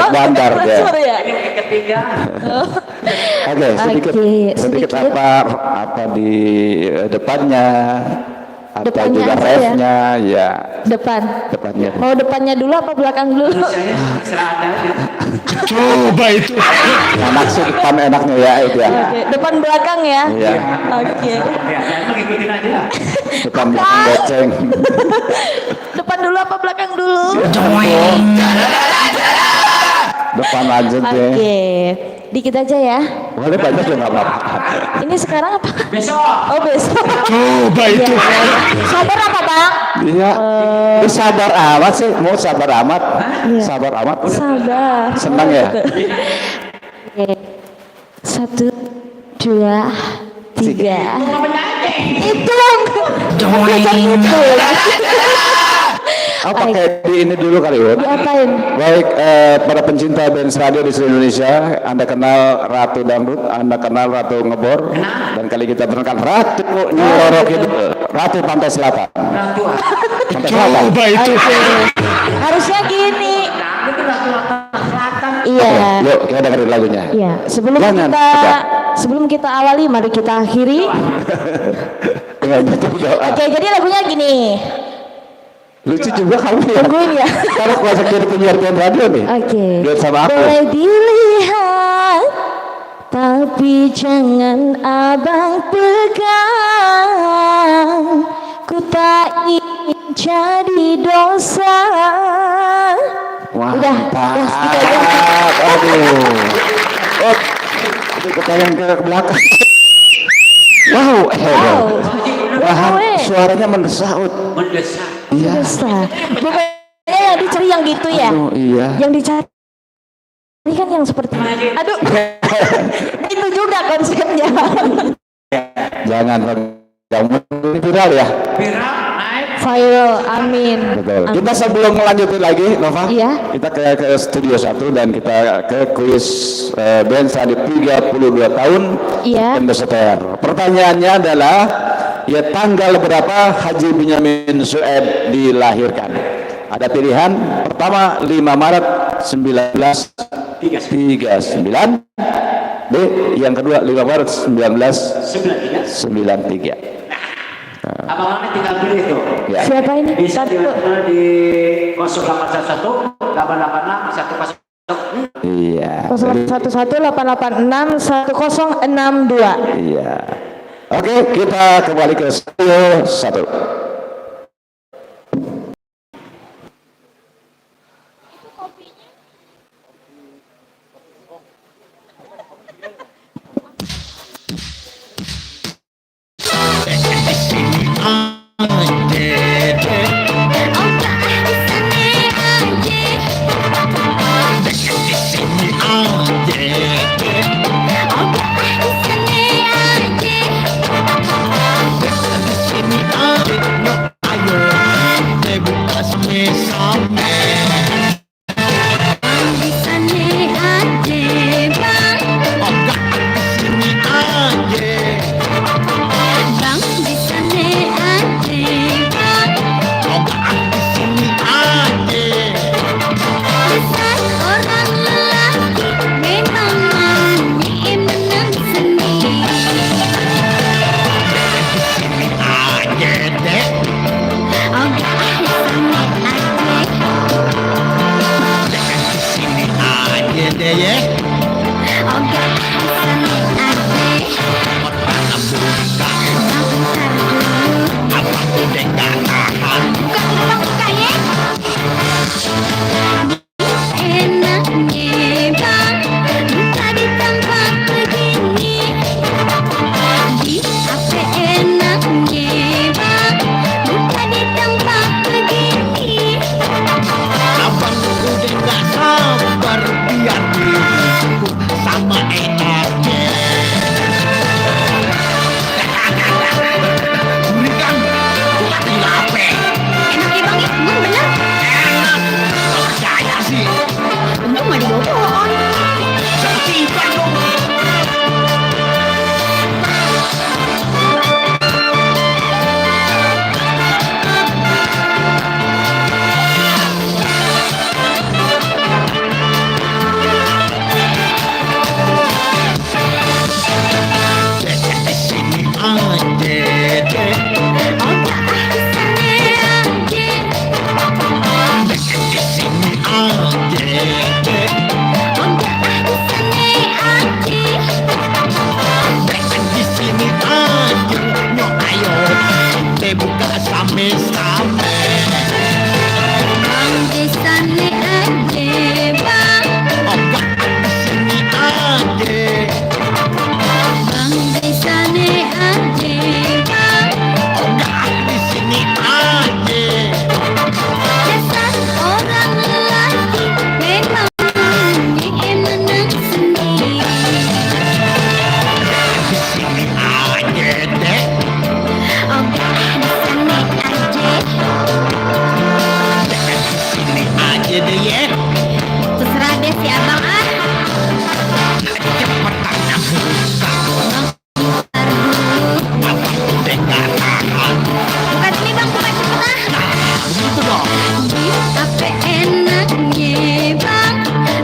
Speaker 6: bandar dia.
Speaker 1: Transfer ya?
Speaker 5: Ketiga.
Speaker 6: Oke, sedikit,
Speaker 1: Oke,
Speaker 6: sedikit
Speaker 1: sedikit.
Speaker 6: apa di depannya, atau
Speaker 1: Depannya
Speaker 6: juga
Speaker 1: aja ya?
Speaker 6: refnya, ya
Speaker 1: Depan.
Speaker 6: depannya.
Speaker 1: Mau depannya dulu apa belakang dulu?
Speaker 5: Saya serah Anda.
Speaker 7: Coba itu.
Speaker 6: Enak sih depan enaknya ya itu ya.
Speaker 1: Oke, depan belakang ya?
Speaker 6: Iya,
Speaker 1: Oke.
Speaker 5: Ya, saya ngikutin aja.
Speaker 6: depan belakang goceng.
Speaker 1: Depan dulu apa belakang dulu?
Speaker 6: Depan aja
Speaker 1: Oke.
Speaker 6: deh.
Speaker 1: Dikit aja ya.
Speaker 6: Boleh banyak ya nggak apa-apa.
Speaker 1: Ini sekarang apa?
Speaker 5: Besok.
Speaker 1: Oh besok.
Speaker 7: Coba itu.
Speaker 1: Sabar apa bang?
Speaker 6: Iya, Lu sabar amat sih, mau sabar amat, sabar amat.
Speaker 1: Sabar.
Speaker 6: Senang ya?
Speaker 1: Oke. 1, 2, 3. Itu itu.
Speaker 6: Oh pakai di ini dulu kali ya.
Speaker 1: Diapain?
Speaker 6: Baik, para pencinta Benz Radio di seluruh Indonesia, Anda kenal Ratu Dangdut, Anda kenal Ratu Ngebor, dan kali kita perkenalkan Ratu Nyiroro Kidul, Ratu Pantai Selatan.
Speaker 5: Ratu.
Speaker 6: Pantai Selatan.
Speaker 7: Coba itu.
Speaker 1: Harusnya gini.
Speaker 5: Itu Ratu Selatan.
Speaker 1: Iya.
Speaker 6: Yuk kita dengerin lagunya.
Speaker 1: Iya.
Speaker 6: Jangan,
Speaker 1: Sebelum kita awali, mari kita akhiri.
Speaker 6: Dengan betul doa.
Speaker 1: Oke, jadi lagunya gini.
Speaker 6: Lucu juga kamu ya.
Speaker 1: Tungguin ya.
Speaker 6: Kalau kuasa jadi penyiar radio nih.
Speaker 1: Oke.
Speaker 6: Duet sama aku.
Speaker 1: Boleh dilihat, tapi jangan abang pegang. Ku tak ingin jadi dosa.
Speaker 6: Wah,
Speaker 1: Udah,
Speaker 6: mantap.
Speaker 1: gitu aja.
Speaker 6: Aduh. Oh, kita yang ke belakang. Wow, Wah, suaranya mendesah, Ut.
Speaker 5: Mendesak.
Speaker 6: Iya.
Speaker 1: Dosa. Pokoknya yang dicari yang gitu ya.
Speaker 6: Aduh, iya.
Speaker 1: Yang dicari ini kan yang seperti aduh. Itu juga konsepnya.
Speaker 6: Jangan kamu ini viral ya.
Speaker 5: Viral naik.
Speaker 1: Viral, amin.
Speaker 6: Betul.
Speaker 1: Amin.
Speaker 6: Kita sebelum melanjutin lagi, Nova,
Speaker 1: Iya.
Speaker 6: kita ke studio 1 dan kita ke kuis Benz Radio 32 tahun
Speaker 1: Iya.
Speaker 6: Bendoseter. Pertanyaannya adalah, ya tanggal berapa Haji Benyamin Sueb dilahirkan? Ada pilihan pertama 5 Maret 1939, B yang kedua 5 Maret 1993.
Speaker 5: Abang-abangnya tinggal pilih itu.
Speaker 6: Ya.
Speaker 1: Siapa ini?
Speaker 5: Bisa
Speaker 1: Satu.
Speaker 5: dilakukan di 0811 886 106.
Speaker 6: Iya.
Speaker 1: 011-886-1062.
Speaker 6: Iya. Oke, kita kembali ke studio 1.
Speaker 8: aja. Berikan gua tinggal apa?
Speaker 4: Enak ya bang, emang bener.
Speaker 8: Enak. Gak percaya sih.
Speaker 4: Untung gak dibawa pohon.
Speaker 8: Simpan dong. Di sini aja deh. Di sini aja deh. Di sini aja. Yo ayo kita buka sama-sama.
Speaker 4: Di sana aja bang,
Speaker 8: Oke, di sini aja.
Speaker 4: bang di sana aja bang.
Speaker 8: Oke, di sini aja.
Speaker 4: Dasar orang lelaki memang menang sendiri.
Speaker 8: Di sini aja deh.
Speaker 4: Oke, di sana aja.
Speaker 8: Di sini aja deh ya.
Speaker 4: Terserah deh si abang ah.
Speaker 8: Cepetan yang buka. Abang udah gak tahan.
Speaker 4: Buka sini bang, buka cepet ah.
Speaker 8: Begitu dong.
Speaker 4: Apa enaknya bang,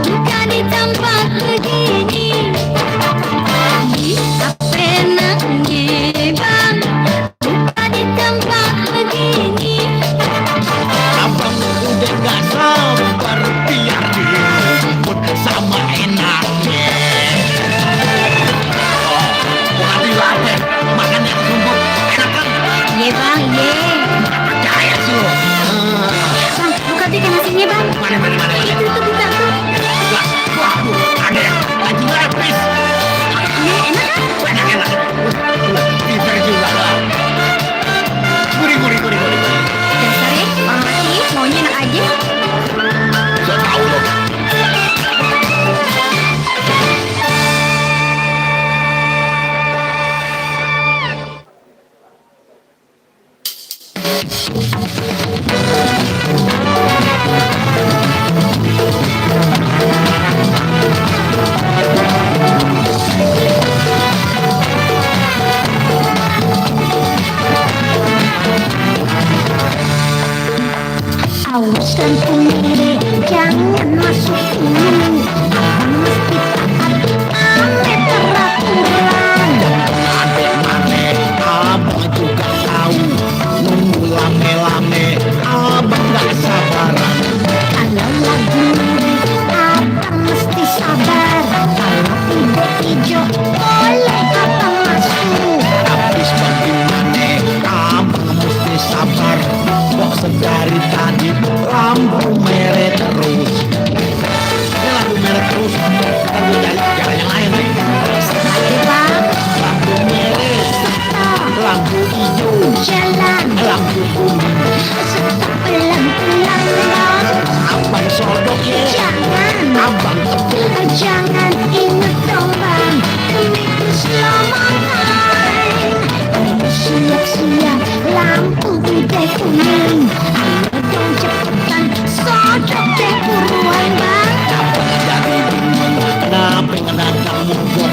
Speaker 4: buka di tempat begini. Apa enaknya bang, buka di tempat begini.
Speaker 8: Abang udah gak sabar biar dijemput sama enaknya. Oh, bukan di lapar. Makan yang sumpah. Enak kan?
Speaker 4: Iya bang, iya.
Speaker 8: Gak percaya sih lo.
Speaker 4: Bang, buka di nasinya bang.
Speaker 8: Mana?
Speaker 4: Itu buka tuh.
Speaker 8: Lah, waduh, ada yang lagi lapis.
Speaker 4: Iya enak kan?
Speaker 8: Enak. Pinter juga lah. Gurih.
Speaker 4: Dasar ya, orang laki maunya enak aja.
Speaker 8: So tau lo.
Speaker 4: Awas dan pemilih, jangan masuk dulu. Abang mesti taat ame peraturan.
Speaker 8: Mane, abang juga tahu. Nunggu lame-lame, abang gak sabaran.
Speaker 4: Kalau lagi ngiri, abang mesti sabar. Kalau udah hijau, boleh abang masuk.
Speaker 8: Tapi bagaimana, abang mesti sabar. Kok sedari tadi lampu merah terus. Ini lampu merah terus. Ntar gue cari jalan yang lain nih.
Speaker 4: Oke bang,
Speaker 8: Lampu merah,
Speaker 4: stop,
Speaker 8: lampu hijau,
Speaker 4: jalan,
Speaker 8: lampu kuning.
Speaker 4: stop pelan-pelan bang.
Speaker 8: Abang sodok ya.
Speaker 4: Jangan,
Speaker 8: Abang tepuk.
Speaker 4: jangan inget dong bang, demi keselamatan. Ayo siap-siap, lampu udah kuning. Ayo dong cepetan, sodok deh buruan bang.
Speaker 8: Abang jadi bingung. Kenapa ngedadak mundur?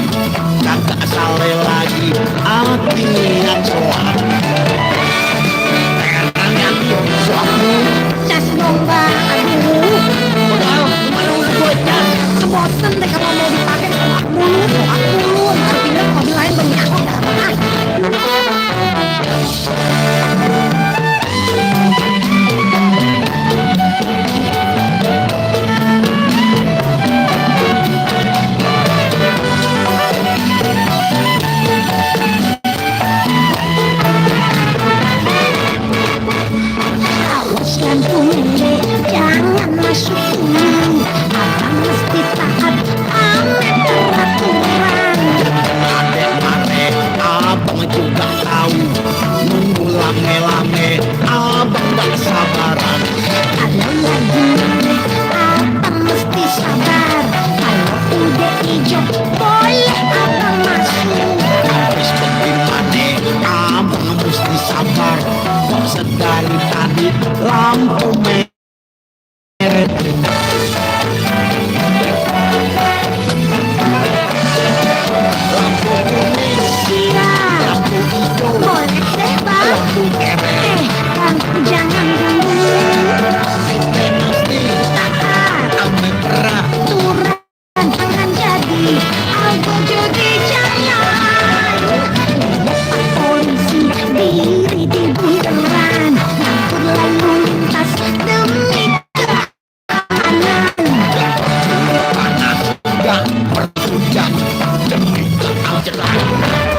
Speaker 8: Kagak salah lagi. Hati niat soal. Terang yang soal.
Speaker 4: Cas dong bang, aduh.
Speaker 8: Udah, gimana udah gue cas?
Speaker 4: Bosen deh kalau mau dipakai tolak mulu. Ntar pindah ke mobil lain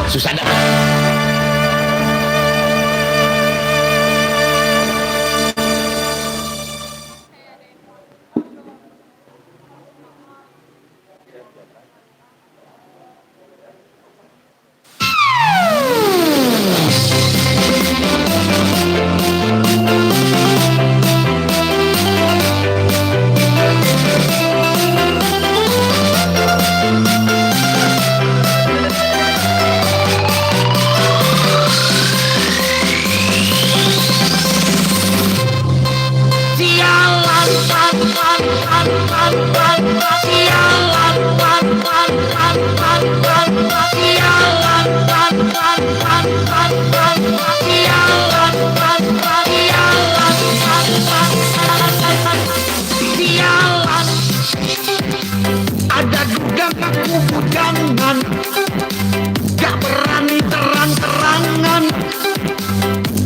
Speaker 8: susah dah. Ada gudang aku bujangan, gak berani terang-terangan,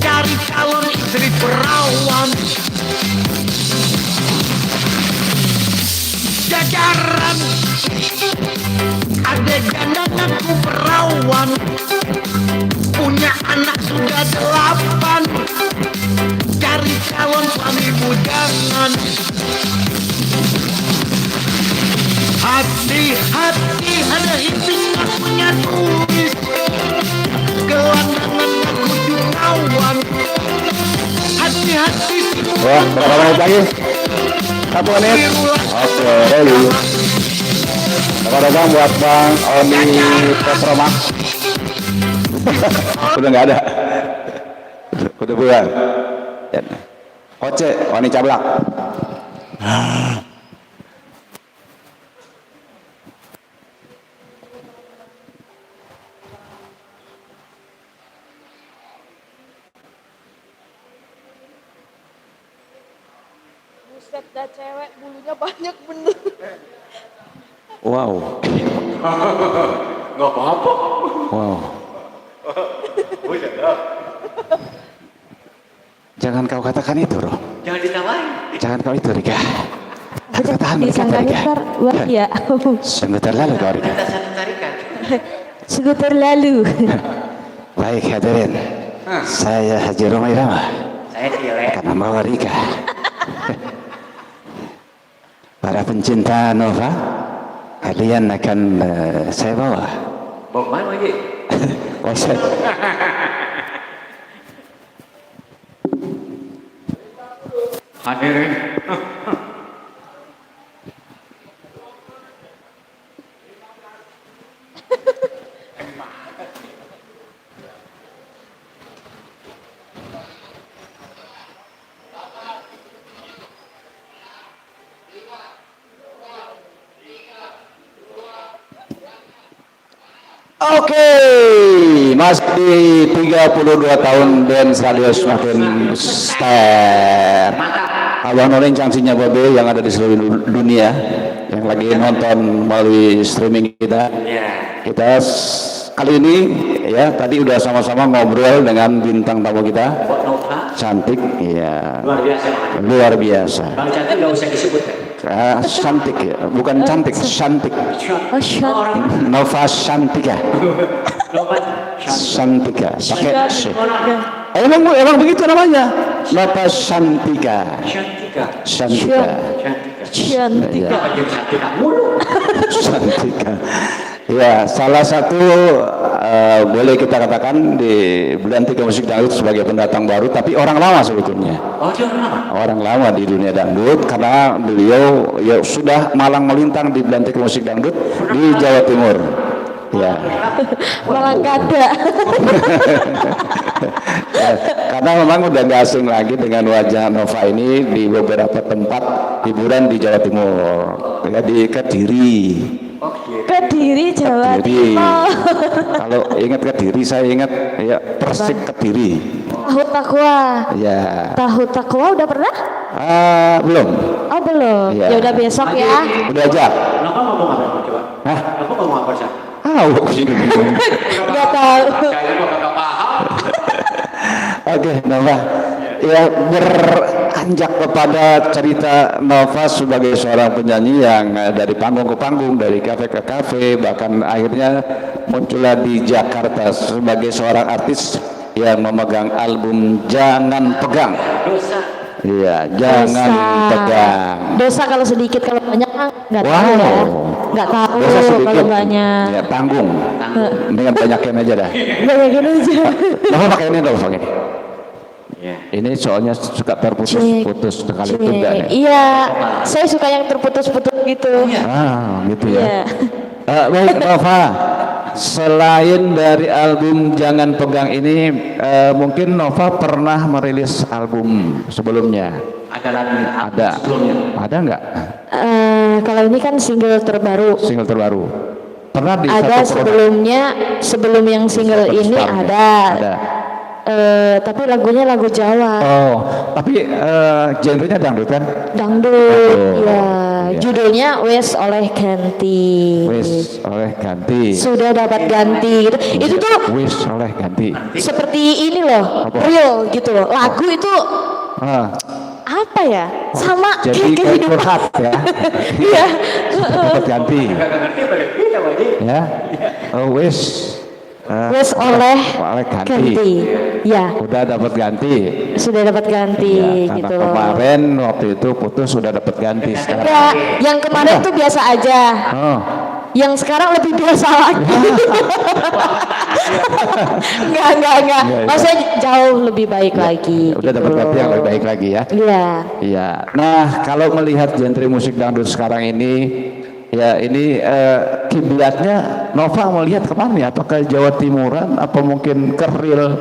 Speaker 8: cari calon istri perawan. Jajaran adegan dan aku perawan, punya anak sudah 8, cari calon suami bujangan. Hati-hati ada hitungan punya duit, gelandangan aku jutawan. Hati-hati
Speaker 6: Wah, berapa menit lagi? 1 menit. Oke, ready. Selamat datang buat Bang Oni Petromak. Udah nggak ada. Udah bulan. Oce, Oni Cablak.
Speaker 4: Buset dah cewek, bulunya banyak bener.
Speaker 6: Wow.
Speaker 7: Nggak apa-apa.
Speaker 6: Wow. Jangan kau katakan itu, Roh.
Speaker 5: Jangan ditawarin.
Speaker 6: Jangan kau itu, Rika. Katakan mereka, Rika.
Speaker 1: Wah ya.
Speaker 6: Sungguh terlalu kau, Rika.
Speaker 5: Kita satu tarikan.
Speaker 1: Sungguh terlalu.
Speaker 6: Baik, hadirin. Saya Haji Romai Rama.
Speaker 5: Saya Tile.
Speaker 6: Akan membawa Rika. Para pencinta Nova, kalian akan saya bawa.
Speaker 5: Mau kemana lagi?
Speaker 6: Konser.
Speaker 7: Hadirin.
Speaker 6: Oke, masih di 32 tahun band radio semakin besar. Abang Noren cangsinya Babe yang ada di seluruh dunia, yang lagi nonton melalui streaming kita. Kita kali ini ya tadi udah sama-sama ngobrol dengan bintang tamu kita. Cantik, ya.
Speaker 5: Luar biasa.
Speaker 6: Luar biasa.
Speaker 5: Bang cantik nggak usah disebut kan?
Speaker 6: Cantik ya, bukan cantik, cantik.
Speaker 1: Oh shot.
Speaker 6: Nova Santika. Santika, pakai C. Emang begitu namanya? Nova Santika.
Speaker 5: Cantika.
Speaker 6: Santika.
Speaker 1: Cantik.
Speaker 6: Ya.
Speaker 5: Cantika mulu.
Speaker 6: Santika. Ya, salah satu boleh kita katakan di Belantika Musik Dangdut sebagai pendatang baru, tapi orang lama sebetulnya.
Speaker 5: Oh, jangan lama.
Speaker 6: Orang lama di dunia dangdut karena beliau ya sudah malang melintang di Belantika Musik Dangdut di Jawa Timur. Ya.
Speaker 1: Malah kada.
Speaker 6: Ya, karena memang udah nggak asing lagi dengan wajah Nova ini di beberapa tempat hiburan di Jawa Timur, ya di Kediri.
Speaker 1: Kediri Jawa
Speaker 6: Kediri.
Speaker 1: Timur.
Speaker 6: Kalau ingat Kediri, saya ingat ya Persik Kediri.
Speaker 1: Tahu takwa.
Speaker 6: Ya.
Speaker 1: Tahu takwa udah pernah?
Speaker 6: Belum.
Speaker 1: Oh belum.
Speaker 6: Iya.
Speaker 1: Ya udah besok ya.
Speaker 6: Udah aja.
Speaker 5: Kenapa ngomong apa coba?
Speaker 6: Hah?
Speaker 5: Kenapa ngomong apa sih?
Speaker 6: Bingung.
Speaker 1: Nggak tahu.
Speaker 7: Saya kok kagak paham.
Speaker 6: Oke, Nova. Ya beranjak kepada cerita Nova sebagai seorang penyanyi yang dari panggung ke panggung, dari kafe ke kafe, bahkan akhirnya muncullah di Jakarta sebagai seorang artis yang memegang album Jangan Pegang. Iya, jangan pegang.
Speaker 1: Dosa kalau sedikit, kalau banyak nggak tahu
Speaker 6: Wow.
Speaker 1: ya. Nggak tahu
Speaker 6: Dosa sedikit.
Speaker 1: kalau banyak.
Speaker 6: Ya, tanggung. Dengan banyakin aja dah.
Speaker 1: Banyakin aja.
Speaker 6: Bapak pakai ini dong, pakai. Ini soalnya suka terputus-putus sekali itu enggak ya?
Speaker 1: Iya, saya suka yang terputus-putus gitu.
Speaker 6: Ah, gitu ya.
Speaker 1: Iya.
Speaker 6: Baik Nova, selain dari album Jangan Pegang ini, mungkin Nova pernah merilis album sebelumnya.
Speaker 5: Ada lagi
Speaker 6: Ada, ada nggak
Speaker 1: Kalau ini kan single terbaru.
Speaker 6: single terbaru? Pernah di
Speaker 1: Ada
Speaker 6: satu
Speaker 1: sebelumnya, sebelum yang single
Speaker 6: Satu
Speaker 1: ini
Speaker 6: Spark-nya.
Speaker 1: ada.
Speaker 6: Ada.
Speaker 1: Tapi lagunya lagu Jawa.
Speaker 6: Oh, tapi genrenya dangdut kan?
Speaker 1: Dangdut,
Speaker 6: Oh,
Speaker 1: ya.
Speaker 6: iya.
Speaker 1: Judulnya Wes oleh ganti.
Speaker 6: Wis oleh ganti.
Speaker 1: Sudah dapat ganti gitu. Itu tuh
Speaker 6: Wis oleh ganti.
Speaker 1: seperti ini loh,
Speaker 6: Apa?
Speaker 1: real gitu loh. Lagu itu
Speaker 6: Ah,
Speaker 1: apa ya? Sama
Speaker 6: jadi
Speaker 1: kayak
Speaker 6: kayak
Speaker 1: kehidupan.
Speaker 6: curhat ya.
Speaker 1: Iya.
Speaker 6: Dapat ganti. Ya. Oh, wis.
Speaker 1: Wes oleh
Speaker 6: ganti.
Speaker 1: ganti. Ya,
Speaker 6: Udah dapat ganti.
Speaker 1: sudah dapat ganti
Speaker 6: Ya, karena
Speaker 1: gitu loh.
Speaker 6: kemarin waktu itu putus sudah dapat ganti sekarang.
Speaker 1: Ya, yang kemarin tuh biasa aja.
Speaker 6: Oh,
Speaker 1: Yang sekarang lebih biasa lagi. Enggak.
Speaker 6: Iya.
Speaker 1: Maksudnya jauh lebih baik lagi.
Speaker 6: udah
Speaker 1: gitu
Speaker 6: dapat ganti yang
Speaker 1: loh.
Speaker 6: lebih baik lagi ya.
Speaker 1: Iya.
Speaker 6: Iya. Nah, kalau melihat genre musik dangdut sekarang ini, ya ini kiblatnya Nova melihat kemana ya? Apakah Jawa Timuran? Apa mungkin ke real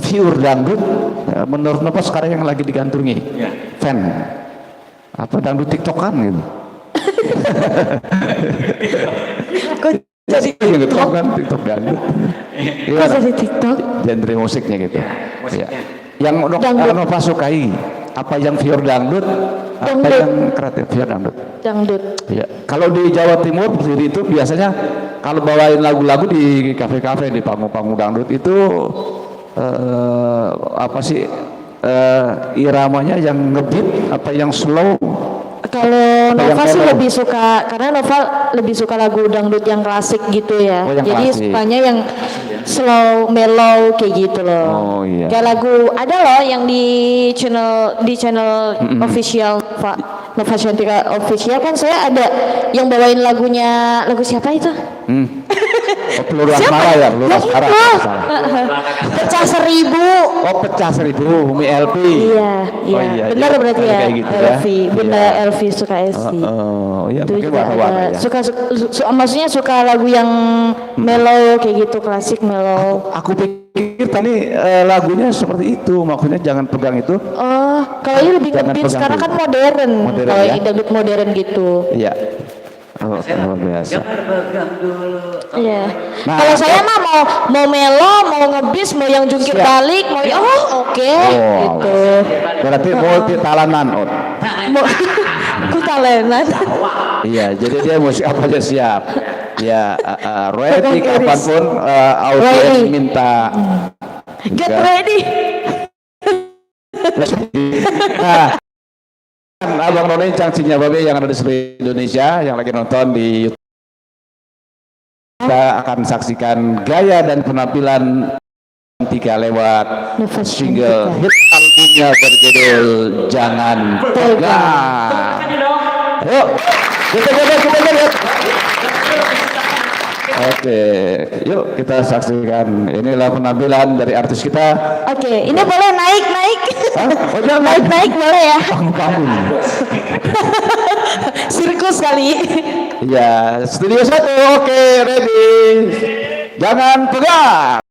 Speaker 6: viewer dangdut? Menurut Nova sekarang yang lagi digandrungi fan apa dangdut tiktokan gitu?
Speaker 1: Kok jadi
Speaker 6: Yang
Speaker 1: TikTok?
Speaker 6: kan TikTok dangdut.
Speaker 1: Kok
Speaker 6: Gimana?
Speaker 1: jadi TikTok?
Speaker 6: Genre musiknya gitu. Ya. Yang
Speaker 1: Dangdut.
Speaker 6: Nova sukai apa yang viewer dangdut? Apa
Speaker 1: Dangdut.
Speaker 6: yang kreatif viewer dangdut?
Speaker 1: Dangdut.
Speaker 6: Ya, kalau di Jawa Timur sendiri itu biasanya kalau bawain lagu-lagu di kafe-kafe di panggung-panggung dangdut itu apa sih iramanya yang ngebeat apa yang slow?
Speaker 1: Kalau
Speaker 6: Apa yang
Speaker 1: Nova sih
Speaker 6: mellow?
Speaker 1: lebih suka, karena Nova lebih suka lagu dangdut yang klasik gitu ya.
Speaker 6: Oh, yang
Speaker 1: Jadi
Speaker 6: klasik.
Speaker 1: sukanya yang slow, mellow kayak gitu loh.
Speaker 6: Oh, iya.
Speaker 1: Kayak lagu ada loh yang di channel official Nova Cantika official kan saya ada yang bawain lagu siapa itu?
Speaker 6: Oh, peluru asmara ya, peluru
Speaker 1: Yang
Speaker 6: asmara.
Speaker 1: itu.
Speaker 6: Salah.
Speaker 1: Pecah 1000.
Speaker 6: Oh, pecah 1000 Umi LP.
Speaker 1: Iya, iya.
Speaker 6: Oh, iya.
Speaker 1: Benar
Speaker 6: Jadi
Speaker 1: berarti
Speaker 6: ada
Speaker 1: ya.
Speaker 6: kayak gitu ya.
Speaker 1: Elvi, Bunda
Speaker 6: Iya.
Speaker 1: Elvi suka Esti.
Speaker 6: Oh, iya
Speaker 1: Itu
Speaker 6: mungkin
Speaker 1: juga
Speaker 6: warna-warna
Speaker 1: ada.
Speaker 6: ya.
Speaker 1: Maksudnya suka lagu yang mellow kayak gitu, klasik mellow.
Speaker 6: Aku pikir tadi lagunya seperti itu, maksudnya jangan pegang itu.
Speaker 1: Oh, kalau ini lebih
Speaker 6: Jangan
Speaker 1: ngebeat
Speaker 6: pegang
Speaker 1: sekarang
Speaker 6: dulu.
Speaker 1: kan modern.
Speaker 6: Modern
Speaker 1: Kalau
Speaker 6: ya.
Speaker 1: yang dangdut modern gitu.
Speaker 6: Iya. Oh, luar biasa.
Speaker 1: Iya.
Speaker 6: Nah,
Speaker 1: Kalau saya mah mau melo, mau ngebis, mau yang jungkir
Speaker 6: Siap.
Speaker 1: balik, mau oke
Speaker 6: Oh,
Speaker 1: gitu.
Speaker 6: berarti multi talanan, Ot.
Speaker 1: Mau ku talenan.
Speaker 6: Iya, jadi dia musik apa aja siap. Ya, ready
Speaker 1: Pegang keris.
Speaker 6: kapanpun audiens
Speaker 1: Ready.
Speaker 6: minta.
Speaker 1: Get
Speaker 6: Enggak.
Speaker 1: ready.
Speaker 6: Nah, Abang None Cangcinya Babe yang ada di seluruh Indonesia yang lagi nonton di YouTube. Kita akan saksikan gaya dan penampilan Cantika lewat
Speaker 1: Nova
Speaker 6: single
Speaker 1: Cantika.
Speaker 6: hit albumnya berjudul Jangan Pegang. Ayo, kita lihat. Oke, yuk kita saksikan. Inilah penampilan dari artis kita.
Speaker 1: Oke, ini boleh naik.
Speaker 6: Hah? Oh, jangan
Speaker 1: Naik boleh ya.
Speaker 6: panggung.
Speaker 1: Sirkus kali.
Speaker 6: Iya, studio 1, oke, ready. Jangan pegang.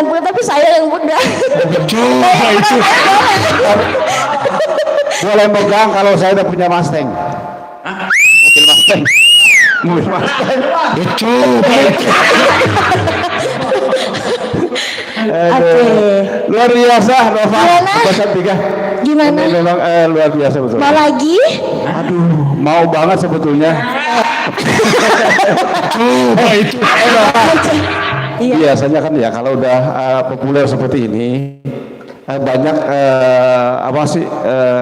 Speaker 4: 90 tapi saya yang muda.
Speaker 7: Coba itu.
Speaker 6: Boleh megang kalau saya udah punya Mustang. Mobil Mustang. Mobil Mustang.
Speaker 7: Ya, coba itu.
Speaker 6: Aduh. Luar biasa Nova.
Speaker 4: Gimana?
Speaker 6: Pasal 3.
Speaker 4: Gimana?
Speaker 6: Ini memang luar biasa betul.
Speaker 4: Mau lagi?
Speaker 6: Aduh, mau banget sebetulnya.
Speaker 7: Coba itu.
Speaker 4: Iya.
Speaker 6: Biasanya kan ya kalau udah populer seperti ini banyak apa sih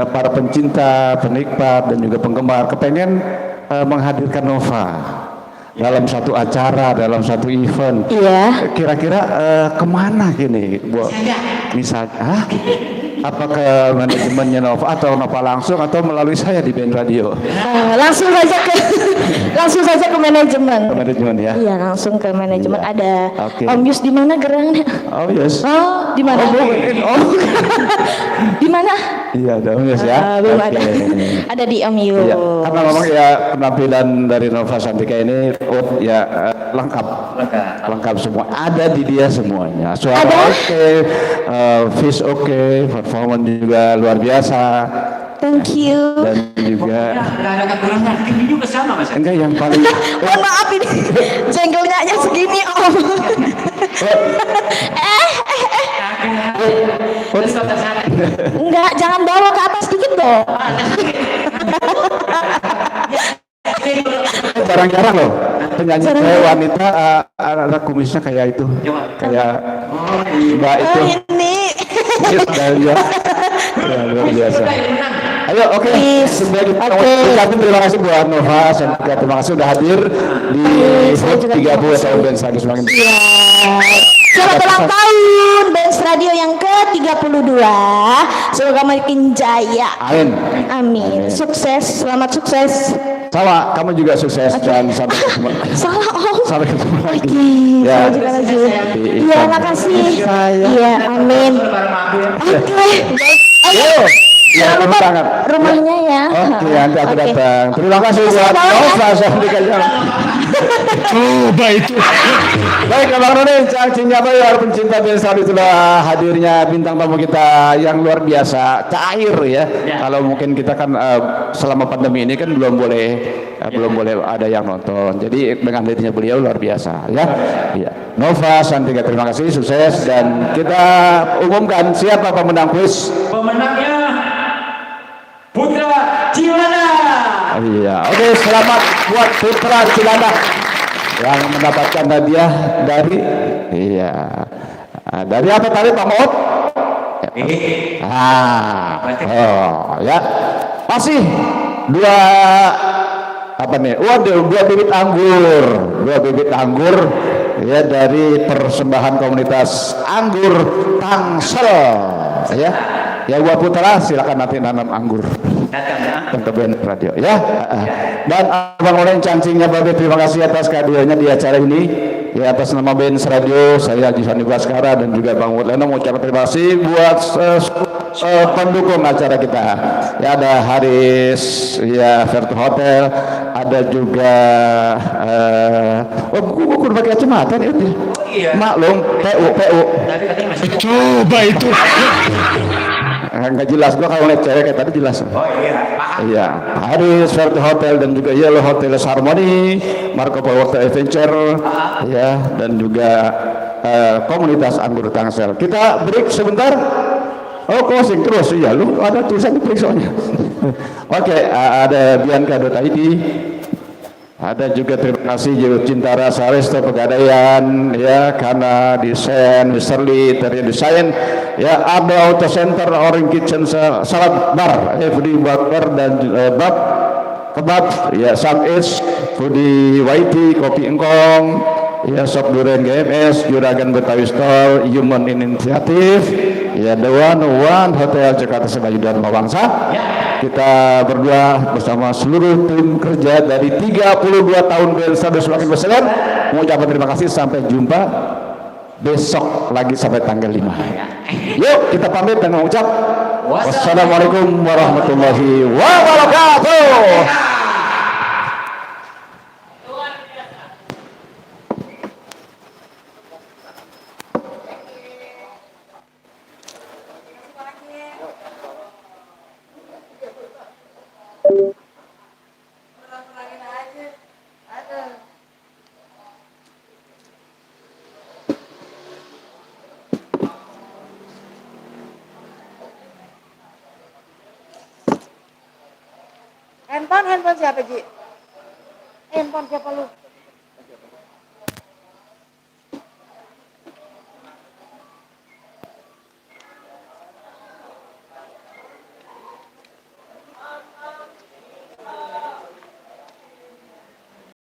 Speaker 6: para pencinta, penikmat dan juga penggemar kepengen menghadirkan Nova dalam satu acara, dalam satu event.
Speaker 4: Iya.
Speaker 6: Kira-kira kemana gini, Bu? Misalnya, apa ke manajemennya Nova atau Nova langsung atau melalui saya di band radio?
Speaker 4: Langsung saja ke manajemen.
Speaker 6: Ke manajemen ya.
Speaker 4: Iya, langsung ke manajemen.
Speaker 6: Iya.
Speaker 4: Ada
Speaker 6: Oke.
Speaker 4: Om Yus di mana gerangnya?
Speaker 6: Oh yes.
Speaker 4: Oh, di mana? Di mana?
Speaker 6: Iya, ada yes ya.
Speaker 4: Belum
Speaker 6: Oke.
Speaker 4: ada. Ada di Om Yus.
Speaker 6: Iya, karena memang ya penampilan dari Nova Santika ini ya lengkap semua. Ada di dia semuanya. Suara oke, voice oke, performance juga luar biasa
Speaker 4: Thank you.
Speaker 6: dan juga
Speaker 5: Nggak ada kekurangan. Ini juga sama mas.
Speaker 6: enggak yang paling
Speaker 4: Mohon maaf ini jenggelnya aja segini Om. Enggak, jangan bawa ke atas dikit dong.
Speaker 6: jarang-jarang loh penyanyi cewek wanita ada kumisnya kayak itu, kayak mbak itu.
Speaker 4: Ini.
Speaker 6: Yes, ya, luar biasa. Ayo, oke. Sudah kita ucapin terima kasih buat Nova Santika. Terima kasih sudah hadir di HUT 30 tahun band Radio semakin.
Speaker 4: Selamat ulang tahun Benz Radio yang ke-32. Semoga makin jaya.
Speaker 6: Amin.
Speaker 4: Amin. Sukses, selamat sukses.
Speaker 6: Sama, kamu juga sukses dan sampai ketemu.
Speaker 4: Salah Om.
Speaker 6: Sampai ketemu lagi.
Speaker 4: Oke,
Speaker 6: Ya.
Speaker 4: sampai jumpa lagi. Iya, makasih. Iya, amin. Oke,
Speaker 6: Yo, ya, tepuk tangan.
Speaker 4: rumahnya ya.
Speaker 6: Oke, nanti aku
Speaker 4: Oke.
Speaker 6: datang. Terima kasih buat Nova Santika.
Speaker 7: Coba itu.
Speaker 6: Baik, Abang Roni, cacingnya bayar pencinta band radio itulah hadirnya bintang tamu kita yang luar biasa, cair ya. Kalau mungkin kita kan selama pandemi ini kan belum boleh ada yang nonton. Jadi dengan hadirnya beliau luar biasa ya. Iya. Nova Santika, terima kasih, sukses dan kita umumkan siapa pemenang kuis.
Speaker 5: Pemenangnya Putra Cilana.
Speaker 6: Iya, oke, selamat buat Putra Cilana yang mendapatkan hadiah dari dari apa tadi Pak Maut? Ya, masih dua apa nih? Waduh, dua bibit anggur ya dari persembahan komunitas anggur Tangsel ya. Ya buat Putra silakan nanti nanam anggur. Datang ke band radio ya. Dan Abang Olen cancingnya Babe, terima kasih atas kehadirannya di acara ini ya, atas nama band radio saya Jifani Baskara dan juga Bang Wudlana mengucapkan terima kasih buat pendukung acara kita ya. Ada Haris ya, Vertu Hotel, ada juga aku udah pakai kacamata ya. Maklum PU
Speaker 7: Coba itu.
Speaker 6: nggak jelas gua kalau lihat cewek kayak tadi jelas.
Speaker 5: Oh iya, paham.
Speaker 6: Iya, Haris Vertu Hotel dan juga Yellow Hotel Harmony, Marco Polo Water Adventure, ya, dan juga komunitas anggur Tangsel. Kita break sebentar. Oh, closing terus, iya, lu ada tulisan di break soalnya. Oke, ada Bianca.id, ada juga terima kasih Cinta Rasa Resto Pegadaian, ya, karena desain Mr. Lee, Terry Desain, ya, ada Auto Center, Orange Kitchen, Salad Bar, Foodie Burger dan Bab Kebab, ya, Sam Eats, Foodie Waiti, Kopi Engkong, ya, Sop Durian GMS, Juragan Betawi Store, Human Initiative, ya, The One Hotel Jakarta Sebayu dan Mawangsa. Kita berdua bersama seluruh tim kerja dari 32 tahun band Radio Semakin Bersinar mengucapkan terima kasih, sampai jumpa besok lagi sampai tanggal 5. Yuk kita pamit dan mengucap wassalamualaikum warahmatullahi wabarakatuh.
Speaker 1: Handphone siapa Ji? Handphone siapa lu?